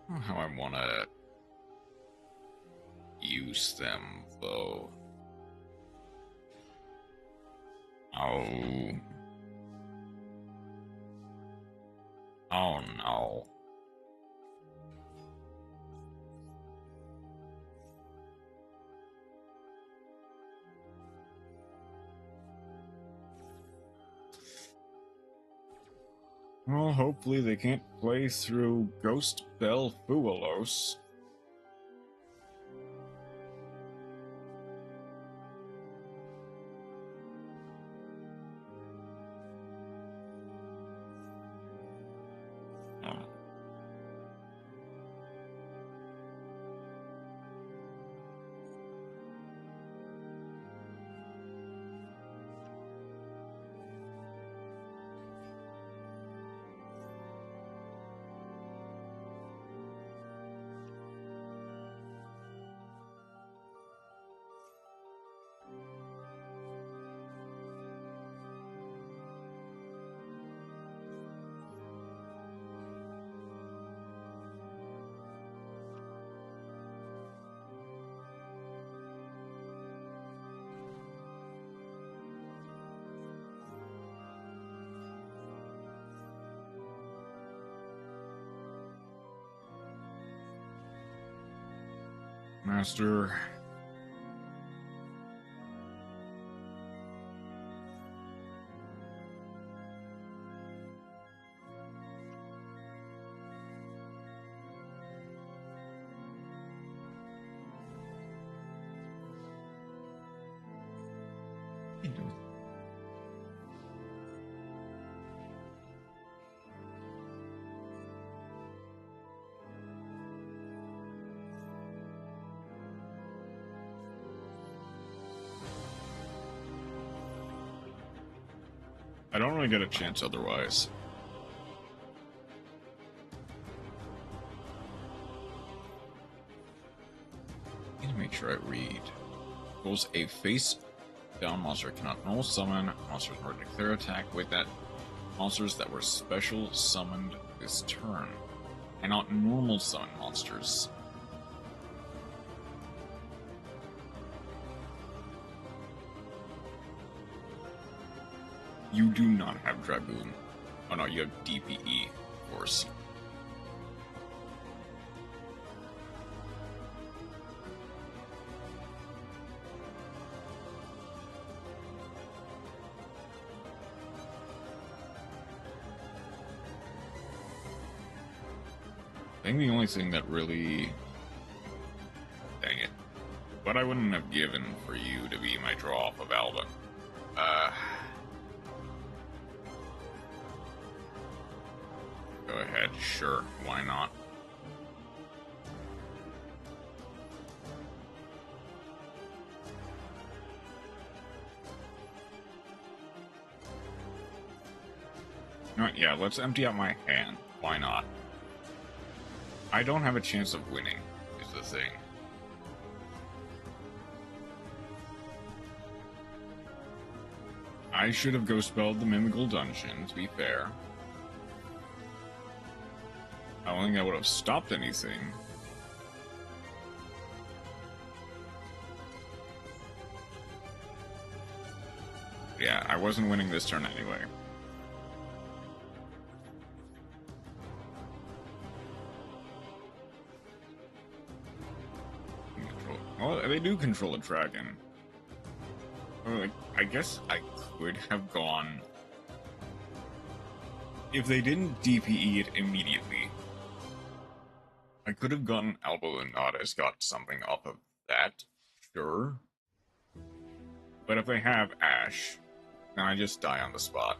I don't know how I want to use them, though. Oh. Oh no. Well, hopefully they can't play through Ghost Bell Fuelos. Master. you doing? I don't really get a chance otherwise. I need to make sure I read. Goes a face down monster cannot normal summon monsters nor declare attack with that monsters that were special summoned this turn. Cannot normal summon monsters. You do not have Dragoon. Oh no, you have DPE, of course. I think the only thing that really... Dang it. What I wouldn't have given for you to be my draw off of Alba. Go ahead, sure, why not? Yeah, let's empty out my hand. Why not? I don't have a chance of winning, is the thing. I should have ghost-spelled the Mimical Dungeon, to be fair. I don't think that would have stopped anything. Yeah, I wasn't winning this turn anyway. Well, they do control a dragon. Like, I guess I could have gone... If they didn't DPE it immediately, I could have gotten Albo and Nodis, got something off of that, sure. But if they have Ash, then I just die on the spot.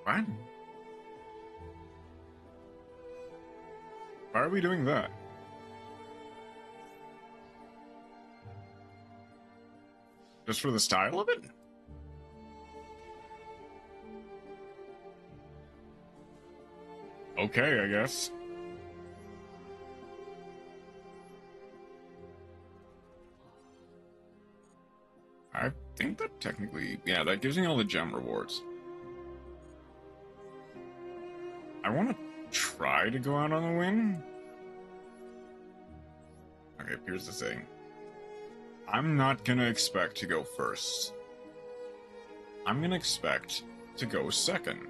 What? Why are we doing that? Just for the style of it? Okay, I guess. I think that technically... Yeah, that gives me all the gem rewards. I want to try to go out on a win. Okay, here's the thing. I'm not gonna expect to go first. I'm gonna expect to go second.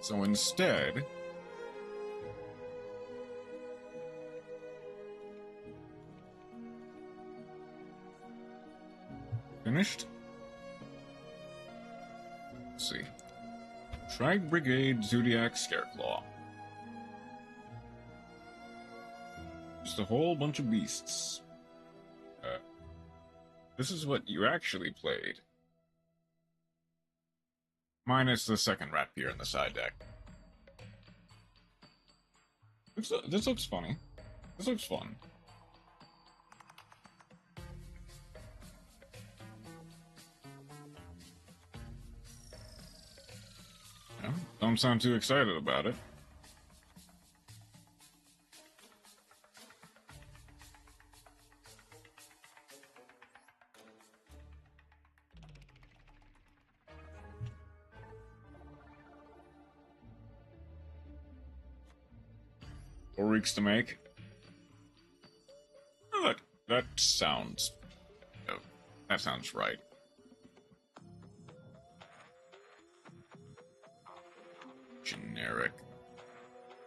So instead... Finished? Let's see. Shrike Brigade, Zodiac, Scareclaw. Just a whole bunch of beasts. This is what you actually played. Minus the second Ratpier in the side deck. This looks funny. This looks fun. Yeah, don't sound too excited about it. Weeks to make. Oh, that sounds... Oh, that sounds right. Generic.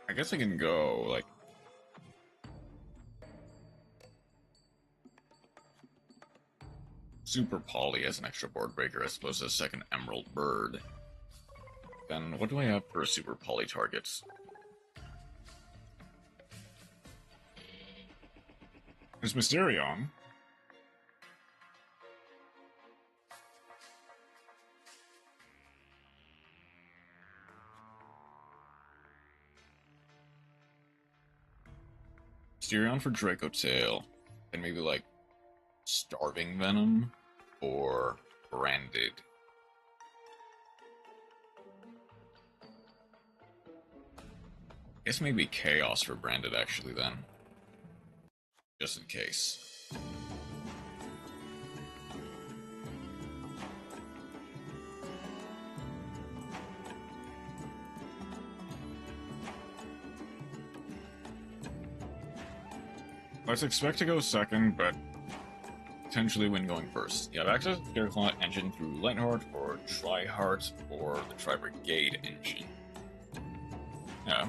I guess I can go, like... Super Poly as an extra board breaker as opposed to a second Emerald Bird. Then what do I have for Super Poly targets? It's Mysterion. Mysterion for Draco Tail. And maybe like Starving Venom or Branded. Guess maybe Chaos for Branded actually then. Just in case. Let's expect to go second, but Potentially win going first. You have access to the Derogatory engine through Lightheart or Tri-Heart or the Tri-Brigade engine. Yeah.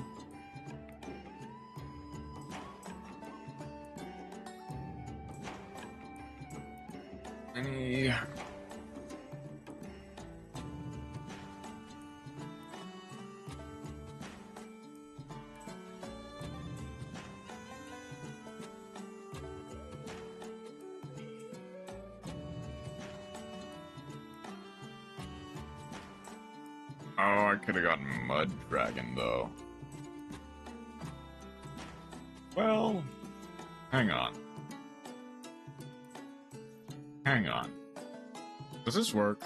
Any... oh, I could have gotten Mud Dragon though. Well, hang on. Hang on. Does this work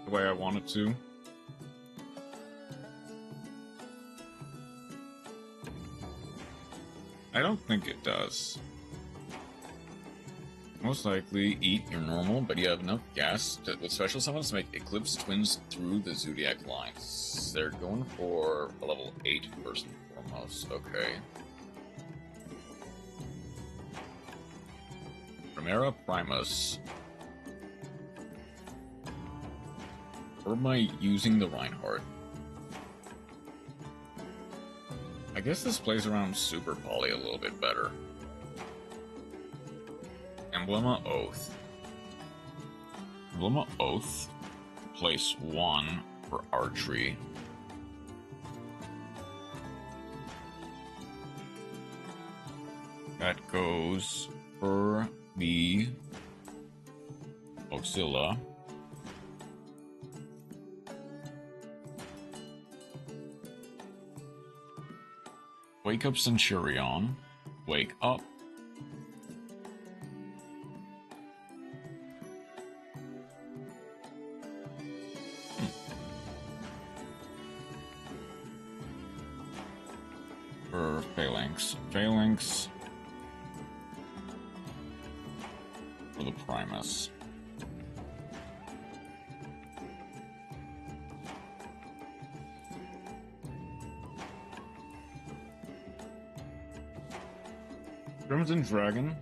the way I want it to? I don't think it does. Most likely eat your normal, but you have enough gas with special summons to make Eclipse Twins through the Zodiac lines. They're going for a level 8 first and foremost. Okay. Primera Primus. Or am I using the Reinhardt? I guess this plays around Super Poly a little bit better. Emblema Oath. Emblema Oath. Place 1 for archery. That goes for the Auxilia. Wake up Centurion. Wake up. For Phalanx. Phalanx. For the Primus. Crimson Dragon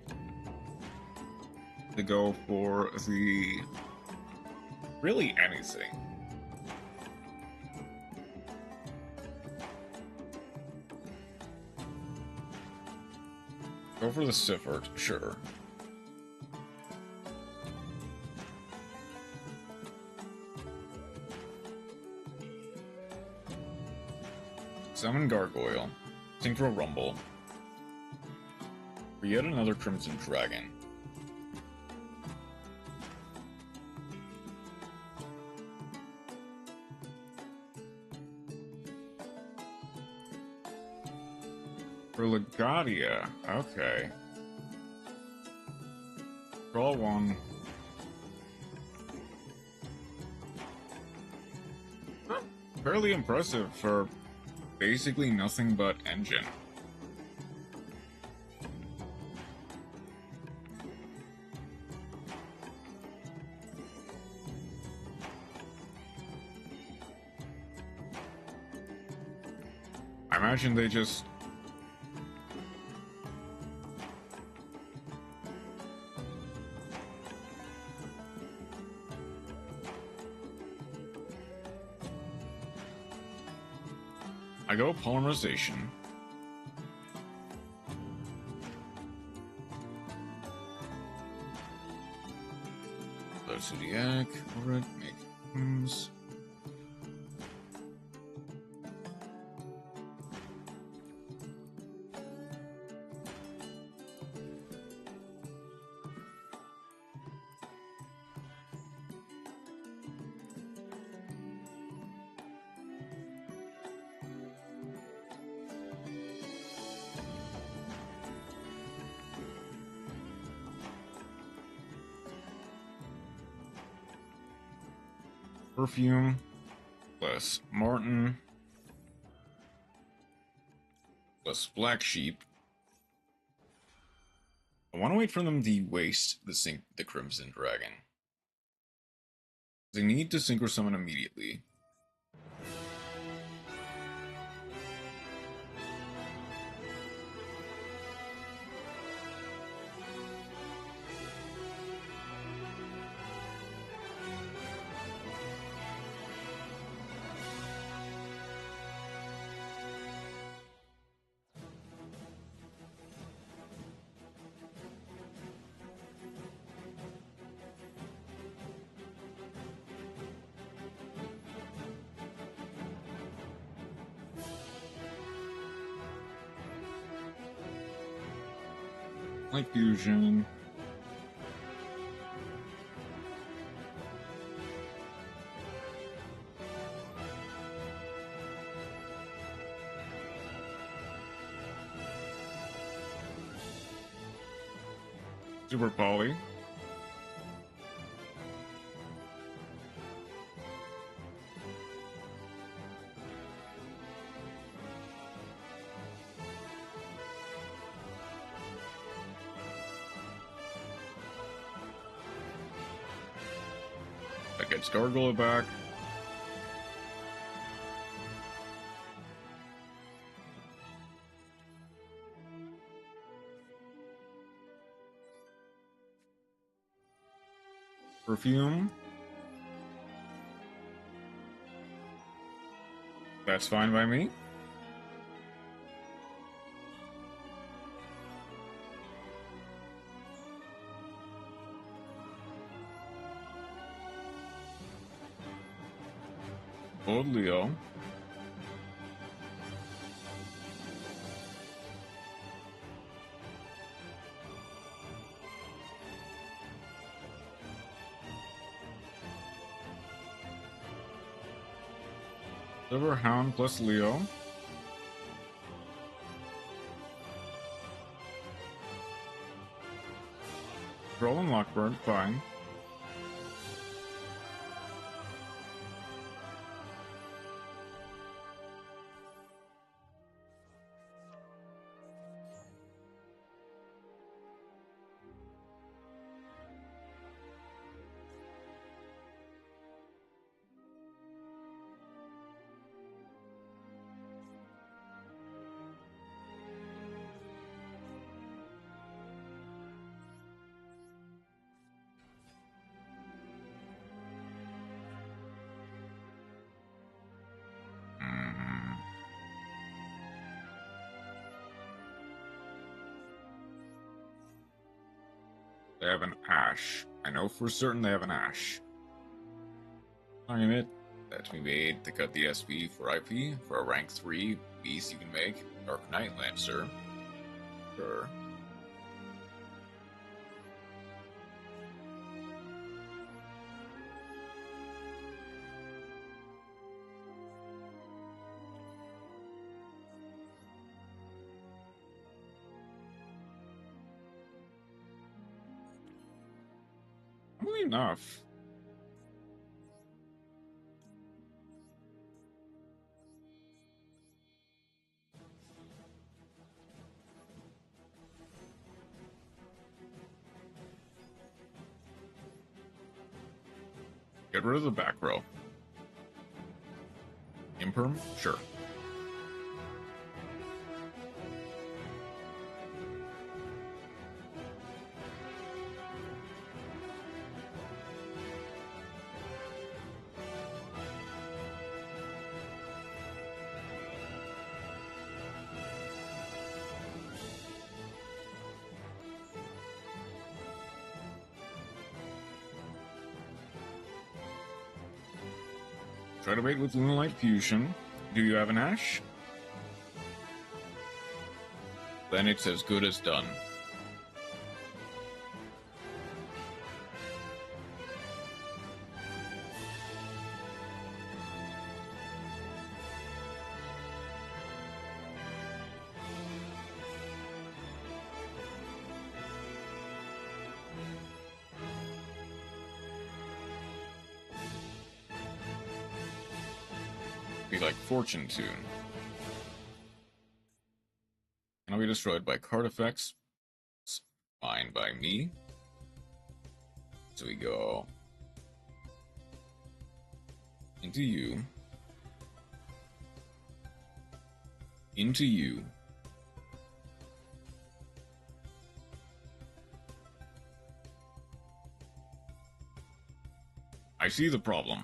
to go for the really anything. Go for the Siffert, sure. Summon Gargoyle. Synchro Rumble. For yet another Crimson Dragon. For Legadia, okay. Draw 1. Huh, fairly impressive for basically nothing but engine. I imagine they just... I go Polymerization. The Zodiac, alright, make moves. Perfume plus Martin plus Black Sheep. I want to wait for them to waste the Crimson Dragon. They need to synchro summon immediately. Light Fusion. Super Poly. That gets Gargoyle back. Perfume. That's fine by me. Old Leo. Silver Hound plus Leo. Troll and Lockbird, fine. They have an Ash. I know for certain they have an Ash. Claim it. That's me made to cut the SP for IP for a rank 3 beast you can make. Dark Knight Lancer. Sure. Probably enough. Get rid of the back row. Imperm? Sure. Try to wait with Lunalight Fusion. Do you have an Ash? Then it's as good as done. Be like Fortune Tune. And I'll be destroyed by card effects. It's fine by me. So we go into you. Into you. I see the problem.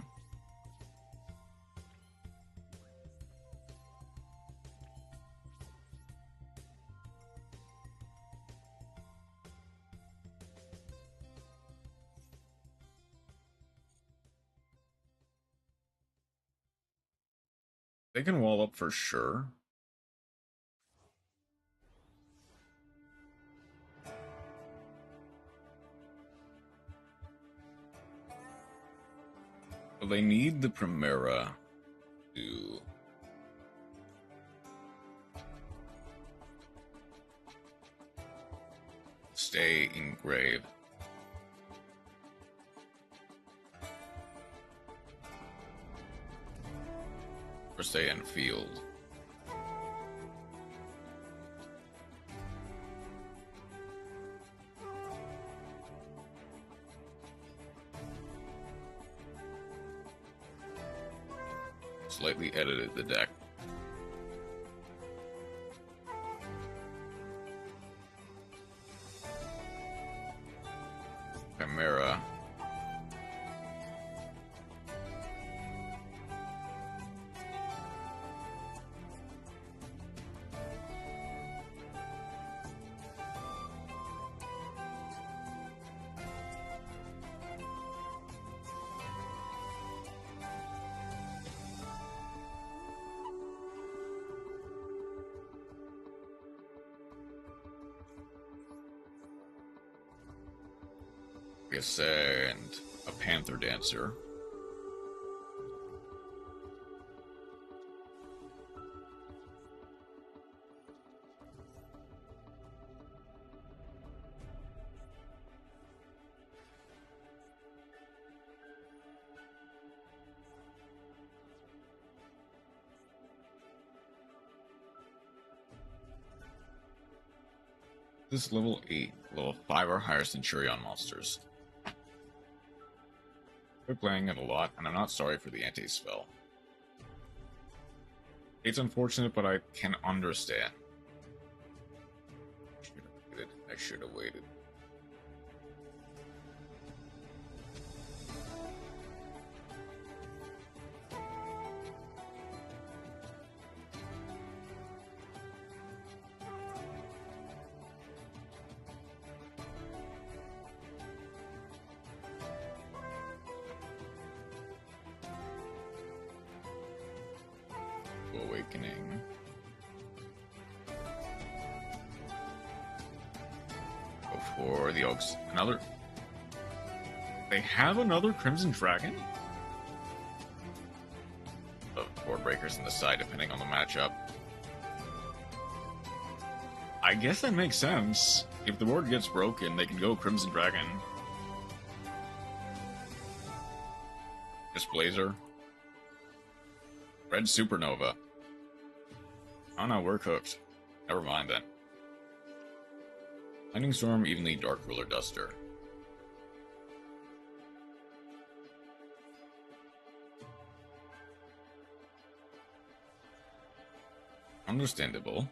They can wall up for sure. But they need the Primera to stay engraved. Or stay in field. Slightly edited the deck. Chimera. And a Panther Dancer. This level 8, level 5 or higher Centurion monsters. We're playing it a lot, and I'm not sorry for the anti-spell. It's unfortunate, but I can understand. I should have waited. Awakening. Go for the Oaks. Another. They have another Crimson Dragon? Board breakers on the side, depending on the matchup. I guess that makes sense. If the board gets broken, they can go Crimson Dragon. Disblazer. Red Supernova. Oh no, we're cooked. Never mind then. Lightning Storm, Evenly Dark Ruler Duster. Understandable.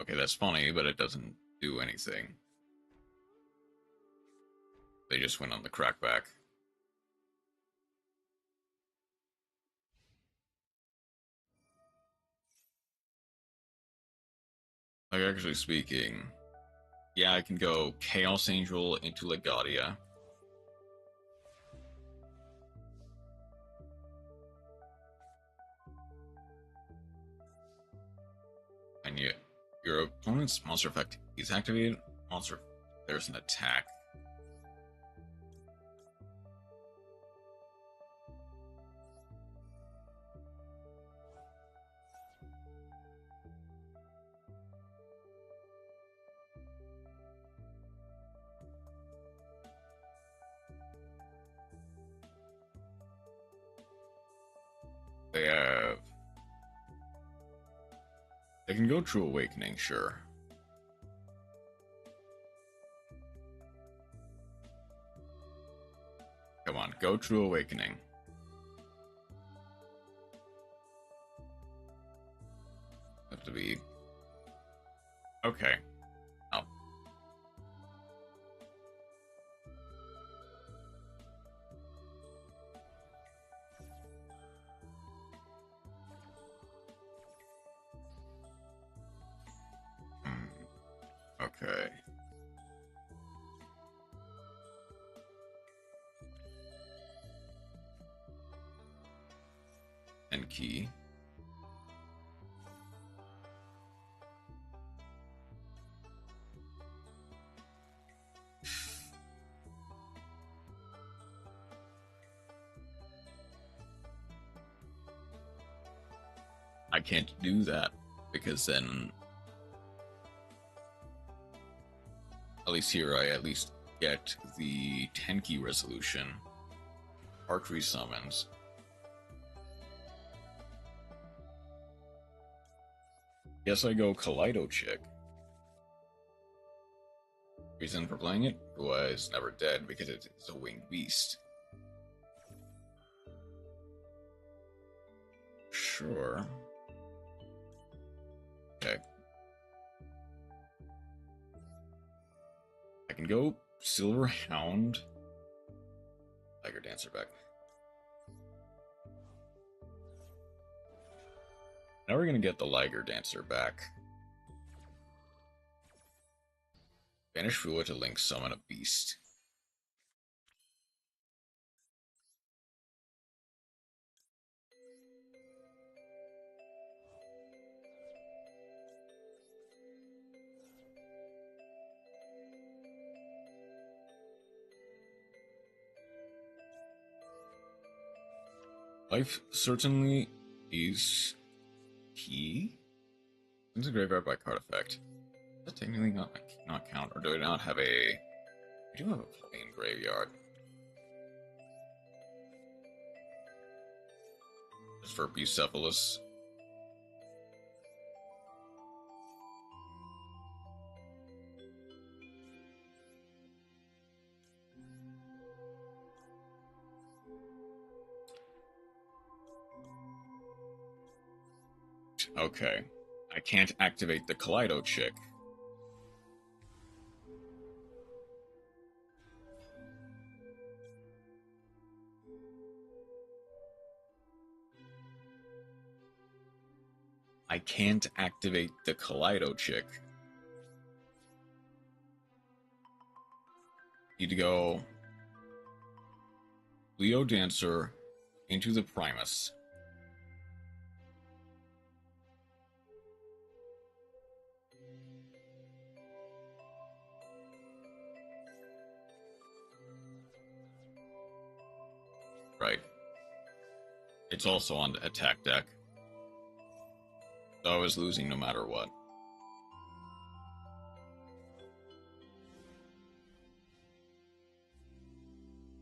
Okay, that's funny, but it doesn't do anything. They just went on the crackback. Like, actually speaking, yeah, I can go Chaos Angel into Legadia. And yet, your opponent's monster effect is activated. Monster, there's an attack. They have... They can go True Awakening, sure. Come on, go True Awakening. Have to be... Okay. Oh. Okay. And key. I can't do that because then at least here I at least get the 10 key resolution. Archery summons. Guess I go Kaleido Chick. Reason for playing it? Was never dead because it is a winged beast. Sure. Okay. I can go Silver Hound. Tiger Dancer back. Now we're gonna get the Liger Dancer back. Banish Fua to link summon a beast. Life certainly is key. It's a graveyard by card effect. Does that technically not count, or do I not have a... I do have a plain graveyard. Just for Bucephalus. Okay. I can't activate the Kaleido Chick. I can't activate the Kaleido Chick. Need to go Leo Dancer into the Primus. Right. It's also on the attack deck. So I was losing no matter what.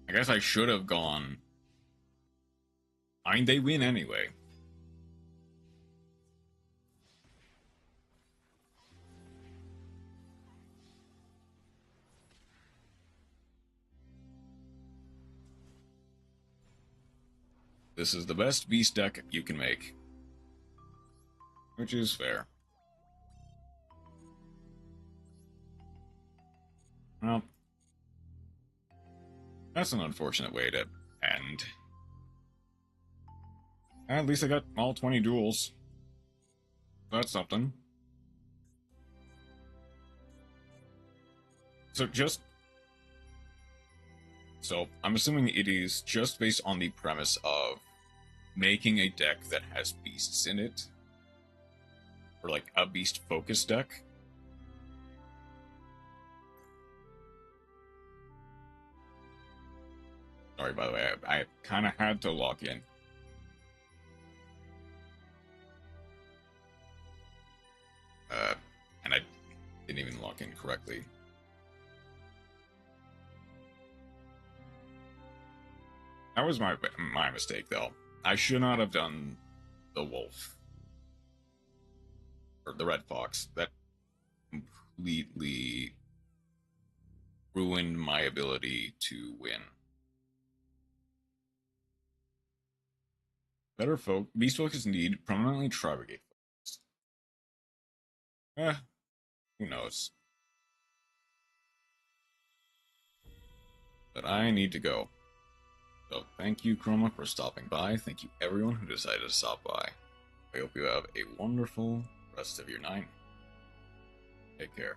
I guess I should have gone. I mean, they win anyway. This is the best beast deck you can make. Which is fair. Well, that's an unfortunate way to end. At least I got all 20 duels. That's something. So I'm assuming it is just based on the premise of making a deck that has beasts in it. Or like a beast focused deck. Sorry, by the way, I kind of had to lock in. And I didn't even lock in correctly. That was my mistake, though. I should not have done the wolf. Or the red fox. That completely ruined my ability to win. Better folk. Beast folk is indeed prominently Tribegate folks. Who knows? But I need to go. So thank you, Chroma, for stopping by. Thank you, everyone who decided to stop by. I hope you have a wonderful rest of your night. Take care.